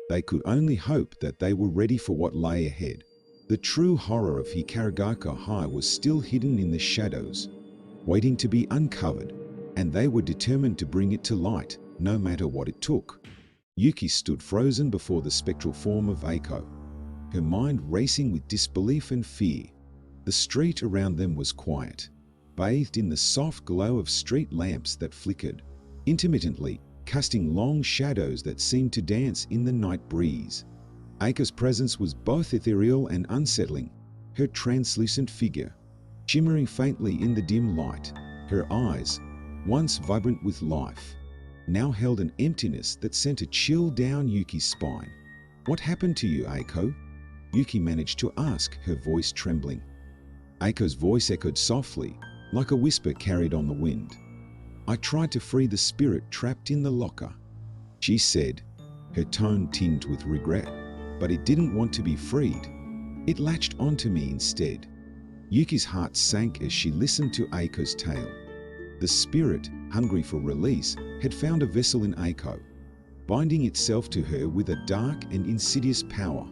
A: they could only hope that they were ready for what lay ahead. The true horror of Hikarigaka High was still hidden in the shadows, waiting to be uncovered, and they were determined to bring it to light, no matter what it took. Yuki stood frozen before the spectral form of Aiko, her mind racing with disbelief and fear. The street around them was quiet, bathed in the soft glow of street lamps that flickered intermittently, casting long shadows that seemed to dance in the night breeze. Aiko's presence was both ethereal and unsettling, her translucent figure shimmering faintly in the dim light. Her eyes, once vibrant with life, now held an emptiness that sent a chill down Yuki's spine. "What happened to you, Aiko?" Yuki managed to ask, her voice trembling. Aiko's voice echoed softly, like a whisper carried on the wind. "I tried to free the spirit trapped in the locker," she said, her tone tinged with regret. "But it didn't want to be freed. It latched onto me instead." Yuki's heart sank as she listened to Aiko's tale. The spirit, hungry for release, had found a vessel in Aiko, binding itself to her with a dark and insidious power.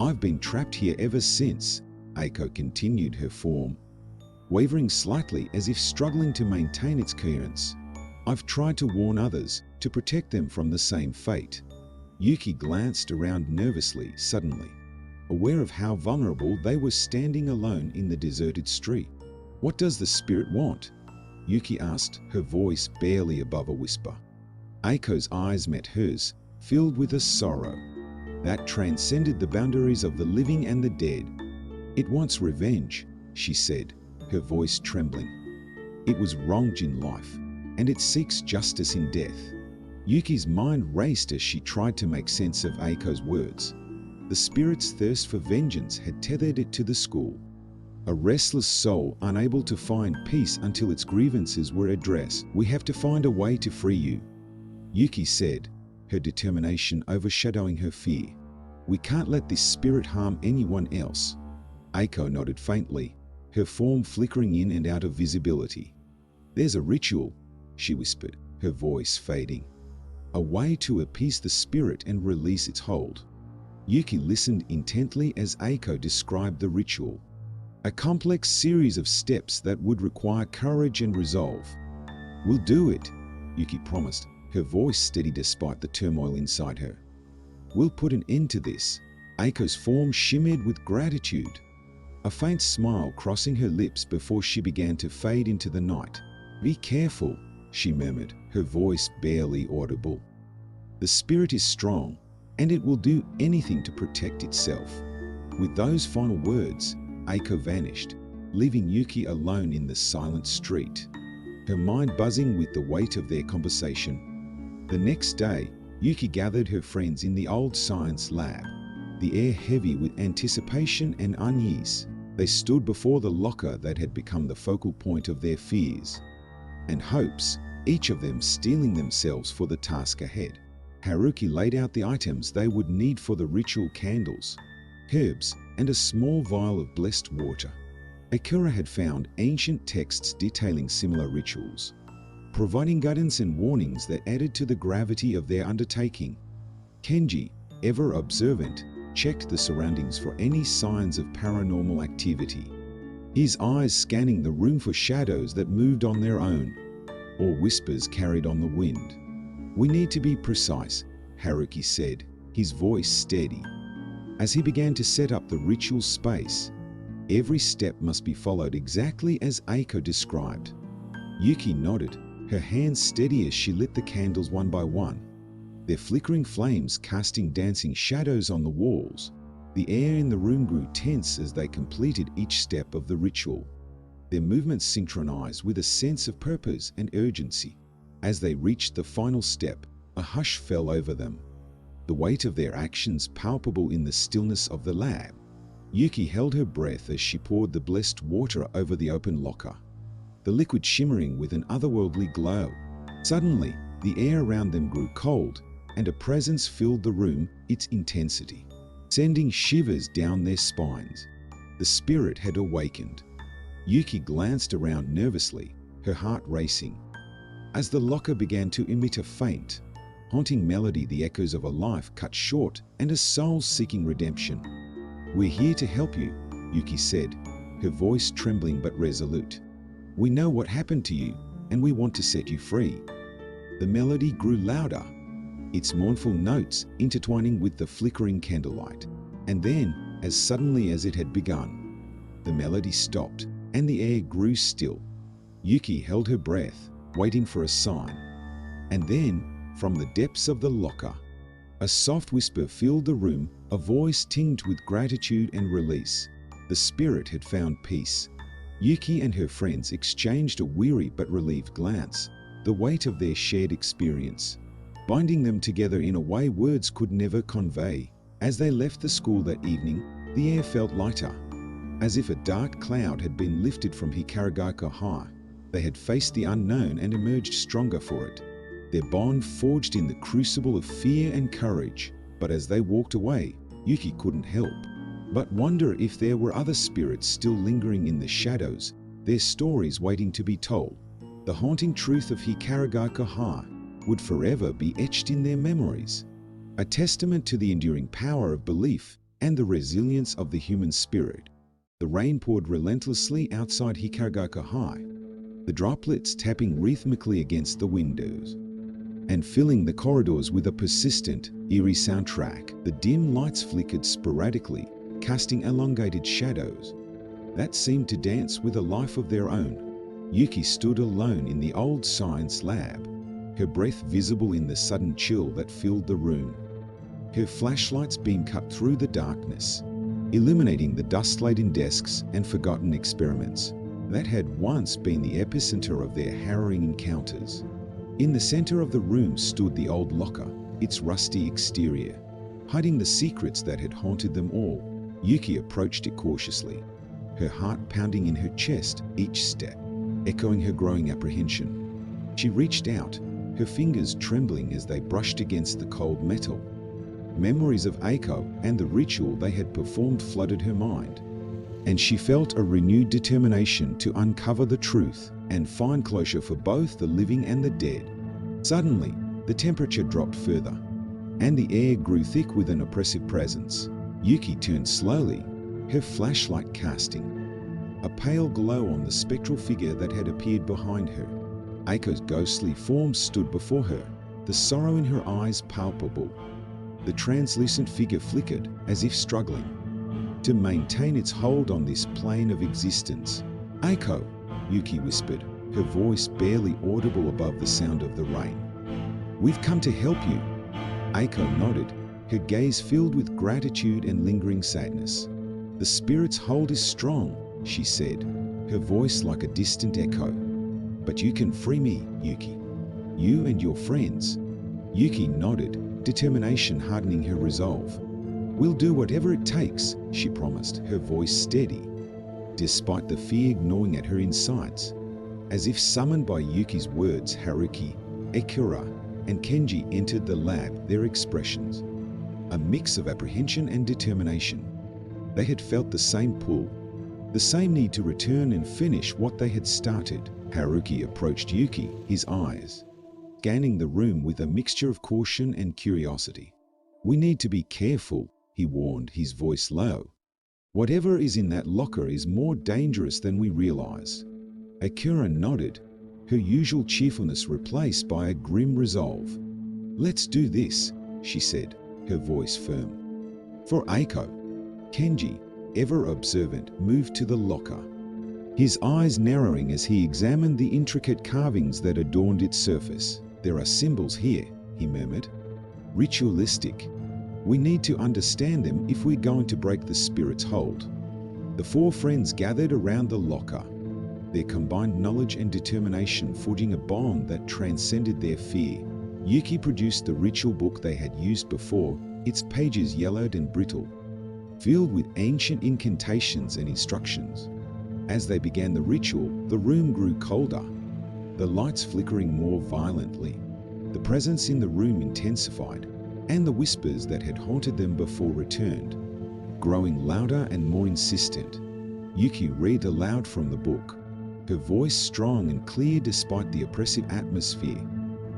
A: "I've been trapped here ever since," Aiko continued, her form wavering slightly as if struggling to maintain its coherence. "I've tried to warn others, to protect them from the same fate." Yuki glanced around nervously, suddenly aware of how vulnerable they were standing alone in the deserted street. "What does the spirit want?" Yuki asked, her voice barely above a whisper. Aiko's eyes met hers, filled with a sorrow that transcended the boundaries of the living and the dead. "It wants revenge," she said, her voice trembling. "It was wronged in life, and it seeks justice in death." Yuki's mind raced as she tried to make sense of Aiko's words. The spirit's thirst for vengeance had tethered it to the school, a restless soul unable to find peace until its grievances were addressed. "We have to find a way to free you," Yuki said, her determination overshadowing her fear. "We can't let this spirit harm anyone else." Aiko nodded faintly, her form flickering in and out of visibility. "There's a ritual," she whispered, her voice fading. "A way to appease the spirit and release its hold." Yuki listened intently as Aiko described the ritual, a complex series of steps that would require courage and resolve. "We'll do it," Yuki promised, her voice steady despite the turmoil inside her. "We'll put an end to this." Aiko's form shimmered with gratitude, a faint smile crossing her lips before she began to fade into the night. "Be careful," she murmured, her voice barely audible. "The spirit is strong, and it will do anything to protect itself." With those final words, Aiko vanished, leaving Yuki alone in the silent street, her mind buzzing with the weight of their conversation. The next day, Yuki gathered her friends in the old science lab, the air heavy with anticipation and unease. They stood before the locker that had become the focal point of their fears and hopes, each of them steeling themselves for the task ahead. Haruki laid out the items they would need for the ritual: candles, herbs, and a small vial of blessed water. Akira had found ancient texts detailing similar rituals, providing guidance and warnings that added to the gravity of their undertaking. Kenji, ever observant, checked the surroundings for any signs of paranormal activity, his eyes scanning the room for shadows that moved on their own, or whispers carried on the wind. "We need to be precise," Haruki said, his voice steady, as he began to set up the ritual space. Every step must be followed exactly as Eiko described. Yuki nodded, her hands steady as she lit the candles one by one, their flickering flames casting dancing shadows on the walls. The air in the room grew tense as they completed each step of the ritual, their movements synchronized with a sense of purpose and urgency. As they reached the final step, a hush fell over them, the weight of their actions palpable in the stillness of the lab. Yuki held her breath as she poured the blessed water over the open locker, the liquid shimmering with an otherworldly glow. Suddenly, the air around them grew cold, and a presence filled the room, its intensity sending shivers down their spines. The spirit had awakened. Yuki glanced around nervously, her heart racing. As the locker began to emit a faint, haunting melody, the echoes of a life cut short and a soul seeking redemption. "We're here to help you," Yuki said, her voice trembling but resolute. "We know what happened to you, and we want to set you free." The melody grew louder, its mournful notes intertwining with the flickering candlelight. And then, as suddenly as it had begun, the melody stopped and the air grew still. Yuki held her breath, waiting for a sign. And then, from the depths of the locker, a soft whisper filled the room, a voice tinged with gratitude and release. The spirit had found peace. Yuki and her friends exchanged a weary but relieved glance, the weight of their shared experience binding them together in a way words could never convey. As they left the school that evening, the air felt lighter, as if a dark cloud had been lifted from Hikaragaoka High. They had faced the unknown and emerged stronger for it, their bond forged in the crucible of fear and courage. But as they walked away, Yuki couldn't help but wonder if there were other spirits still lingering in the shadows, their stories waiting to be told. The haunting truth of Hikaragaoka High would forever be etched in their memories, a testament to the enduring power of belief and the resilience of the human spirit. The rain poured relentlessly outside Hikaragaoka High, the droplets tapping rhythmically against the windows and filling the corridors with a persistent, eerie soundtrack. The dim lights flickered sporadically, casting elongated shadows that seemed to dance with a life of their own. Yuki stood alone in the old science lab, her breath visible in the sudden chill that filled the room. Her flashlight's beam cut through the darkness, illuminating the dust-laden desks and forgotten experiments that had once been the epicenter of their harrowing encounters. In the center of the room stood the old locker, its rusty exterior hiding the secrets that had haunted them all. Yuki approached it cautiously, her heart pounding in her chest, each step echoing her growing apprehension. She reached out, her fingers trembling as they brushed against the cold metal. Memories of Eiko and the ritual they had performed flooded her mind, and she felt a renewed determination to uncover the truth and find closure for both the living and the dead. Suddenly, the temperature dropped further, and the air grew thick with an oppressive presence. Yuki turned slowly, her flashlight casting a pale glow on the spectral figure that had appeared behind her. Eiko's ghostly form stood before her, the sorrow in her eyes palpable. The translucent figure flickered, as if struggling to maintain its hold on this plane of existence. "Eiko," Yuki whispered, her voice barely audible above the sound of the rain. "We've come to help you." Eiko nodded, her gaze filled with gratitude and lingering sadness. "The spirit's hold is strong," she said, her voice like a distant echo. "But you can free me, Yuki. You and your friends." Yuki nodded, determination hardening her resolve. "We'll do whatever it takes," she promised, her voice steady, despite the fear gnawing at her insides. As if summoned by Yuki's words, Haruki, Akira, and Kenji entered the lab, their expressions a mix of apprehension and determination. They had felt the same pull, the same need to return and finish what they had started. Haruki approached Yuki, his eyes scanning the room with a mixture of caution and curiosity. "We need to be careful," he warned, his voice low. "Whatever is in that locker is more dangerous than we realize." Akira nodded, her usual cheerfulness replaced by a grim resolve. "Let's do this," she said, her voice firm. "For Eiko, Kenji, ever observant, moved to the locker, his eyes narrowing as he examined the intricate carvings that adorned its surface. "There are symbols here," he murmured. "Ritualistic. We need to understand them if we're going to break the spirit's hold." The four friends gathered around the locker, their combined knowledge and determination forging a bond that transcended their fear. Yuki produced the ritual book they had used before, its pages yellowed and brittle, filled with ancient incantations and instructions. As they began the ritual, the room grew colder, the lights flickering more violently. The presence in the room intensified, and the whispers that had haunted them before returned, growing louder and more insistent. Yuki read aloud from the book, her voice strong and clear despite the oppressive atmosphere.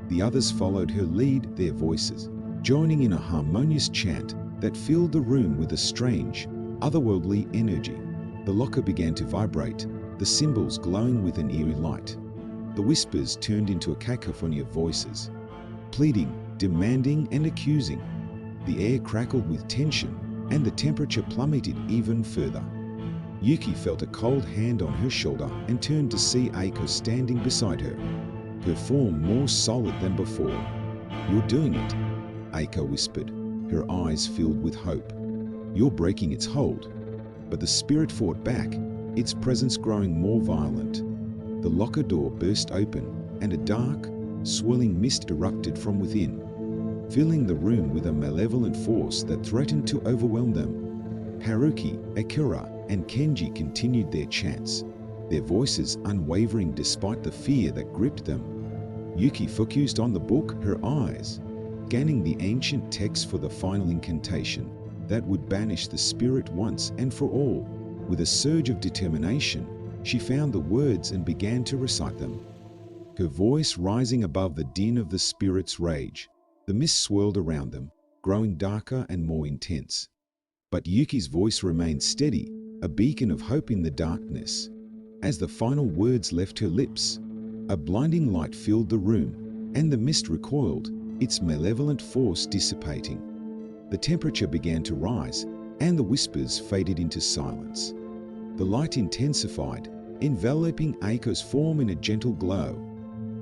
A: The others followed her lead, their voices joining in a harmonious chant that filled the room with a strange, otherworldly energy. The locker began to vibrate, the symbols glowing with an eerie light. The whispers turned into a cacophony of voices, pleading, demanding, and accusing. The air crackled with tension, and the temperature plummeted even further. Yuki felt a cold hand on her shoulder and turned to see Eiko standing beside her, her form more solid than before. "You're doing it," Eiko whispered, her eyes filled with hope. "You're breaking its hold." But the spirit fought back, its presence growing more violent. The locker door burst open, and a dark, swirling mist erupted from within, filling the room with a malevolent force that threatened to overwhelm them. Haruki, Akira, and Kenji continued their chants, their voices unwavering despite the fear that gripped them. Yuki focused on the book, her eyes scanning the ancient text for the final incantation that would banish the spirit once and for all. With a surge of determination, she found the words and began to recite them, her voice rising above the din of the spirit's rage. The mist swirled around them, growing darker and more intense. But Yuki's voice remained steady, a beacon of hope in the darkness. As the final words left her lips, a blinding light filled the room, and the mist recoiled, its malevolent force dissipating. The temperature began to rise, and the whispers faded into silence. The light intensified, enveloping Eiko's form in a gentle glow.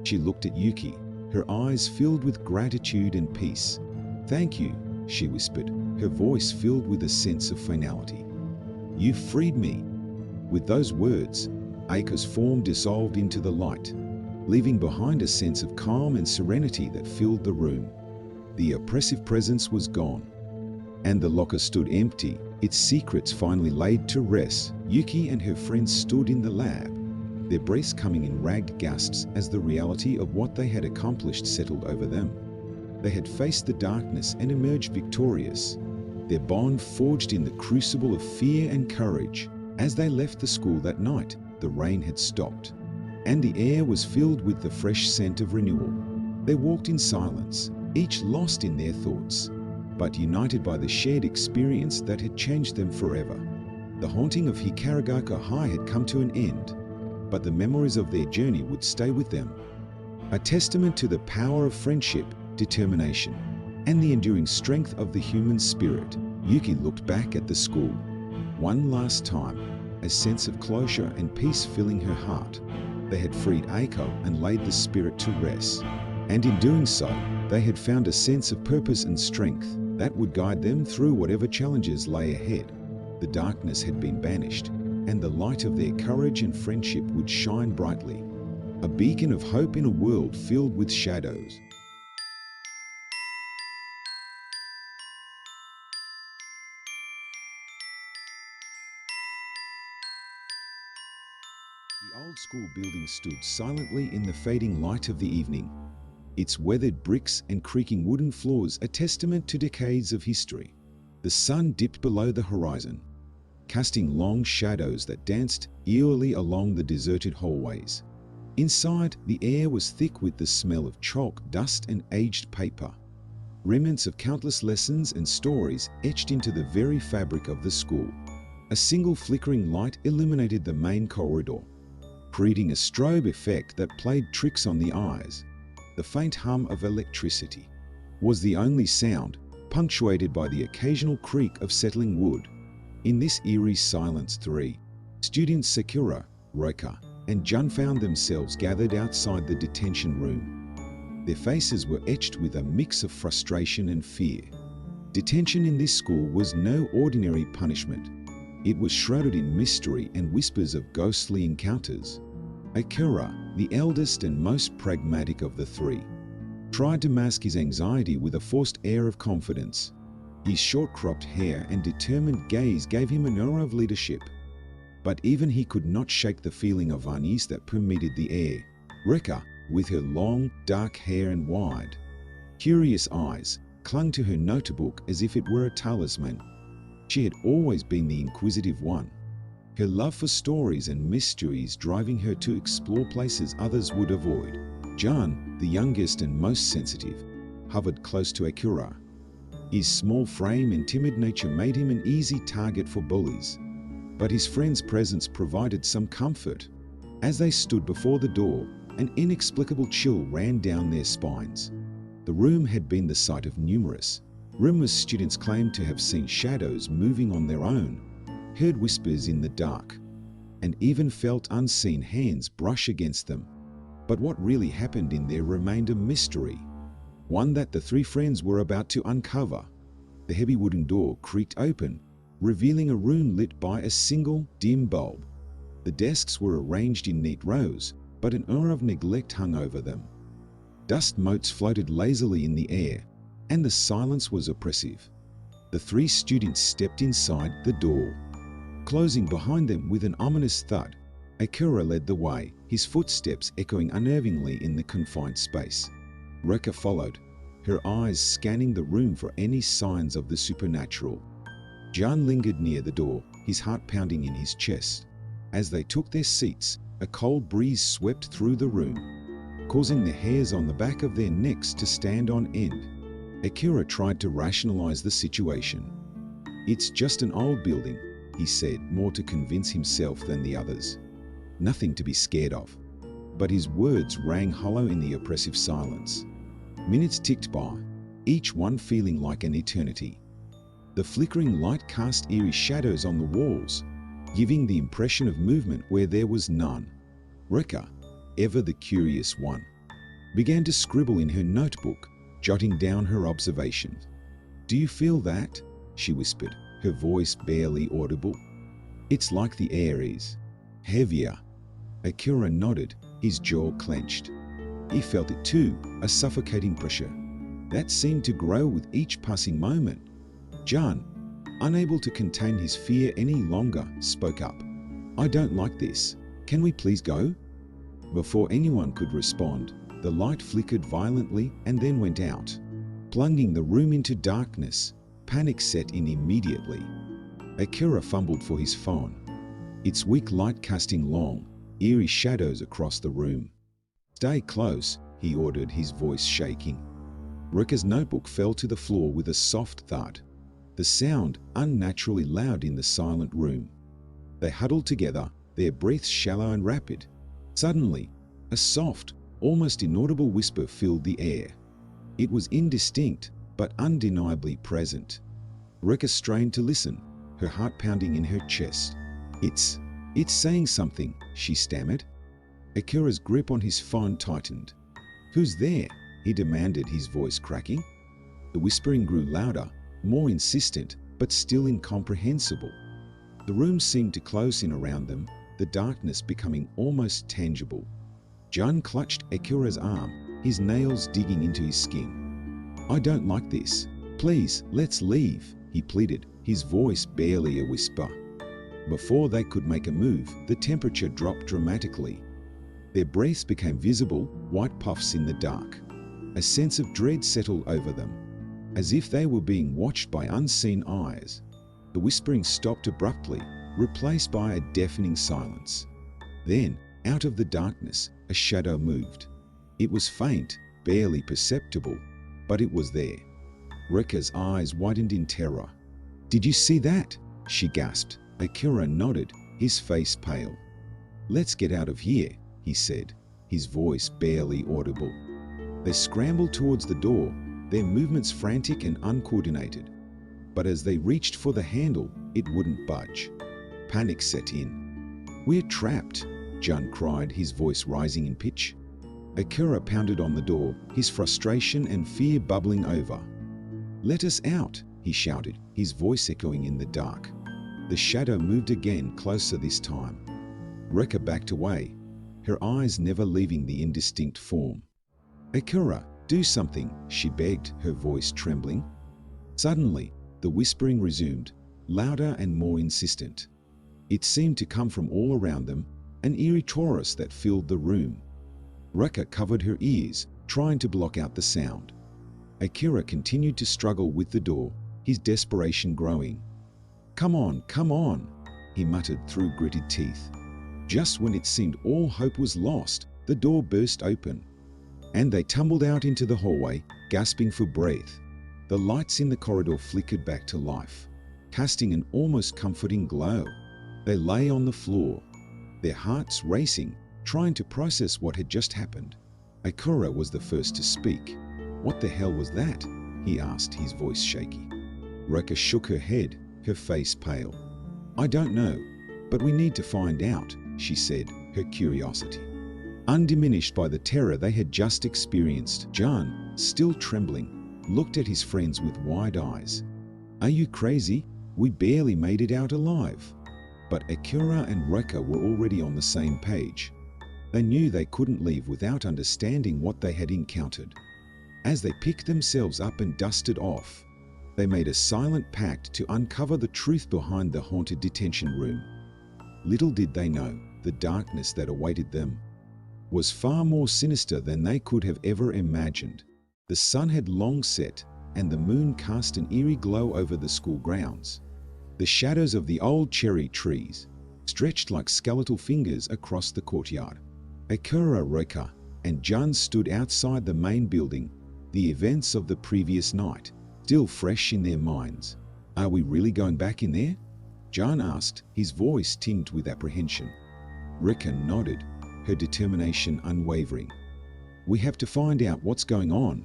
A: She looked at Yuki, her eyes filled with gratitude and peace. "Thank you," she whispered, her voice filled with a sense of finality. "You freed me." With those words, Eiko's form dissolved into the light, leaving behind a sense of calm and serenity that filled the room. The oppressive presence was gone, and the locker stood empty, its secrets finally laid to rest. Yuki and her friends stood in the lab, their breaths coming in ragged gasps as the reality of what they had accomplished settled over them. They had faced the darkness and emerged victorious, their bond forged in the crucible of fear and courage. As they left the school that night, the rain had stopped, and the air was filled with the fresh scent of renewal. They walked in silence, each lost in their thoughts, but united by the shared experience that had changed them forever. The haunting of Hikarigaka High had come to an end, but the memories of their journey would stay with them. A testament to the power of friendship, determination, and the enduring strength of the human spirit, Yuki looked back at the school one last time, a sense of closure and peace filling her heart. They had freed Eiko and laid the spirit to rest, and in doing so, they had found a sense of purpose and strength that would guide them through whatever challenges lay ahead. The darkness had been banished, and the light of their courage and friendship would shine brightly, a beacon of hope in a world filled with shadows. The old school building stood silently in the fading light of the evening, its weathered bricks and creaking wooden floors a testament to decades of history. The sun dipped below the horizon, casting long shadows that danced eerily along the deserted hallways. Inside, the air was thick with the smell of chalk, dust, and aged paper, remnants of countless lessons and stories etched into the very fabric of the school. A single flickering light illuminated the main corridor, creating a strobe effect that played tricks on the eyes. The faint hum of electricity was the only sound, punctuated by the occasional creak of settling wood. In this eerie silence, three students, Sakura, Roka, and Jun, found themselves gathered outside the detention room. Their faces were etched with a mix of frustration and fear. Detention in this school was no ordinary punishment. It was shrouded in mystery and whispers of ghostly encounters. Akira, the eldest and most pragmatic of the three, tried to mask his anxiety with a forced air of confidence. His short-cropped hair and determined gaze gave him an aura of leadership. But even he could not shake the feeling of unease that permeated the air. Reka, with her long, dark hair and wide, curious eyes, clung to her notebook as if it were a talisman. She had always been the inquisitive one, her love for stories and mysteries driving her to explore places others would avoid. Jun, the youngest and most sensitive, hovered close to Akira. His small frame and timid nature made him an easy target for bullies, but his friend's presence provided some comfort. As they stood before the door, an inexplicable chill ran down their spines. The room had been the site of numerous rumors. Students claimed to have seen shadows moving on their own, heard whispers in the dark, and even felt unseen hands brush against them. But what really happened in there remained a mystery, one that the three friends were about to uncover. The heavy wooden door creaked open, revealing a room lit by a single dim bulb. The desks were arranged in neat rows, but an aura of neglect hung over them. Dust motes floated lazily in the air, and the silence was oppressive. The three students stepped inside the door, closing behind them with an ominous thud. Akira led the way, his footsteps echoing unnervingly in the confined space. Reka followed, her eyes scanning the room for any signs of the supernatural. Jun lingered near the door, his heart pounding in his chest. As they took their seats, a cold breeze swept through the room, causing the hairs on the back of their necks to stand on end. Akira tried to rationalize the situation. "It's just an old building," he said, more to convince himself than the others. "Nothing to be scared of." But his words rang hollow in the oppressive silence. Minutes ticked by, each one feeling like an eternity. The flickering light cast eerie shadows on the walls, giving the impression of movement where there was none. Reka, ever the curious one, began to scribble in her notebook, jotting down her observations. "Do you feel that?" she whispered, her voice barely audible. "It's like the air is heavier." Akira nodded, his jaw clenched. He felt it too, a suffocating pressure that seemed to grow with each passing moment. Jun, unable to contain his fear any longer, spoke up. "I don't like this. Can we please go?" Before anyone could respond, the light flickered violently and then went out, plunging the room into darkness. Panic set in immediately. Akira fumbled for his phone, its weak light casting long, eerie shadows across the room. "Stay close," he ordered, his voice shaking. Reka's notebook fell to the floor with a soft thud, the sound unnaturally loud in the silent room. They huddled together, their breaths shallow and rapid. Suddenly, a soft, almost inaudible whisper filled the air. It was indistinct, but undeniably present. Reka strained to listen, her heart pounding in her chest. It's saying something," she stammered. Akira's grip on his phone tightened. "Who's there?" he demanded, his voice cracking. The whispering grew louder, more insistent, but still incomprehensible. The room seemed to close in around them, the darkness becoming almost tangible. Jun clutched Akira's arm, his nails digging into his skin. "I don't like this. Please, let's leave," he pleaded, his voice barely a whisper. Before they could make a move, the temperature dropped dramatically. Their breaths became visible, white puffs in the dark. A sense of dread settled over them, as if they were being watched by unseen eyes. The whispering stopped abruptly, replaced by a deafening silence. Then, out of the darkness, a shadow moved. It was faint, barely perceptible, but it was there. Reka's eyes widened in terror. "Did you see that?" she gasped. Akira nodded, his face pale. "Let's get out of here," he said, his voice barely audible. They scrambled towards the door, their movements frantic and uncoordinated. but as they reached for the handle, it wouldn't budge. Panic set in. "We're trapped," Jun cried, his voice rising in pitch. Akira pounded on the door, his frustration and fear bubbling over. "Let us out," he shouted, his voice echoing in the dark. The shadow moved again, closer this time. Rekka backed away, her eyes never leaving the indistinct form. "Akira, do something," she begged, her voice trembling. Suddenly, the whispering resumed, louder and more insistent. It seemed to come from all around them, an eerie chorus that filled the room. Rekka covered her ears, trying to block out the sound. Akira continued to struggle with the door, his desperation growing. Come on," he muttered through gritted teeth. Just when it seemed all hope was lost, the door burst open, and they tumbled out into the hallway, gasping for breath. The lights in the corridor flickered back to life, casting an almost comforting glow. They lay on the floor, their hearts racing, trying to process what had just happened. Akira was the first to speak. "What the hell was that?" he asked, his voice shaky. Rekka shook her head, her face pale. "I don't know, but we need to find out," she said, her curiosity undiminished by the terror they had just experienced. Jun, still trembling, looked at his friends with wide eyes. "Are you crazy? We barely made it out alive." But Akira and Rekka were already on the same page. They knew they couldn't leave without understanding what they had encountered. As they picked themselves up and dusted off, they made a silent pact to uncover the truth behind the haunted detention room. Little did they know, the darkness that awaited them was far more sinister than they could have ever imagined. The sun had long set, and the moon cast an eerie glow over the school grounds. The shadows of the old cherry trees stretched like skeletal fingers across the courtyard. Akira, Rekka, and Jun stood outside the main building, the events of the previous night still fresh in their minds. "Are we really going back in there?" Jun asked, his voice tinged with apprehension. Rekka nodded, her determination unwavering. "We have to find out what's going on.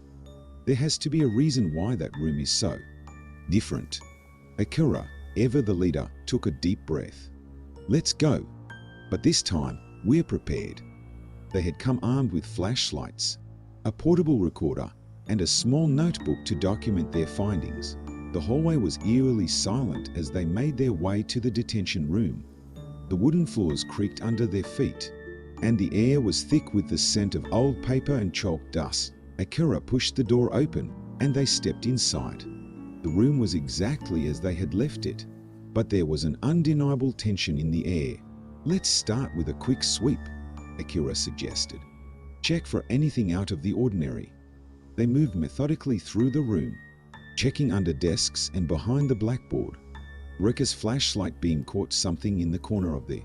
A: There has to be a reason why that room is so different." Akira, ever the leader, took a deep breath. "Let's go. But this time, we're prepared." They had come armed with flashlights, a portable recorder, and a small notebook to document their findings. The hallway was eerily silent as they made their way to the detention room. The wooden floors creaked under their feet, and the air was thick with the scent of old paper and chalk dust. Akira pushed the door open, and they stepped inside. The room was exactly as they had left it, but there was an undeniable tension in the air. "Let's start with a quick sweep," Akira suggested. "Check for anything out of the ordinary." They moved methodically through the room, checking under desks and behind the blackboard. Rekka's flashlight beam caught something in the corner of the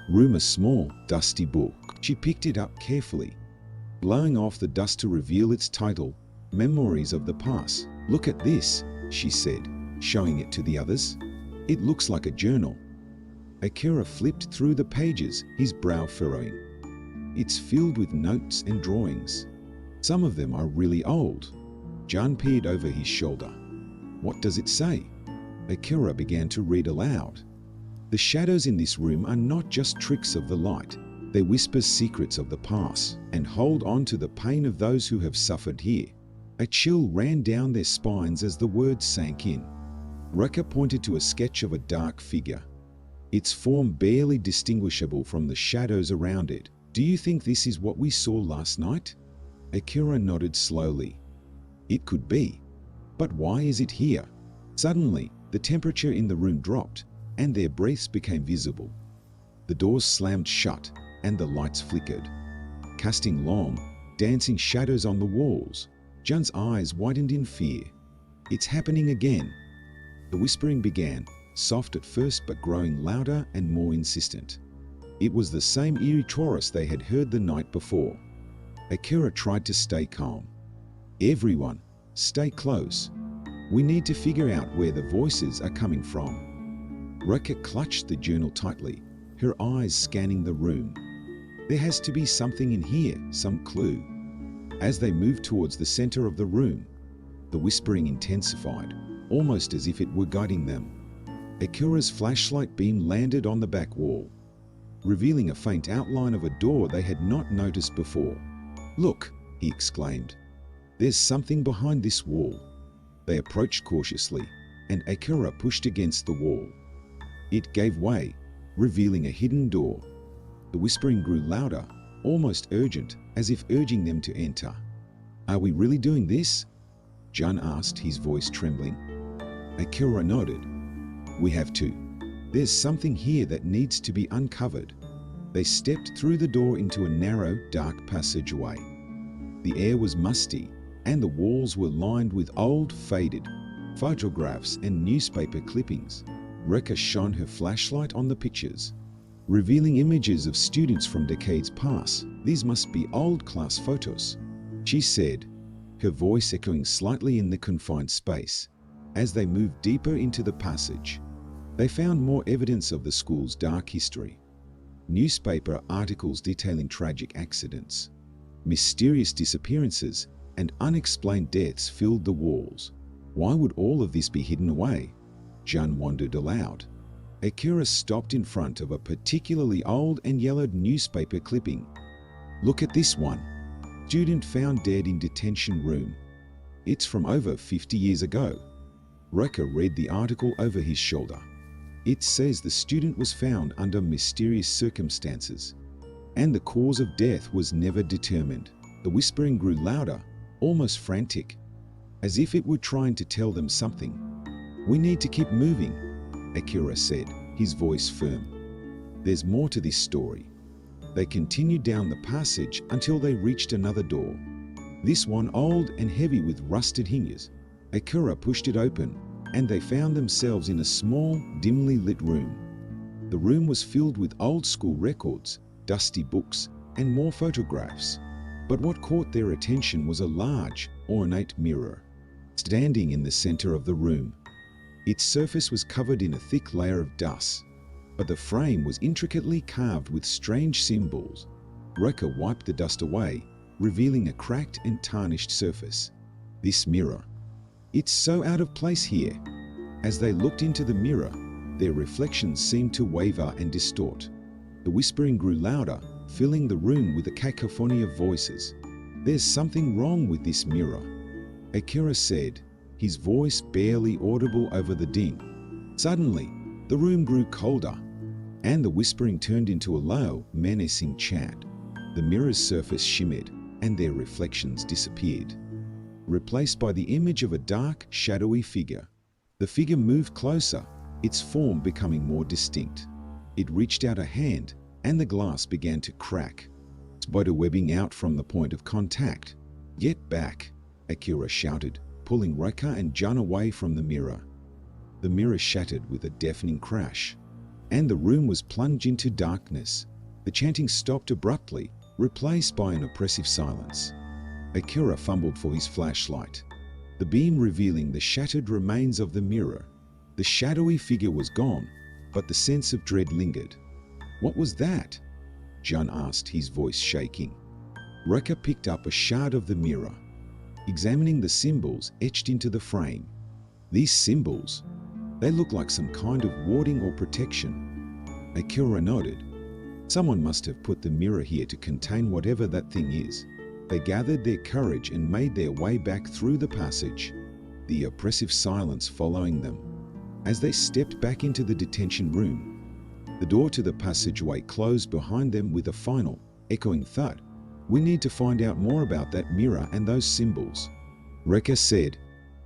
A: room, a small, dusty book. She picked it up carefully, blowing off the dust to reveal its title, Memories of the Past. "Look at this," she said, showing it to the others. "It looks like a journal." Akira flipped through the pages, his brow furrowing. "It's filled with notes and drawings. Some of them are really old." Jun peered over his shoulder. "What does it say?" Akira began to read aloud. "The shadows in this room are not just tricks of the light. They whisper secrets of the past and hold on to the pain of those who have suffered here." A chill ran down their spines as the words sank in. Rekka pointed to a sketch of a dark figure, its form barely distinguishable from the shadows around it. "Do you think this is what we saw last night?" Akira nodded slowly. "It could be. But why is it here?" Suddenly, the temperature in the room dropped, and their breaths became visible. The doors slammed shut, and the lights flickered, casting long, dancing shadows on the walls. Jun's eyes widened in fear. "It's happening again." The whispering began, soft at first but growing louder and more insistent. It was the same eerie chorus they had heard the night before. Akira tried to stay calm. "Everyone, stay close. We need to figure out where the voices are coming from." Rekka clutched the journal tightly, her eyes scanning the room. "There has to be something in here, some clue." As they moved towards the center of the room, the whispering intensified. almost as if it were guiding them. Akira's flashlight beam landed on the back wall, revealing a faint outline of a door they had not noticed before. "Look," he exclaimed. "There's something behind this wall." They approached cautiously, and Akira pushed against the wall. It gave way, revealing a hidden door. The whispering grew louder, almost urgent, as if urging them to enter. "Are we really doing this?" Jun asked, his voice trembling. Akira nodded. "We have to. There's something here that needs to be uncovered." They stepped through the door into a narrow, dark passageway. The air was musty, and the walls were lined with old, faded photographs and newspaper clippings. Rekka shone her flashlight on the pictures, revealing images of students from decades past. "These must be old class photos," she said, her voice echoing slightly in the confined space. As they moved deeper into the passage, they found more evidence of the school's dark history. Newspaper articles detailing tragic accidents, mysterious disappearances, and unexplained deaths filled the walls. Why would all of this be hidden away? Jun wondered aloud. Akira stopped in front of a particularly old and yellowed newspaper clipping. "Look at this one. Student found dead in detention room. It's from over 50 years ago." Rekka read the article over his shoulder. It says the student was found under mysterious circumstances, and the cause of death was never determined. The whispering grew louder, almost frantic, as if it were trying to tell them something. "We need to keep moving," Akira said, his voice firm. "There's more to this story." They continued down the passage until they reached another door. This one old and heavy with rusted hinges. Akira pushed it open, and they found themselves in a small, dimly lit room. The room was filled with old school records, dusty books, and more photographs. But what caught their attention was a large, ornate mirror, standing in the center of the room. Its surface was covered in a thick layer of dust, but the frame was intricately carved with strange symbols. Rekka wiped the dust away, revealing a cracked and tarnished surface. "This mirror. It's so out of place here." As they looked into the mirror, their reflections seemed to waver and distort. The whispering grew louder, filling the room with a cacophony of voices. "There's something wrong with this mirror," Akira said, his voice barely audible over the din. Suddenly, the room grew colder, and the whispering turned into a low, menacing chant. The mirror's surface shimmered, and their reflections disappeared, replaced by the image of a dark, shadowy figure. The figure moved closer, its form becoming more distinct. It reached out a hand, and the glass began to crack, spiderwebbing out from the point of contact. "Get back," Akira shouted, pulling Rekka and Jun away from the mirror. The mirror shattered with a deafening crash, and the room was plunged into darkness. The chanting stopped abruptly, replaced by an oppressive silence. Akira fumbled for his flashlight, the beam revealing the shattered remains of the mirror. The shadowy figure was gone, but the sense of dread lingered. "What was that?" Jun asked, his voice shaking. Rekka picked up a shard of the mirror, examining the symbols etched into the frame. "These symbols, they look like some kind of warding or protection." Akira nodded. "Someone must have put the mirror here to contain whatever that thing is." They gathered their courage and made their way back through the passage, the oppressive silence following them. As they stepped back into the detention room, the door to the passageway closed behind them with a final, echoing thud. "We need to find out more about that mirror and those symbols," Rekka said,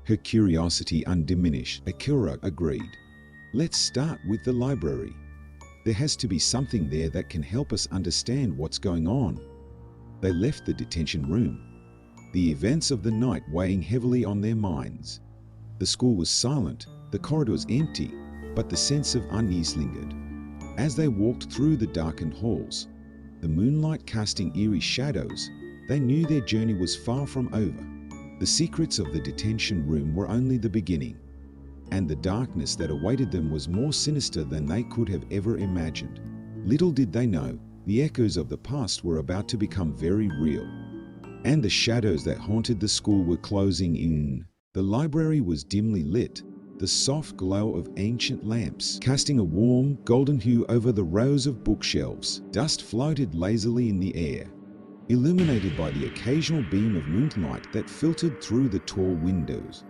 A: her curiosity undiminished. Akira agreed. "Let's start with the library. There has to be something there that can help us understand what's going on." They left the detention room, the events of the night weighing heavily on their minds. The school was silent, the corridors empty, but the sense of unease lingered. As they walked through the darkened halls, the moonlight casting eerie shadows, they knew their journey was far from over. The secrets of the detention room were only the beginning, and the darkness that awaited them was more sinister than they could have ever imagined. Little did they know, the echoes of the past were about to become very real, and the shadows that haunted the school were closing in. The library was dimly lit, the soft glow of ancient lamps, casting a warm, golden hue over the rows of bookshelves. Dust floated lazily in the air, illuminated by the occasional beam of moonlight that filtered through the tall windows.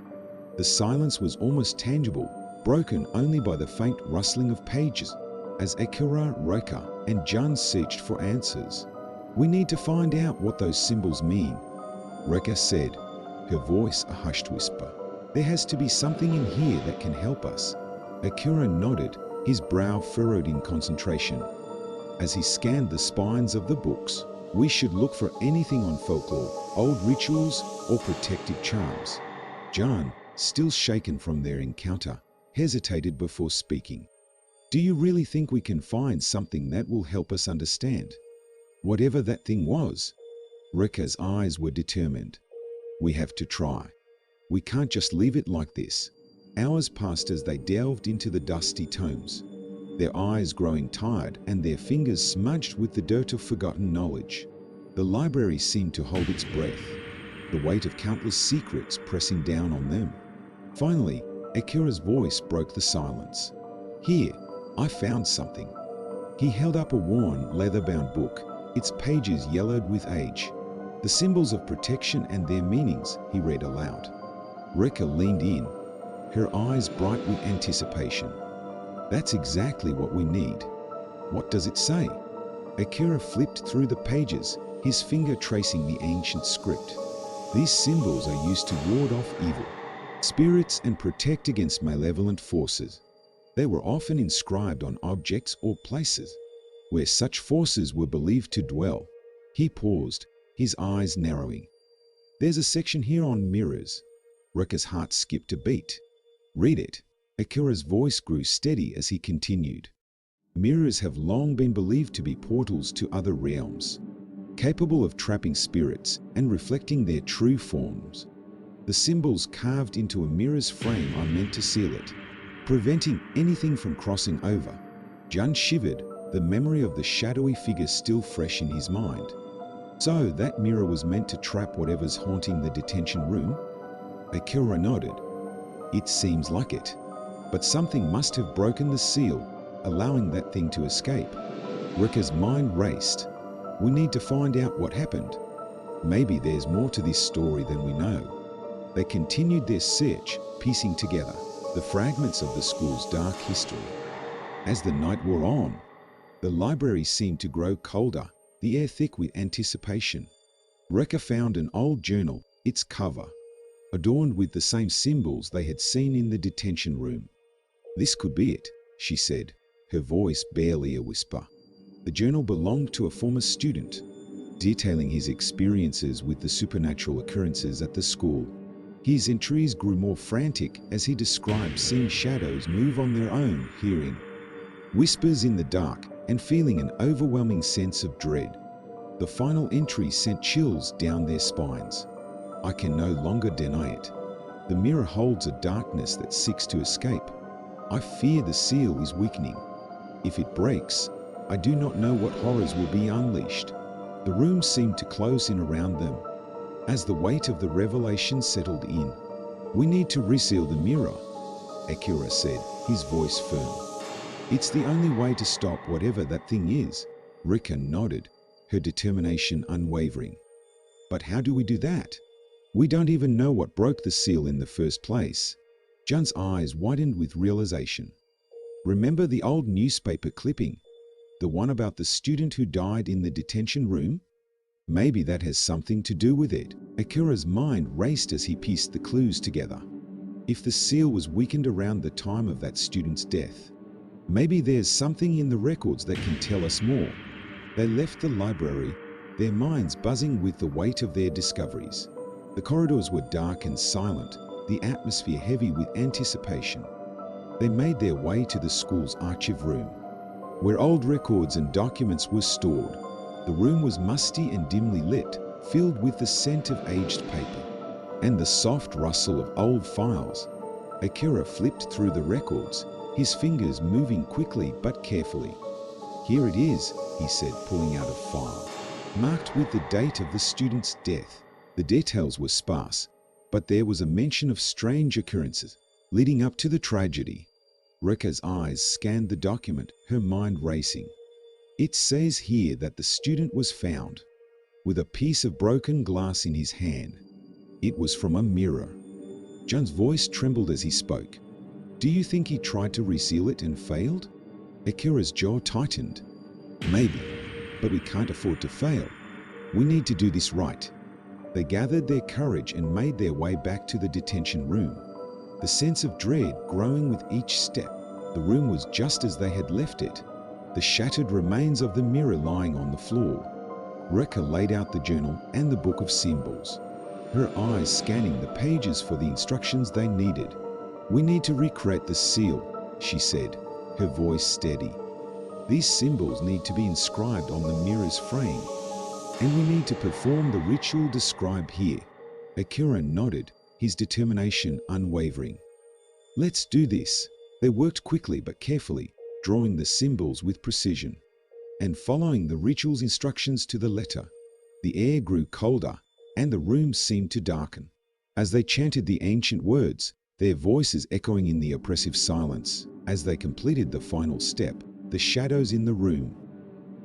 A: The silence was almost tangible, broken only by the faint rustling of pages, as Akira, Reka, and Jun searched for answers. "We need to find out what those symbols mean," Reka said, her voice a hushed whisper. "There has to be something in here that can help us." Akira nodded, his brow furrowed in concentration. As he scanned the spines of the books, "We should look for anything on folklore, old rituals, or protective charms." Jun, still shaken from their encounter, hesitated before speaking. "Do you really think we can find something that will help us understand whatever that thing was?" Reka's eyes were determined. "We have to try. We can't just leave it like this." Hours passed as they delved into the dusty tomes, their eyes growing tired and their fingers smudged with the dirt of forgotten knowledge. The library seemed to hold its breath, the weight of countless secrets pressing down on them. Finally, Akira's voice broke the silence. "Here, I found something." He held up a worn, leather-bound book, its pages yellowed with age. "The symbols of protection and their meanings," he read aloud. Reka leaned in, her eyes bright with anticipation. "That's exactly what we need. What does it say?" Akira flipped through the pages, his finger tracing the ancient script. "These symbols are used to ward off evil spirits and protect against malevolent forces. They were often inscribed on objects or places where such forces were believed to dwell." He paused, his eyes narrowing. "There's a section here on mirrors." Reka's heart skipped a beat. "Read it." Akira's voice grew steady as he continued. "Mirrors have long been believed to be portals to other realms, capable of trapping spirits and reflecting their true forms. The symbols carved into a mirror's frame are meant to seal it, preventing anything from crossing over." Jun shivered, the memory of the shadowy figure still fresh in his mind. "So that mirror was meant to trap whatever's haunting the detention room?" Akira nodded. "It seems like it. But something must have broken the seal, allowing that thing to escape." Reka's mind raced. "We need to find out what happened. Maybe there's more to this story than we know." They continued their search, piecing together the fragments of the school's dark history. As the night wore on, the library seemed to grow colder, the air thick with anticipation. Reka found an old journal, its cover adorned with the same symbols they had seen in the detention room. "This could be it," she said, her voice barely a whisper. The journal belonged to a former student, detailing his experiences with the supernatural occurrences at the school. His entries grew more frantic as he described seeing shadows move on their own, hearing whispers in the dark, and feeling an overwhelming sense of dread. The final entry sent chills down their spines. "I can no longer deny it. The mirror holds a darkness that seeks to escape. I fear the seal is weakening. If it breaks, I do not know what horrors will be unleashed." The room seemed to close in around them as the weight of the revelation settled in. "We need to reseal the mirror," Akira said, his voice firm. "It's the only way to stop whatever that thing is." Reka nodded, her determination unwavering. "But how do we do that? We don't even know what broke the seal in the first place." Jun's eyes widened with realization. "Remember the old newspaper clipping? The one about the student who died in the detention room? Maybe that has something to do with it." Akira's mind raced as he pieced the clues together. If the seal was weakened around the time of that student's death, maybe there's something in the records that can tell us more. They left the library, their minds buzzing with the weight of their discoveries. The corridors were dark and silent, the atmosphere heavy with anticipation. They made their way to the school's archive room, where old records and documents were stored. The room was musty and dimly lit, filled with the scent of aged paper and the soft rustle of old files. Akira flipped through the records, his fingers moving quickly but carefully. "Here it is," he said, pulling out a file, marked with the date of the student's death. The details were sparse, but there was a mention of strange occurrences. leading up to the tragedy. Rekka's eyes scanned the document, her mind racing. It says here that the student was found with a piece of broken glass in his hand. It was from a mirror. John's voice trembled as he spoke. Do you think he tried to reseal it and failed? Akira's jaw tightened. Maybe, but we can't afford to fail. We need to do this right. They gathered their courage and made their way back to the detention room, the sense of dread growing with each step. The room was just as they had left it, the shattered remains of the mirror lying on the floor. Rekka laid out the journal and the book of symbols, her eyes scanning the pages for the instructions they needed. We need to recreate the seal, she said, her voice steady. These symbols need to be inscribed on the mirror's frame, and we need to perform the ritual described here. Akira nodded, his determination unwavering. Let's do this. They worked quickly but carefully, drawing the symbols with precision and following the ritual's instructions to the letter. The air grew colder and the room seemed to darken. As they chanted the ancient words, their voices echoing in the oppressive silence, as they completed the final step, the shadows in the room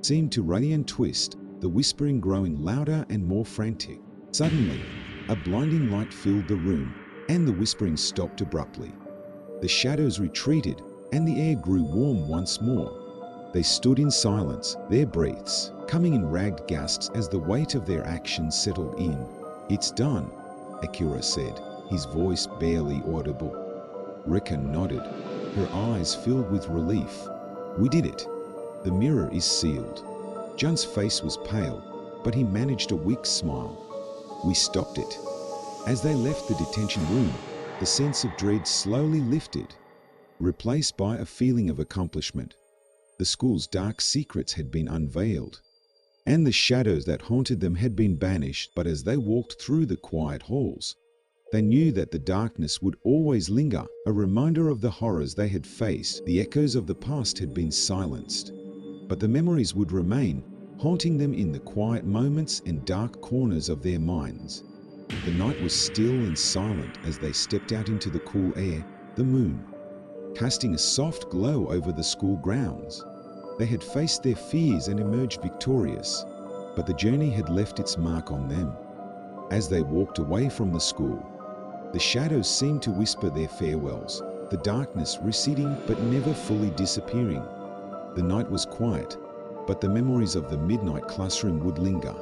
A: seemed to rally and twist, the whispering growing louder and more frantic. Suddenly, a blinding light filled the room, and the whispering stopped abruptly. The shadows retreated, and the air grew warm once more. They stood in silence, their breaths coming in ragged gasps as the weight of their actions settled in. It's done, Akira said, his voice barely audible. Rekka nodded, her eyes filled with relief. We did it. The mirror is sealed. Jun's face was pale, but he managed a weak smile. We stopped it. As they left the detention room, the sense of dread slowly lifted, replaced by a feeling of accomplishment. The school's dark secrets had been unveiled, and the shadows that haunted them had been banished. But as they walked through the quiet halls, they knew that the darkness would always linger, a reminder of the horrors they had faced. The echoes of the past had been silenced, but the memories would remain, haunting them in the quiet moments and dark corners of their minds. The night was still and silent as they stepped out into the cool air, the moon casting a soft glow over the school grounds. They had faced their fears and emerged victorious, but the journey had left its mark on them. As they walked away from the school, the shadows seemed to whisper their farewells, the darkness receding but never fully disappearing. The night was quiet, but the memories of the midnight classroom would linger,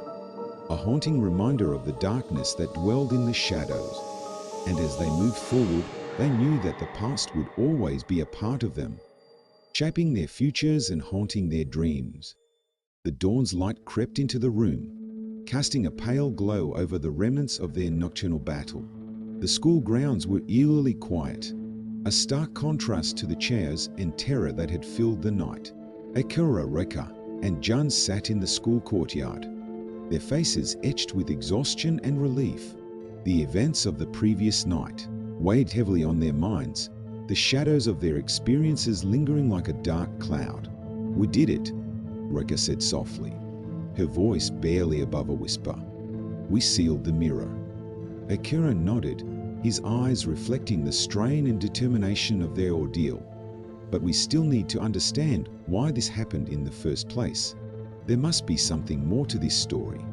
A: a haunting reminder of the darkness that dwelled in the shadows. And as they moved forward, they knew that the past would always be a part of them, shaping their futures and haunting their dreams. The dawn's light crept into the room, casting a pale glow over the remnants of their nocturnal battle. The school grounds were eerily quiet, a stark contrast to the chaos and terror that had filled the night. Akira, Rekka, and Jun sat in the school courtyard, their faces etched with exhaustion and relief. The events of the previous night weighed heavily on their minds, the shadows of their experiences lingering like a dark cloud. We did it, Rekka said softly, her voice barely above a whisper. We sealed the mirror. Akira nodded, his eyes reflecting the strain and determination of their ordeal. But we still need to understand why this happened in the first place. There must be something more to this story.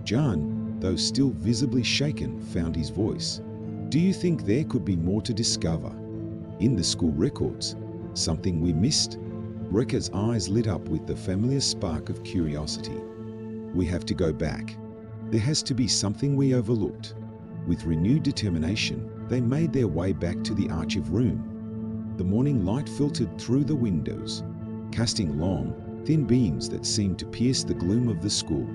A: Jun, though still visibly shaken, found his voice. Do you think there could be more to discover? In the school records, something we missed? Rekka's eyes lit up with the familiar spark of curiosity. We have to go back. There has to be something we overlooked. With renewed determination, they made their way back to the archive room. The morning light filtered through the windows, casting long, thin beams that seemed to pierce the gloom of the school.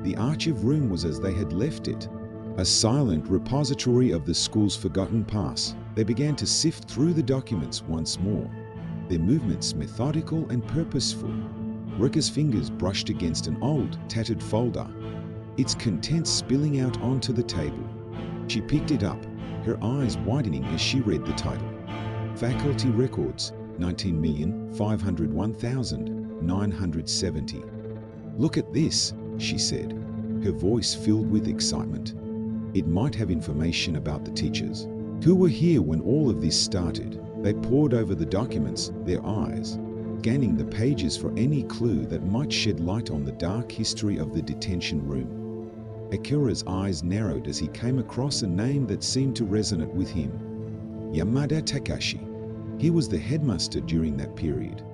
A: The archive room was as they had left it, a silent repository of the school's forgotten past. They began to sift through the documents once more, their movements methodical and purposeful. Rekka's fingers brushed against an old, tattered folder, its contents spilling out onto the table. She picked it up, her eyes widening as she read the title. Faculty Records, 19,501,970. Look at this, she said, her voice filled with excitement. It might have information about the teachers. Who were here when all of this started? They pored over the documents, their eyes scanning the pages for any clue that might shed light on the dark history of the detention room. Akira's eyes narrowed as he came across a name that seemed to resonate with him. Yamada Takashi. He was the headmaster during that period.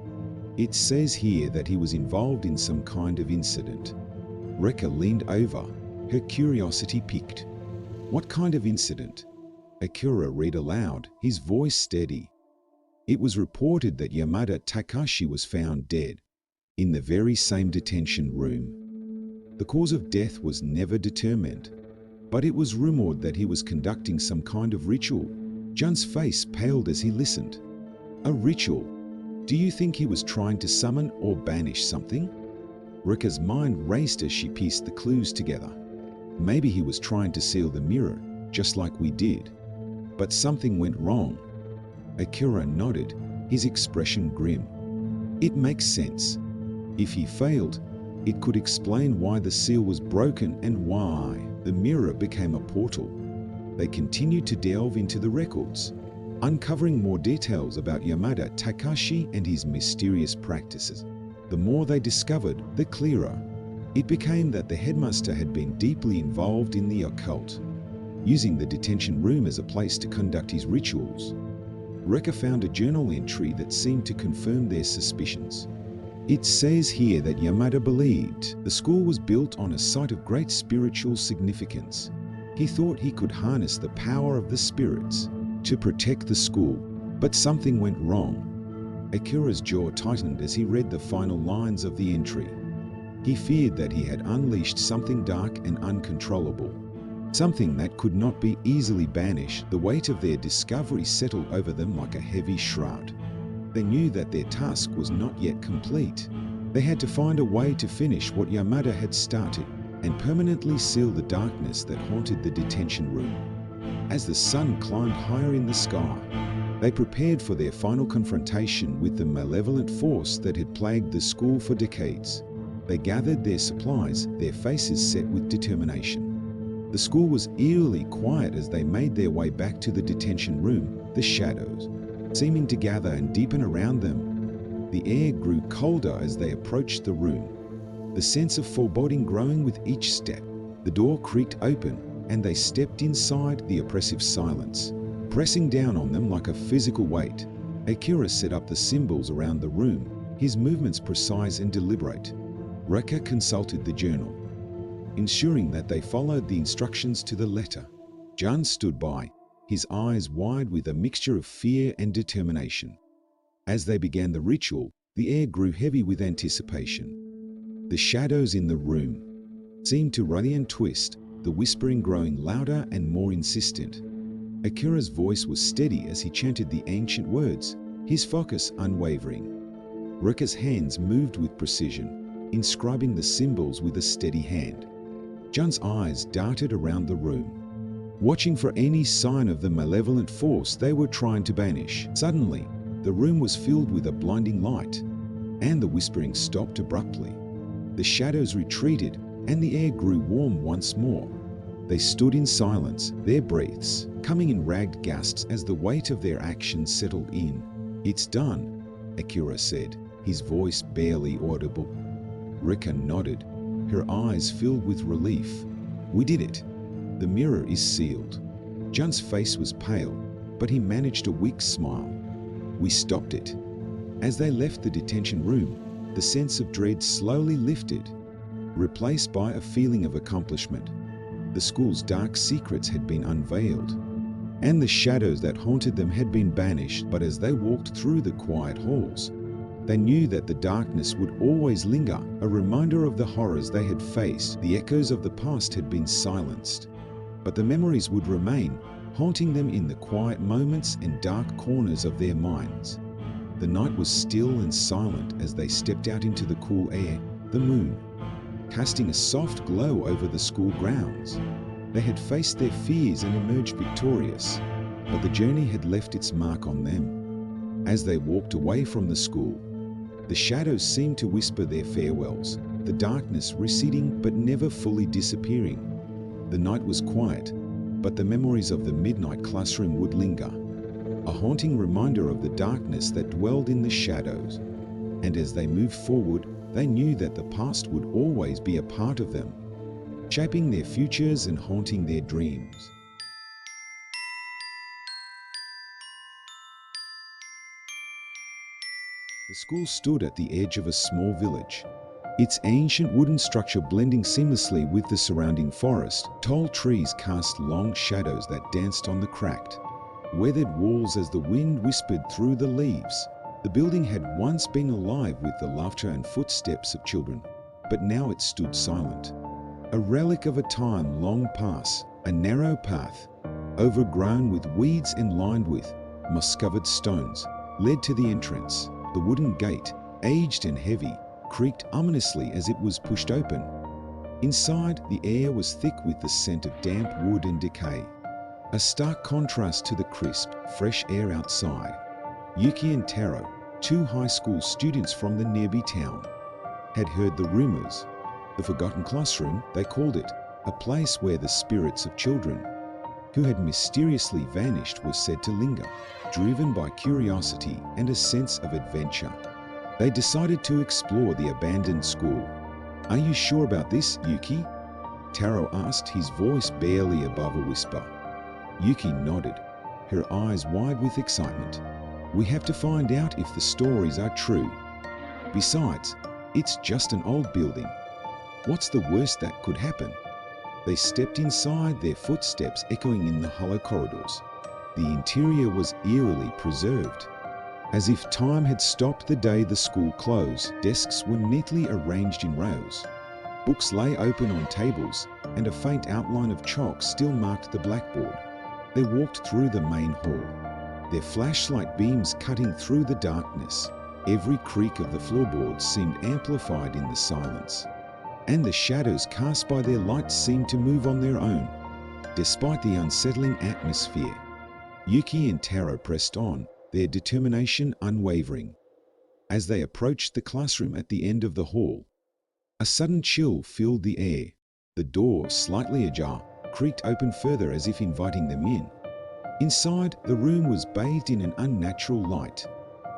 A: It says here that he was involved in some kind of incident. Reka leaned over, her curiosity piqued. What kind of incident? Akira read aloud, his voice steady. It was reported that Yamada Takashi was found dead in the very same detention room. The cause of death was never determined, but it was rumored that he was conducting some kind of ritual. Jun's face paled as he listened. A ritual? Do you think he was trying to summon or banish something? Rika's mind raced as she pieced the clues together. Maybe he was trying to seal the mirror, just like we did. But something went wrong. Akira nodded, his expression grim. It makes sense. If he failed, it could explain why the seal was broken and why the mirror became a portal. They continued to delve into the records, uncovering more details about Yamada Takashi and his mysterious practices. The more they discovered, the clearer it became that the headmaster had been deeply involved in the occult, using the detention room as a place to conduct his rituals. Reka found a journal entry that seemed to confirm their suspicions. It says here that Yamada believed the school was built on a site of great spiritual significance. He thought he could harness the power of the spirits to protect the school, but something went wrong. Akira's jaw tightened as he read the final lines of the entry. He feared that he had unleashed something dark and uncontrollable, something that could not be easily banished. The weight of their discovery settled over them like a heavy shroud. They knew that their task was not yet complete. They had to find a way to finish what Yamada had started and permanently seal the darkness that haunted the detention room. As the sun climbed higher in the sky, they prepared for their final confrontation with the malevolent force that had plagued the school for decades. They gathered their supplies, their faces set with determination. The school was eerily quiet as they made their way back to the detention room, the shadows seeming to gather and deepen around them. The air grew colder as they approached the room, the sense of foreboding growing with each step. The door creaked open, and they stepped inside, the oppressive silence pressing down on them like a physical weight. Akira set up the symbols around the room, his movements precise and deliberate. Reka consulted the journal, ensuring that they followed the instructions to the letter. Jun stood by, his eyes wide with a mixture of fear and determination. As they began the ritual, the air grew heavy with anticipation. The shadows in the room seemed to run and twist, the whispering growing louder and more insistent. Akira's voice was steady as he chanted the ancient words, his focus unwavering. Reka's hands moved with precision, inscribing the symbols with a steady hand. Jun's eyes darted around the room, watching for any sign of the malevolent force they were trying to banish. Suddenly, the room was filled with a blinding light, and the whispering stopped abruptly. The shadows retreated, and the air grew warm once more. They stood in silence, their breaths coming in ragged gasps as the weight of their actions settled in. "It's done," Akira said, his voice barely audible. Reka nodded, her eyes filled with relief. "We did it. The mirror is sealed." Jun's face was pale, but he managed a weak smile. "We stopped it." As they left the detention room, the sense of dread slowly lifted, replaced by a feeling of accomplishment. The school's dark secrets had been unveiled, and the shadows that haunted them had been banished. But as they walked through the quiet halls, they knew that the darkness would always linger, a reminder of the horrors they had faced. The echoes of the past had been silenced, but the memories would remain, haunting them in the quiet moments and dark corners of their minds. The night was still and silent as they stepped out into the cool air, the moon casting a soft glow over the school grounds. They had faced their fears and emerged victorious, but the journey had left its mark on them. As they walked away from the school, the shadows seemed to whisper their farewells, the darkness receding but never fully disappearing. The night was quiet, but the memories of the midnight classroom would linger, a haunting reminder of the darkness that dwelled in the shadows. And as they moved forward, they knew that the past would always be a part of them, shaping their futures and haunting their dreams. The school stood at the edge of a small village, its ancient wooden structure blending seamlessly with the surrounding forest. Tall trees cast long shadows that danced on the cracked, weathered walls as the wind whispered through the leaves. The building had once been alive with the laughter and footsteps of children, but now it stood silent, a relic of a time long past. A narrow path, overgrown with weeds and lined with moss-covered stones, led to the entrance. The wooden gate, aged and heavy, creaked ominously as it was pushed open. Inside, the air was thick with the scent of damp wood and decay, a stark contrast to the crisp, fresh air outside. Yuki and Taro, two high school students from the nearby town, had heard the rumors. The forgotten classroom, they called it, a place where the spirits of children who had mysteriously vanished were said to linger, driven by curiosity and a sense of adventure. They decided to explore the abandoned school. "Are you sure about this, Yuki?" Taro asked, his voice barely above a whisper. Yuki nodded, her eyes wide with excitement. "We have to find out if the stories are true. Besides, it's just an old building. What's the worst that could happen?" They stepped inside, their footsteps echoing in the hollow corridors. The interior was eerily preserved, as if time had stopped the day the school closed. Desks were neatly arranged in rows. Books lay open on tables, and a faint outline of chalk still marked the blackboard. They walked through the main hall, their flashlight beams cutting through the darkness. Every creak of the floorboards seemed amplified in the silence, and the shadows cast by their light seemed to move on their own, despite the unsettling atmosphere. Yuki and Taro pressed on, their determination unwavering. As they approached the classroom at the end of the hall, a sudden chill filled the air. The door, slightly ajar, creaked open further as if inviting them in. Inside, the room was bathed in an unnatural light,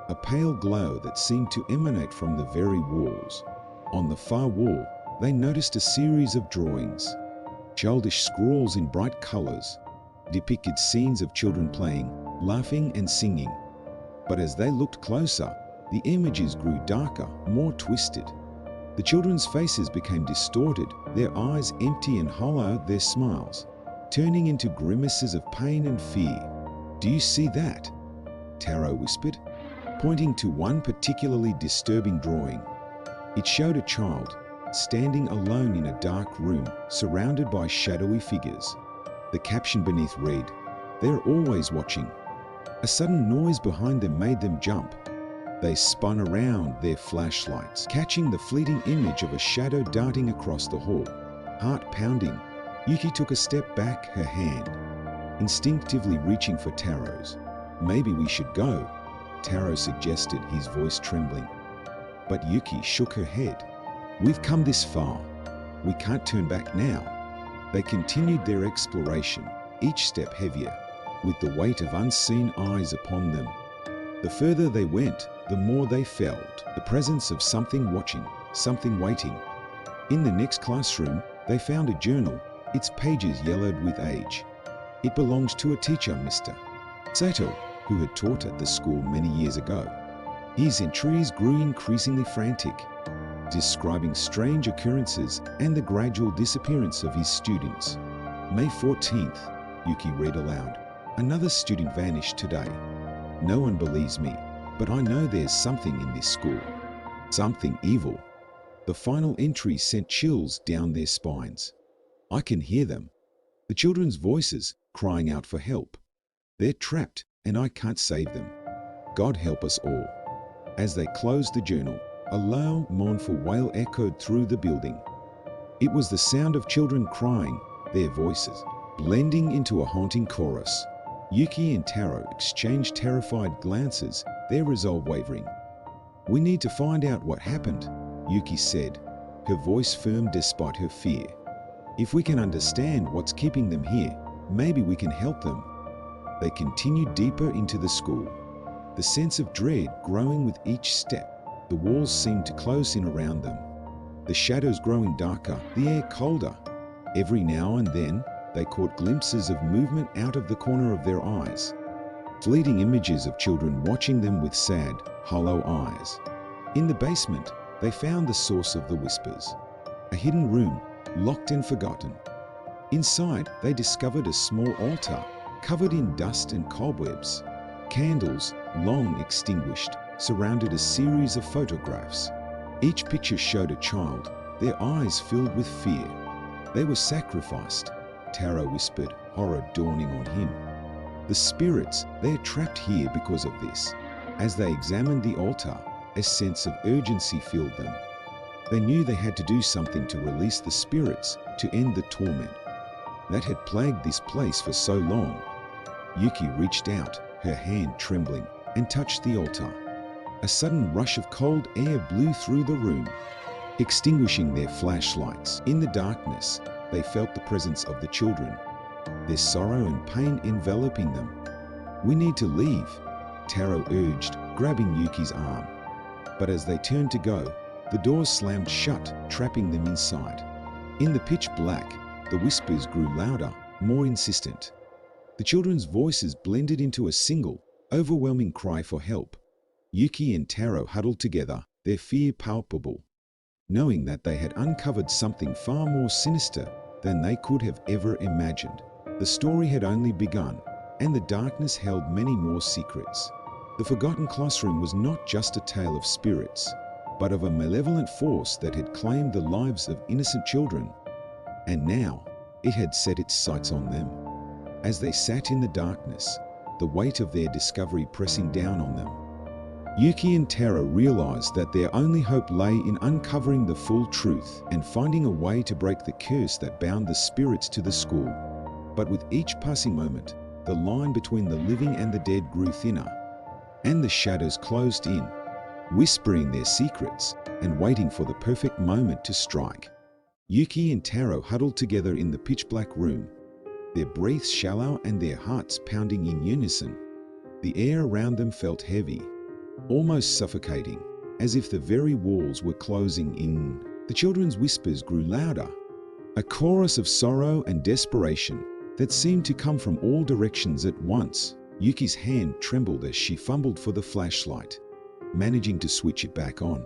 A: a pale glow that seemed to emanate from the very walls. On the far wall, they noticed a series of drawings. Childish scrawls in bright colors depicted scenes of children playing, laughing and singing. But as they looked closer, the images grew darker, more twisted. The children's faces became distorted, their eyes empty and hollow, their smiles turning into grimaces of pain and fear. "Do you see that?" Taro whispered, pointing to one particularly disturbing drawing. It showed a child standing alone in a dark room, surrounded by shadowy figures. The caption beneath read, "They're always watching." A sudden noise behind them made them jump. They spun around, their flashlights catching the fleeting image of a shadow darting across the hall. Heart pounding, Yuki took a step back, her hand instinctively reaching for Taro's. "Maybe we should go," Taro suggested, his voice trembling. But Yuki shook her head. "We've come this far. We can't turn back now." They continued their exploration, each step heavier, with the weight of unseen eyes upon them. The further they went, the more they felt the presence of something watching, something waiting. In the next classroom, they found a journal, its pages yellowed with age. It belonged to a teacher, Mr. Sato, who had taught at the school many years ago. His entries grew increasingly frantic, describing strange occurrences and the gradual disappearance of his students. "May 14th, Yuki read aloud. "Another student vanished today. No one believes me, but I know there's something in this school. Something evil." The final entry sent chills down their spines. "I can hear them. The children's voices crying out for help. They're trapped and I can't save them. God help us all." As they closed the journal, a low, mournful wail echoed through the building. It was the sound of children crying, their voices blending into a haunting chorus. Yuki and Taro exchanged terrified glances, their resolve wavering. "We need to find out what happened," Yuki said, her voice firm despite her fear. "If we can understand what's keeping them here, Maybe we can help them. They continued deeper into the school, the sense of dread growing with each step. The walls seemed to close in around them, the shadows growing darker, the air colder. Every now and then, they caught glimpses of movement out of the corner of their eyes, fleeting images of children watching them with sad, hollow eyes. In the basement, they found the source of the whispers, a hidden room, locked and forgotten. Inside, they discovered a small altar, covered in dust and cobwebs. Candles, long extinguished, surrounded a series of photographs. Each picture showed a child, their eyes filled with fear. They were sacrificed, Taro whispered, horror dawning on him. The spirits, they are trapped here because of this. As they examined the altar, a sense of urgency filled them. They knew they had to do something to release the spirits, to end the torment that had plagued this place for so long. Yuki reached out, her hand trembling, and touched the altar. A sudden rush of cold air blew through the room, extinguishing their flashlights. In the darkness, they felt the presence of the children, their sorrow and pain enveloping them. "We need to leave," Taro urged, grabbing Yuki's arm. But as they turned to go, the doors slammed shut, trapping them inside. In the pitch black, the whispers grew louder, more insistent. The children's voices blended into a single, overwhelming cry for help. Yuki and Taro huddled together, their fear palpable, knowing that they had uncovered something far more sinister than they could have ever imagined. The story had only begun, and the darkness held many more secrets. The forgotten classroom was not just a tale of spirits, but of a malevolent force that had claimed the lives of innocent children. And now, it had set its sights on them. As they sat in the darkness, the weight of their discovery pressing down on them, Yuki and Taro realized that their only hope lay in uncovering the full truth and finding a way to break the curse that bound the spirits to the school. But with each passing moment, the line between the living and the dead grew thinner, and the shadows closed in, whispering their secrets and waiting for the perfect moment to strike. Yuki and Taro huddled together in the pitch-black room, their breaths shallow and their hearts pounding in unison. The air around them felt heavy, almost suffocating, as if the very walls were closing in. The children's whispers grew louder, a chorus of sorrow and desperation that seemed to come from all directions at once. Yuki's hand trembled as she fumbled for the flashlight, managing to switch it back on.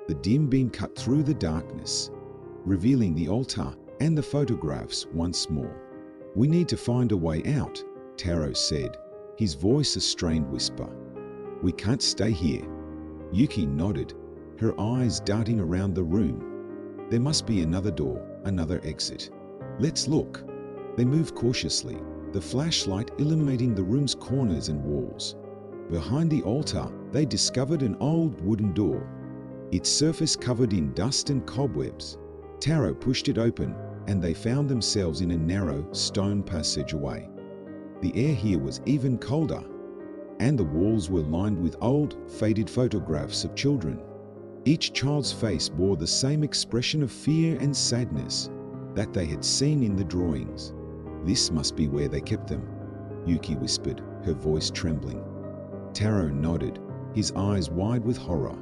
A: The dim beam cut through the darkness, revealing the altar and the photographs once more. "We need to find a way out," Taro said, his voice a strained whisper. "We can't stay here." Yuki nodded, her eyes darting around the room. "There must be another door, another exit. Let's look." They moved cautiously, the flashlight illuminating the room's corners and walls. Behind the altar, they discovered an old wooden door, its surface covered in dust and cobwebs. Taro pushed it open, and they found themselves in a narrow, stone passageway. The air here was even colder, and the walls were lined with old, faded photographs of children. Each child's face bore the same expression of fear and sadness that they had seen in the drawings. "This must be where they kept them," Yuki whispered, her voice trembling. Taro nodded, his eyes wide with horror.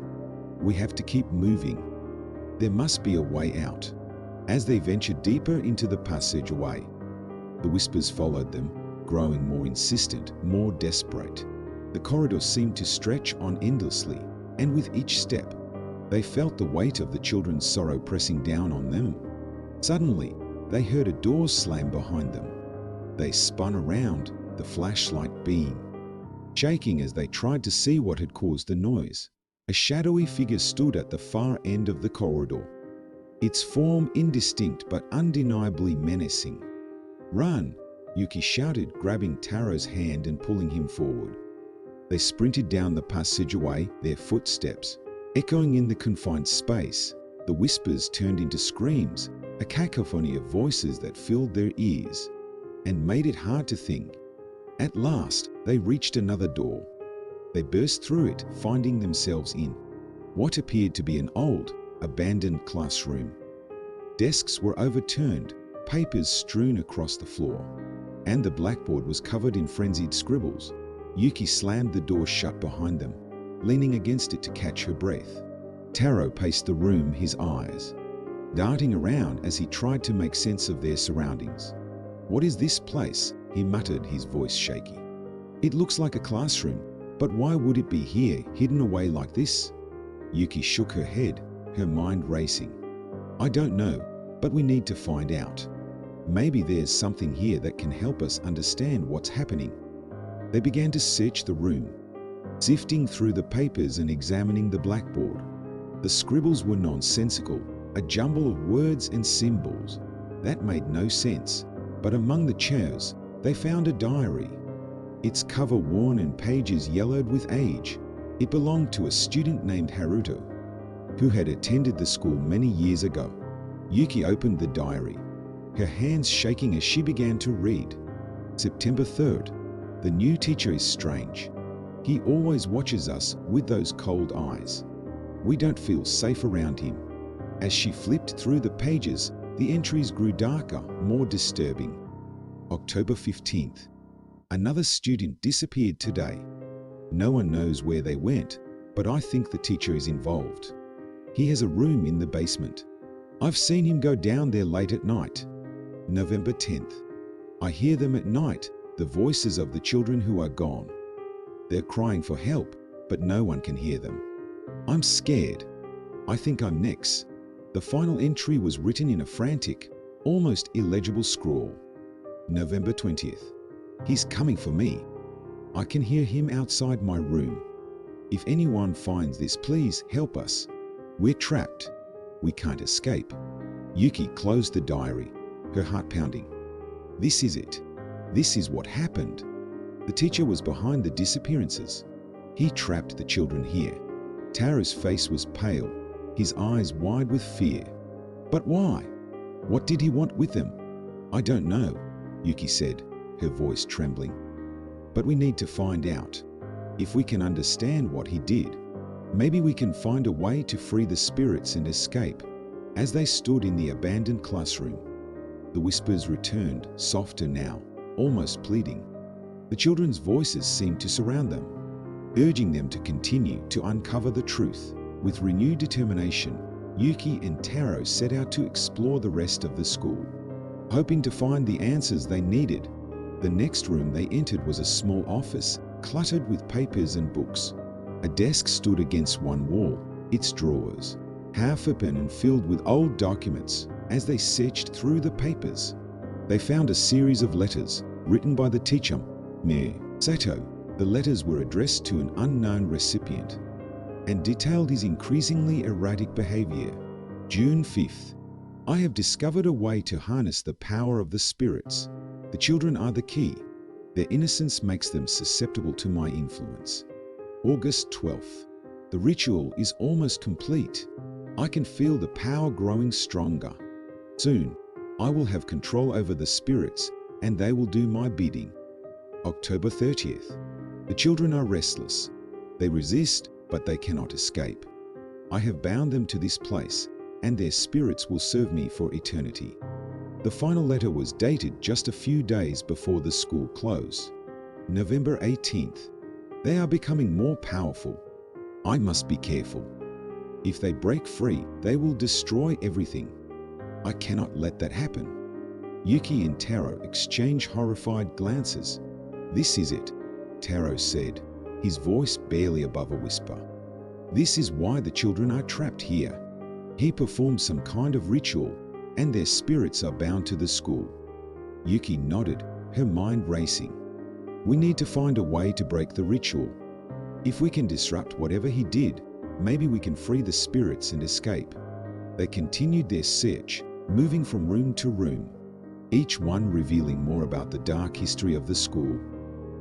A: "We have to keep moving. There must be a way out." As they ventured deeper into the passageway, the whispers followed them, growing more insistent, more desperate. The corridor seemed to stretch on endlessly, and with each step, they felt the weight of the children's sorrow pressing down on them. Suddenly, they heard a door slam behind them. They spun around, the flashlight beam shaking as they tried to see what had caused the noise. A shadowy figure stood at the far end of the corridor, its form indistinct but undeniably menacing. "Run!" Yuki shouted, grabbing Taro's hand and pulling him forward. They sprinted down the passageway, their footsteps echoing in the confined space. The whispers turned into screams, a cacophony of voices that filled their ears and made it hard to think. At last, they reached another door. They burst through it, finding themselves in what appeared to be an old, abandoned classroom. Desks were overturned, papers strewn across the floor. and the blackboard was covered in frenzied scribbles. Yuki slammed the door shut behind them, leaning against it to catch her breath. Taro paced the room, his eyes darting around as he tried to make sense of their surroundings. "What is this place?" he muttered, his voice shaky. "It looks like a classroom, but why would it be here, hidden away like this?" Yuki shook her head, her mind racing. "I don't know, but we need to find out. Maybe there's something here that can help us understand what's happening." They began to search the room, sifting through the papers and examining the blackboard. The scribbles were nonsensical, a jumble of words and symbols that made no sense. But among the chairs, they found a diary. Its cover worn and pages yellowed with age. It belonged to a student named Haruto, who had attended the school many years ago. Yuki opened the diary, her hands shaking as she began to read. September 3rd. The new teacher is strange. He always watches us with those cold eyes. We don't feel safe around him. As she flipped through the pages, the entries grew darker, more disturbing. October 15th. Another student disappeared today. No one knows where they went, but I think the teacher is involved. He has a room in the basement. I've seen him go down there late at night. November 10th. I hear them at night, the voices of the children who are gone. They're crying for help, but no one can hear them. I'm scared. I think I'm next. The final entry was written in a frantic, almost illegible scrawl. November 20th. He's coming for me. I can hear him outside my room. If anyone finds this, please help us. We're trapped. We can't escape. Yuki closed the diary, her heart pounding. This is it. This is what happened. The teacher was behind the disappearances. He trapped the children here. Taro's face was pale, his eyes wide with fear. But why? What did he want with them? I don't know, Yuki said, her voice trembling. But we need to find out. If we can understand what he did, maybe we can find a way to free the spirits and escape. As they stood in the abandoned classroom, the whispers returned, softer now, almost pleading. The children's voices seemed to surround them, urging them to continue to uncover the truth. With renewed determination, Yuki and Taro set out to explore the rest of the school, hoping to find the answers they needed. The next room they entered was a small office, cluttered with papers and books. A desk stood against one wall, its drawers half open and filled with old documents. As they searched through the papers, they found a series of letters written by the teacher, Sato. The letters were addressed to an unknown recipient and detailed his increasingly erratic behavior. June 5th. I have discovered a way to harness the power of the spirits. The children are the key. Their innocence makes them susceptible to my influence. August 12th. The ritual is almost complete. I can feel the power growing stronger. Soon, I will have control over the spirits and they will do my bidding. October 30th. The children are restless. They resist, but they cannot escape. I have bound them to this place, and their spirits will serve me for eternity. The final letter was dated just a few days before the school closed. November 18th. They are becoming more powerful. I must be careful. If they break free, they will destroy everything. I cannot let that happen. Yuki and Taro exchange horrified glances. This is it, Taro said, his voice barely above a whisper. This is why the children are trapped here. He performed some kind of ritual, and their spirits are bound to the school. Yuki nodded, her mind racing. We need to find a way to break the ritual. If we can disrupt whatever he did, maybe we can free the spirits and escape. They continued their search, moving from room to room, each one revealing more about the dark history of the school.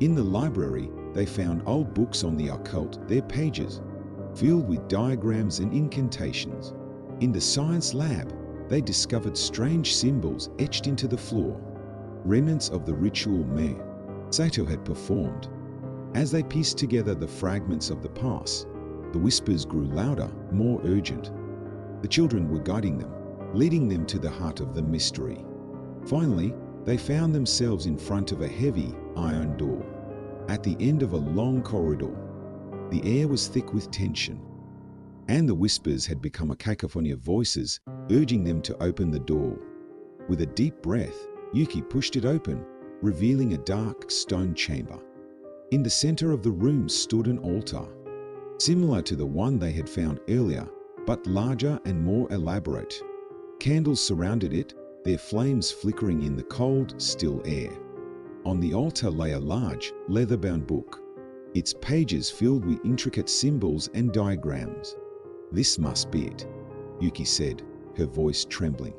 A: In the library, they found old books on the occult, their pages filled with diagrams and incantations. In the science lab, they discovered strange symbols etched into the floor, remnants of the ritual Sato had performed. As they pieced together the fragments of the past, the whispers grew louder, more urgent. The children were guiding them, leading them to the heart of the mystery. Finally, they found themselves in front of a heavy iron door. At the end of a long corridor, the air was thick with tension, and the whispers had become a cacophony of voices urging them to open the door. With a deep breath, Yuki pushed it open, revealing a dark stone chamber. In the center of the room stood an altar, similar to the one they had found earlier, but larger and more elaborate. Candles surrounded it, their flames flickering in the cold, still air. On the altar lay a large, leather-bound book, its pages filled with intricate symbols and diagrams. "This must be it," Yuki said, her voice trembling.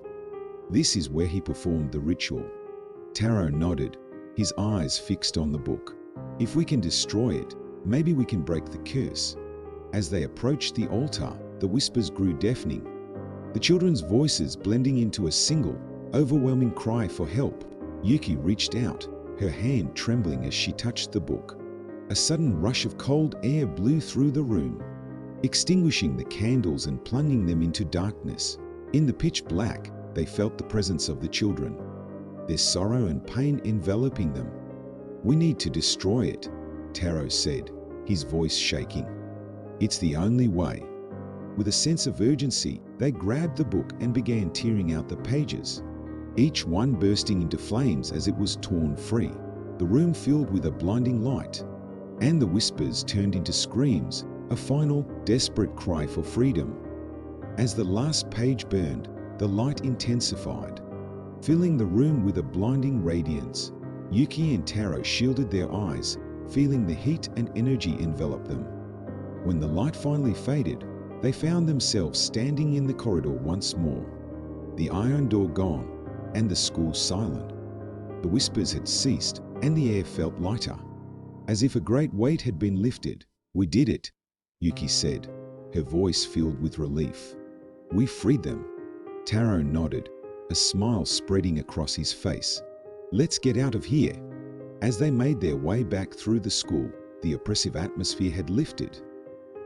A: "This is where he performed the ritual." Taro nodded, his eyes fixed on the book. "If we can destroy it, maybe we can break the curse." As they approached the altar, the whispers grew deafening, the children's voices blending into a single, overwhelming cry for help. Yuki reached out, her hand trembling as she touched the book. A sudden rush of cold air blew through the room, extinguishing the candles and plunging them into darkness. In the pitch black, they felt the presence of the children, their sorrow and pain enveloping them. "We need to destroy it," Taro said, his voice shaking. "It's the only way." With a sense of urgency, they grabbed the book and began tearing out the pages, each one bursting into flames as it was torn free. The room filled with a blinding light, and the whispers turned into screams, a final, desperate cry for freedom. As the last page burned, the light intensified, filling the room with a blinding radiance. Yuki and Taro shielded their eyes, feeling the heat and energy envelop them. When the light finally faded, they found themselves standing in the corridor once more, the iron door gone and the school silent. The whispers had ceased and the air felt lighter, as if a great weight had been lifted. "We did it," Yuki said, her voice filled with relief. "We freed them." Taro nodded, a smile spreading across his face. "Let's get out of here." As they made their way back through the school, the oppressive atmosphere had lifted,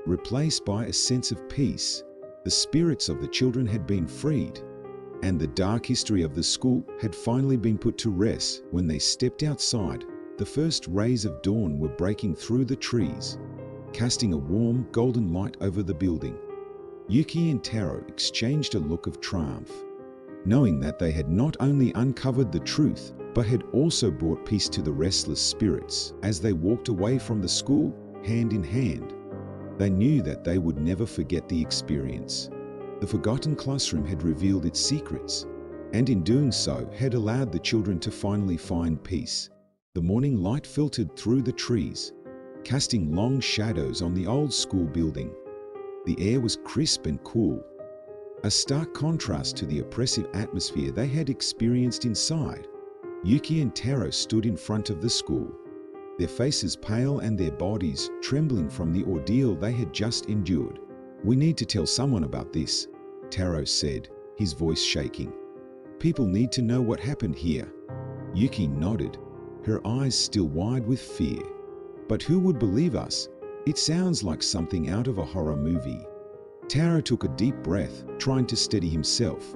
A: replaced by a sense of peace. The spirits of the children had been freed, and the dark history of the school had finally been put to rest. When they stepped outside, the first rays of dawn were breaking through the trees, casting a warm, golden light over the building. Yuki and Taro exchanged a look of triumph, knowing that they had not only uncovered the truth, but had also brought peace to the restless spirits. As they walked away from the school, hand in hand, they knew that they would never forget the experience. The forgotten classroom had revealed its secrets, and in doing so had allowed the children to finally find peace. The morning light filtered through the trees, casting long shadows on the old school building. The air was crisp and cool, a stark contrast to the oppressive atmosphere they had experienced inside. Yuki and Taro stood in front of the school, their faces pale and their bodies trembling from the ordeal they had just endured. "We need to tell someone about this," Taro said, his voice shaking. "People need to know what happened here." Yuki nodded, her eyes still wide with fear. "But who would believe us? It sounds like something out of a horror movie." Taro took a deep breath, trying to steady himself.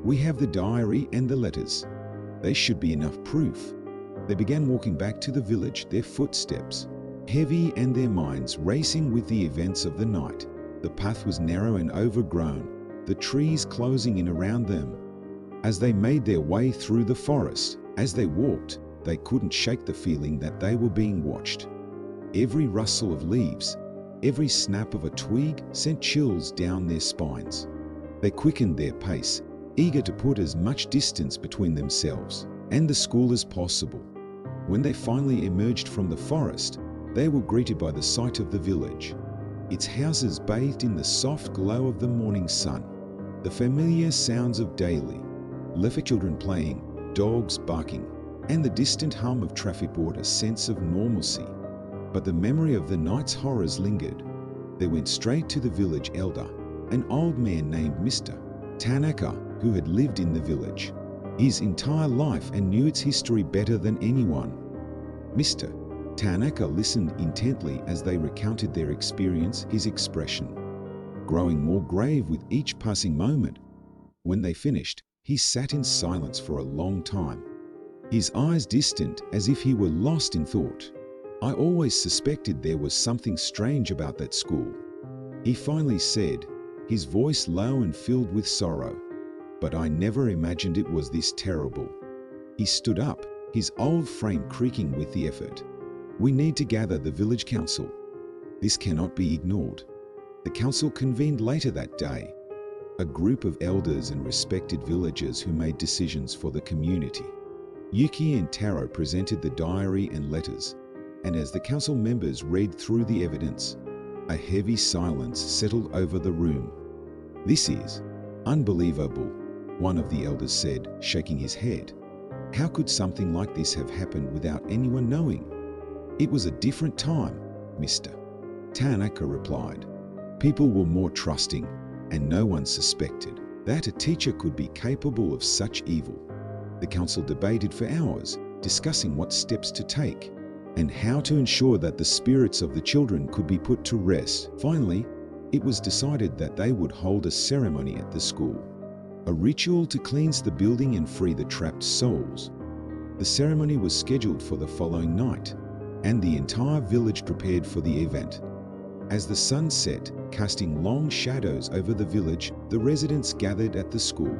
A: "We have the diary and the letters. They should be enough proof." They began walking back to the village, their footsteps heavy and their minds racing with the events of the night. The path was narrow and overgrown, the trees closing in around them. As they made their way through the forest, as they walked, they couldn't shake the feeling that they were being watched. Every rustle of leaves, every snap of a twig sent chills down their spines. They quickened their pace, eager to put as much distance between themselves and the school as possible. When they finally emerged from the forest, they were greeted by the sight of the village, its houses bathed in the soft glow of the morning sun. The familiar sounds of daily life, children playing, dogs barking, and the distant hum of traffic brought a sense of normalcy. But the memory of the night's horrors lingered. They went straight to the village elder, an old man named Mr. Tanaka, who had lived in the village his entire life and knew its history better than anyone. Mr. Tanaka listened intently as they recounted their experience, his expression growing more grave with each passing moment. When they finished, he sat in silence for a long time, his eyes distant as if he were lost in thought. "I always suspected there was something strange about that school," he finally said, his voice low and filled with sorrow. "But I never imagined it was this terrible." He stood up, his old frame creaking with the effort. "We need to gather the village council. This cannot be ignored." The council convened later that day, a group of elders and respected villagers who made decisions for the community. Yuki and Taro presented the diary and letters, and as the council members read through the evidence, a heavy silence settled over the room. "This is unbelievable," one of the elders said, shaking his head. "How could something like this have happened without anyone knowing?" "It was a different time, Mr. Tanaka replied. "People were more trusting, and no one suspected that a teacher could be capable of such evil." The council debated for hours, discussing what steps to take and how to ensure that the spirits of the children could be put to rest. Finally, it was decided that they would hold a ceremony at the school, a ritual to cleanse the building and free the trapped souls. The ceremony was scheduled for the following night, and the entire village prepared for the event. As the sun set, casting long shadows over the village, the residents gathered at the school,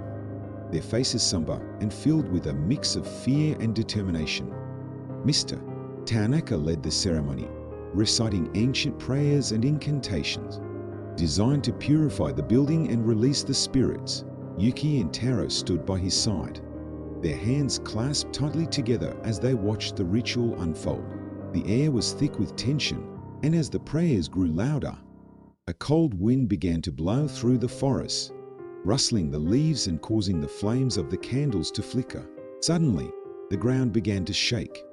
A: their faces somber and filled with a mix of fear and determination. Mr. Tanaka led the ceremony, reciting ancient prayers and incantations designed to purify the building and release the spirits. Yuki and Taro stood by his side, their hands clasped tightly together as they watched the ritual unfold. The air was thick with tension, and as the prayers grew louder, a cold wind began to blow through the forest, rustling the leaves and causing the flames of the candles to flicker. Suddenly, the ground began to shake,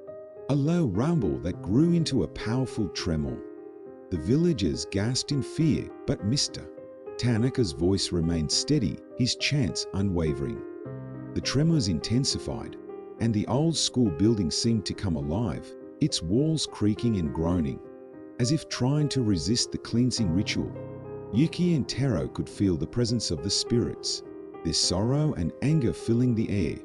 A: a low rumble that grew into a powerful tremor. The villagers gasped in fear, but Mr. Tanaka's voice remained steady, his chants unwavering. The tremors intensified, and the old school building seemed to come alive, its walls creaking and groaning, as if trying to resist the cleansing ritual. Yuki and Taro could feel the presence of the spirits, their sorrow and anger filling the air.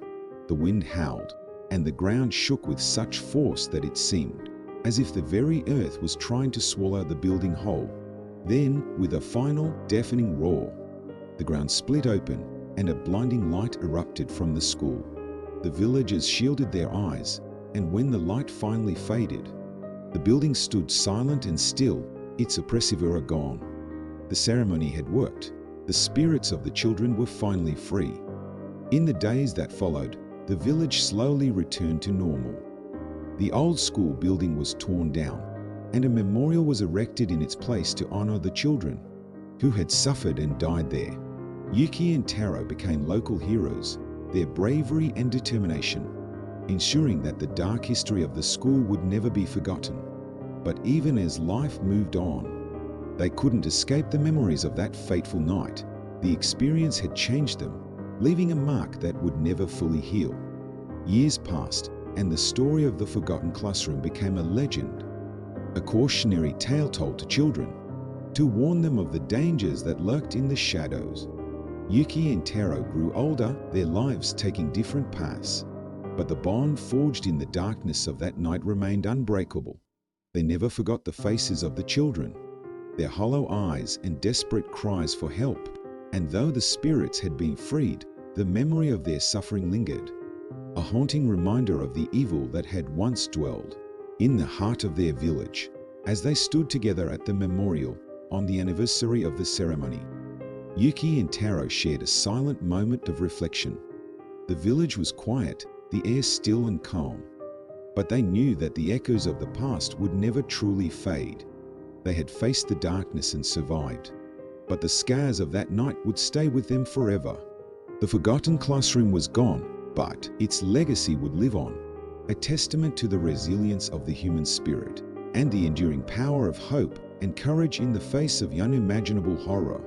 A: The wind howled, and the ground shook with such force that it seemed as if the very earth was trying to swallow the building whole. Then, with a final, deafening roar, the ground split open and a blinding light erupted from the school. The villagers shielded their eyes, and when the light finally faded, the building stood silent and still, its oppressive aura gone. The ceremony had worked. The spirits of the children were finally free. In the days that followed, the village slowly returned to normal. The old school building was torn down, and a memorial was erected in its place to honor the children who had suffered and died there. Yuki and Taro became local heroes, their bravery and determination ensuring that the dark history of the school would never be forgotten. But even as life moved on, they couldn't escape the memories of that fateful night. The experience had changed them, leaving a mark that would never fully heal. Years passed, and the story of the forgotten classroom became a legend, a cautionary tale told to children, to warn them of the dangers that lurked in the shadows. Yuki and Taro grew older, their lives taking different paths, but the bond forged in the darkness of that night remained unbreakable. They never forgot the faces of the children, their hollow eyes and desperate cries for help. And though the spirits had been freed, the memory of their suffering lingered, a haunting reminder of the evil that had once dwelled in the heart of their village. As they stood together at the memorial on the anniversary of the ceremony, Yuki and Taro shared a silent moment of reflection. The village was quiet, the air still and calm, but they knew that the echoes of the past would never truly fade. They had faced the darkness and survived, but the scars of that night would stay with them forever. The forgotten classroom was gone, but its legacy would live on, a testament to the resilience of the human spirit and the enduring power of hope and courage in the face of unimaginable horror.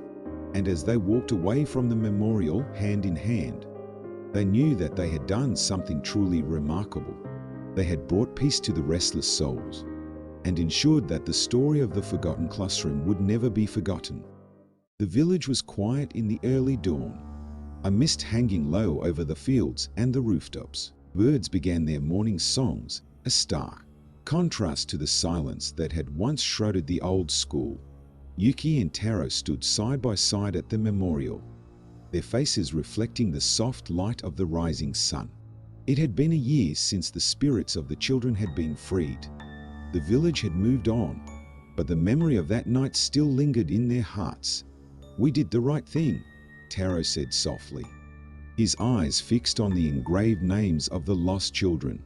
A: And as they walked away from the memorial hand in hand, they knew that they had done something truly remarkable. They had brought peace to the restless souls and ensured that the story of the forgotten classroom would never be forgotten. The village was quiet in the early dawn, a mist hanging low over the fields and the rooftops. Birds began their morning songs, a stark contrast to the silence that had once shrouded the old school. Yuki and Taro stood side by side at the memorial, their faces reflecting the soft light of the rising sun. It had been a year since the spirits of the children had been freed. The village had moved on, but the memory of that night still lingered in their hearts. "We did the right thing," Taro said softly, his eyes fixed on the engraved names of the lost children.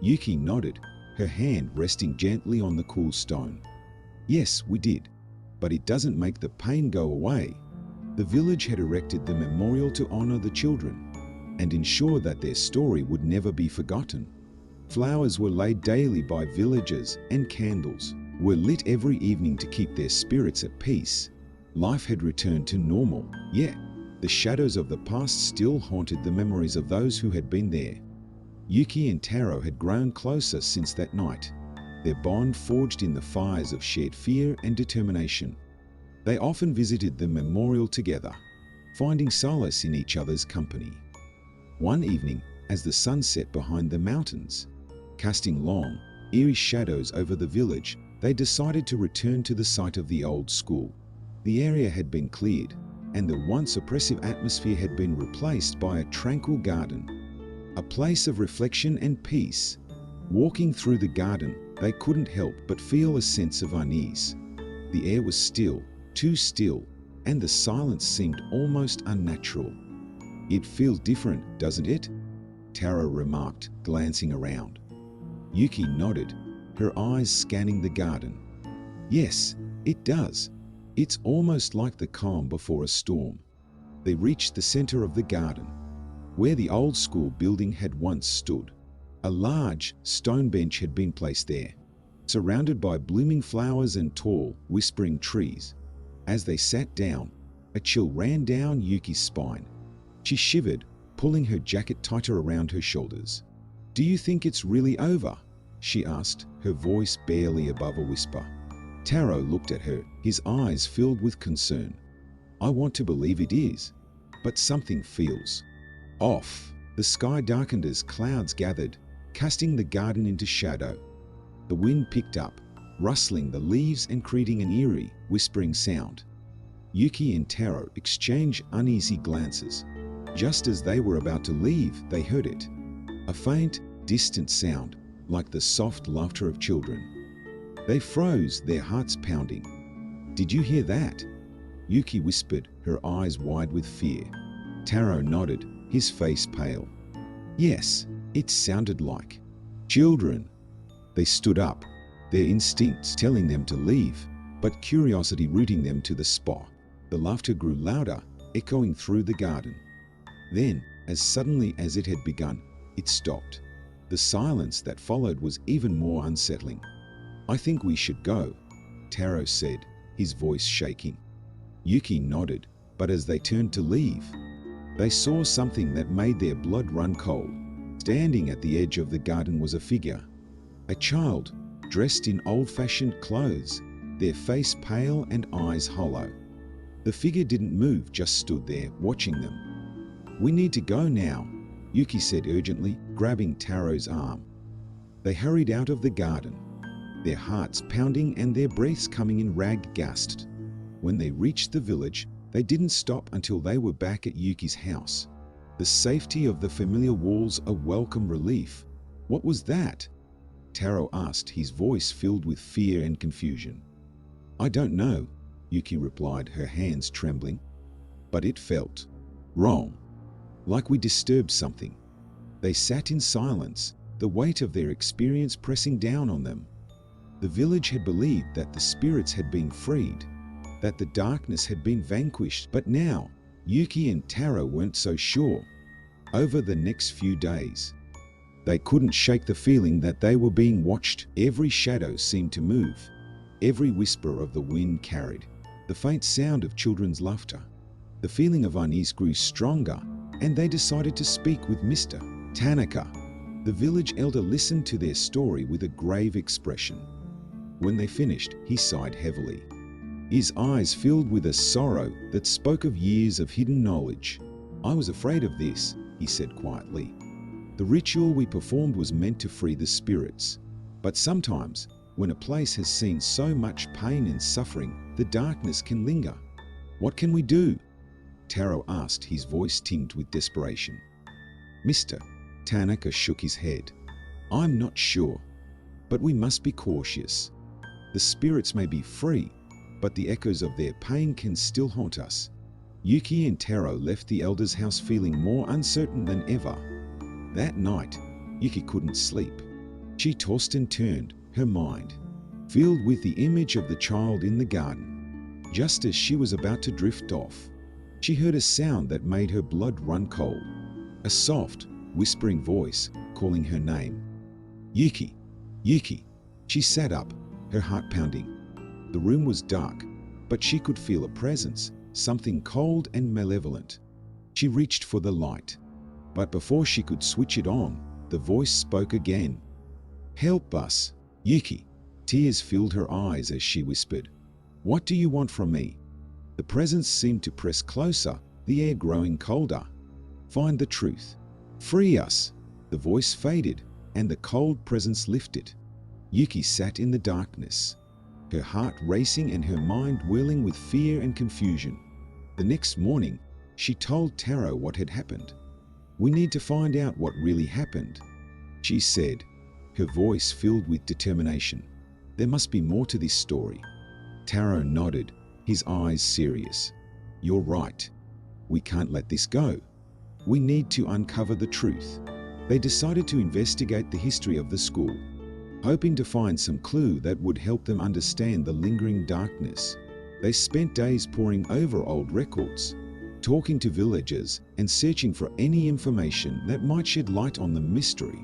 A: Yuki nodded, her hand resting gently on the cool stone. "Yes, we did, but it doesn't make the pain go away." The village had erected the memorial to honor the children and ensure that their story would never be forgotten. Flowers were laid daily by villagers and candles were lit every evening to keep their spirits at peace. Life had returned to normal, yet the shadows of the past still haunted the memories of those who had been there. Yuki and Taro had grown closer since that night, their bond forged in the fires of shared fear and determination. They often visited the memorial together, finding solace in each other's company. One evening, as the sun set behind the mountains, casting long, eerie shadows over the village, they decided to return to the site of the old school. The area had been cleared, and the once oppressive atmosphere had been replaced by a tranquil garden, a place of reflection and peace. Walking through the garden, they couldn't help but feel a sense of unease. The air was still, too still, and the silence seemed almost unnatural. "It feels different, doesn't it?" Taro remarked, glancing around. Yuki nodded, her eyes scanning the garden. "Yes, it does. It's almost like the calm before a storm." They reached the center of the garden, where the old school building had once stood. A large stone bench had been placed there, surrounded by blooming flowers and tall, whispering trees. As they sat down, a chill ran down Yuki's spine. She shivered, pulling her jacket tighter around her shoulders. "Do you think it's really over?" she asked, her voice barely above a whisper. Taro looked at her, his eyes filled with concern. "I want to believe it is, but something feels off." The sky darkened as clouds gathered, casting the garden into shadow. The wind picked up, rustling the leaves and creating an eerie, whispering sound. Yuki and Taro exchanged uneasy glances. Just as they were about to leave, they heard it. A faint, distant sound, like the soft laughter of children. They froze, their hearts pounding. "Did you hear that?" Yuki whispered, her eyes wide with fear. Taro nodded, his face pale. "Yes, it sounded like children." They stood up, their instincts telling them to leave, but curiosity rooting them to the spot. The laughter grew louder, echoing through the garden. Then, as suddenly as it had begun, it stopped. The silence that followed was even more unsettling. "I think we should go," Taro said, his voice shaking. Yuki nodded, but as they turned to leave, they saw something that made their blood run cold. Standing at the edge of the garden was a figure, a child, dressed in old-fashioned clothes, their face pale and eyes hollow. The figure didn't move, just stood there, watching them. "We need to go now," Yuki said urgently, grabbing Taro's arm. They hurried out of the garden, their hearts pounding and their breaths coming in ragged gasps. When they reached the village, they didn't stop until they were back at Yuki's house. The safety of the familiar walls a welcome relief. "What was that?" Taro asked, his voice filled with fear and confusion. "I don't know," Yuki replied, her hands trembling. "But it felt wrong, like we disturbed something." They sat in silence, the weight of their experience pressing down on them. The village had believed that the spirits had been freed, that the darkness had been vanquished, but now Yuki and Taro weren't so sure. Over the next few days, they couldn't shake the feeling that they were being watched. Every shadow seemed to move, every whisper of the wind carried the faint sound of children's laughter. The feeling of unease grew stronger, and they decided to speak with Mr. Tanaka. The village elder listened to their story with a grave expression. When they finished, he sighed heavily, his eyes filled with a sorrow that spoke of years of hidden knowledge. "I was afraid of this," he said quietly. The ritual we performed was meant to free the spirits. But sometimes, when a place has seen so much pain and suffering, the darkness can linger. What can we do? Taro asked, his voice tinged with desperation. Mr. Tanaka shook his head. I'm not sure, but we must be cautious. The spirits may be free, but the echoes of their pain can still haunt us. Yuki and Taro left the elder's house feeling more uncertain than ever. That night, Yuki couldn't sleep. She tossed and turned, her mind filled with the image of the child in the garden. Just as she was about to drift off, she heard a sound that made her blood run cold. A soft, whispering voice calling her name. Yuki, Yuki. She sat up, her heart pounding. The room was dark, but she could feel a presence, something cold and malevolent. She reached for the light, but before she could switch it on, the voice spoke again. Help us, Yuki. Tears filled her eyes as she whispered, What do you want from me? The presence seemed to press closer, the air growing colder. Find the truth. Free us. The voice faded, and the cold presence lifted. Yuki sat in the darkness, her heart racing and her mind whirling with fear and confusion. The next morning, she told Taro what had happened. We need to find out what really happened, she said, her voice filled with determination. There must be more to this story. Taro nodded, his eyes serious. You're right. We can't let this go. We need to uncover the truth. They decided to investigate the history of the school, hoping to find some clue that would help them understand the lingering darkness. They spent days poring over old records, talking to villagers and searching for any information that might shed light on the mystery.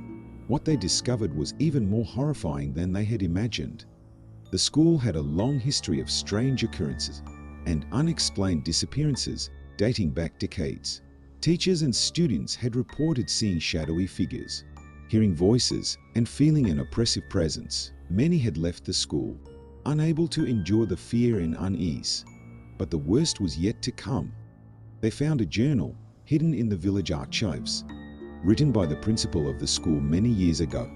A: What they discovered was even more horrifying than they had imagined. The school had a long history of strange occurrences and unexplained disappearances dating back decades. Teachers and students had reported seeing shadowy figures, hearing voices, and feeling an oppressive presence. Many had left the school, unable to endure the fear and unease. But the worst was yet to come. They found a journal hidden in the village archives, written by the principal of the school many years ago.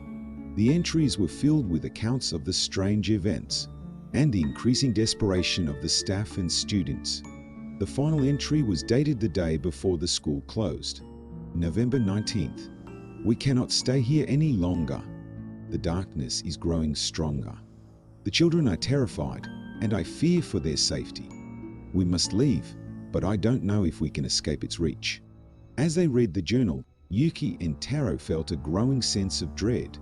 A: The entries were filled with accounts of the strange events and the increasing desperation of the staff and students. The final entry was dated the day before the school closed, November 19th. We cannot stay here any longer. The darkness is growing stronger. The children are terrified, and I fear for their safety. We must leave, but I don't know if we can escape its reach. As they read the journal, Yuki and Taro felt a growing sense of dread.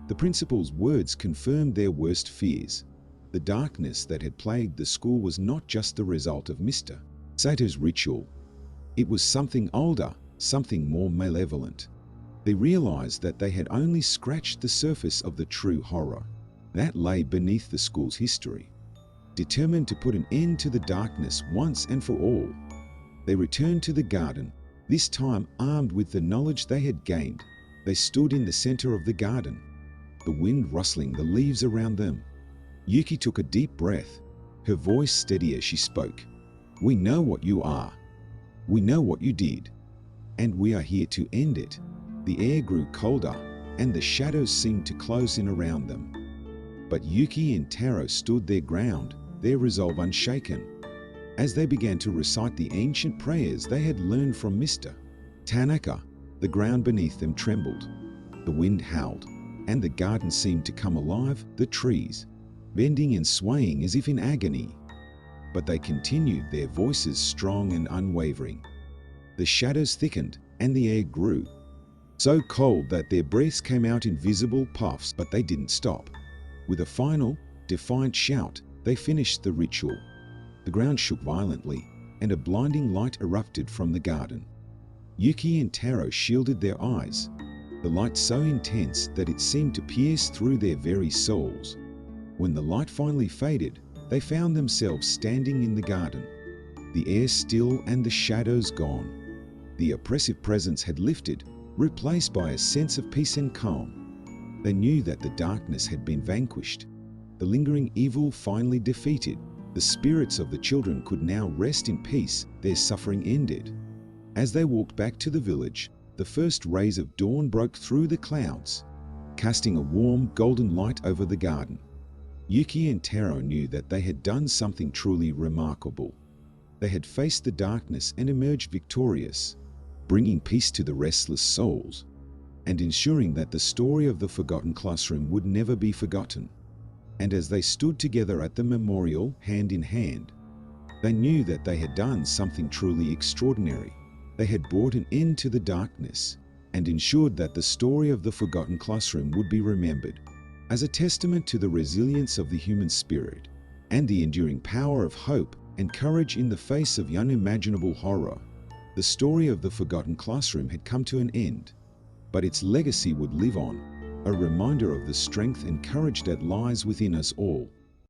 A: The principal's words confirmed their worst fears. The darkness that had plagued the school was not just the result of Mr. Sato's ritual. It was something older, something more malevolent. They realized that they had only scratched the surface of the true horror that lay beneath the school's history. Determined to put an end to the darkness once and for all, they returned to the garden, this time armed with the knowledge they had gained. They stood in the center of the garden, the wind rustling the leaves around them. Yuki took a deep breath, her voice steady as she spoke. We know what you are. We know what you did, and we are here to end it. The air grew colder, and the shadows seemed to close in around them. But Yuki and Taro stood their ground, their resolve unshaken. As they began to recite the ancient prayers they had learned from Mr. Tanaka, the ground beneath them trembled. The wind howled, and the garden seemed to come alive, the trees bending and swaying as if in agony. But they continued, their voices strong and unwavering. The shadows thickened, and the air grew so cold that their breaths came out in visible puffs, but they didn't stop. With a final, defiant shout, they finished the ritual. The ground shook violently, and a blinding light erupted from the garden. Yuki and Taro shielded their eyes, the light so intense that it seemed to pierce through their very souls. When the light finally faded, they found themselves standing in the garden, the air still and the shadows gone. The oppressive presence had lifted, replaced by a sense of peace and calm. They knew that the darkness had been vanquished, the lingering evil finally defeated. The spirits of the children could now rest in peace, their suffering ended. As they walked back to the village, the first rays of dawn broke through the clouds, casting a warm, golden light over the garden. Yuki and Taro knew that they had done something truly remarkable. They had faced the darkness and emerged victorious, bringing peace to the restless souls, and ensuring that the story of the forgotten classroom would never be forgotten. And as they stood together at the memorial, hand in hand, they knew that they had done something truly extraordinary. They had brought an end to the darkness and ensured that the story of the forgotten classroom would be remembered as a testament to the resilience of the human spirit and the enduring power of hope and courage in the face of unimaginable horror. The story of the forgotten classroom had come to an end, but its legacy would live on, a reminder of the strength and courage that lies within us all.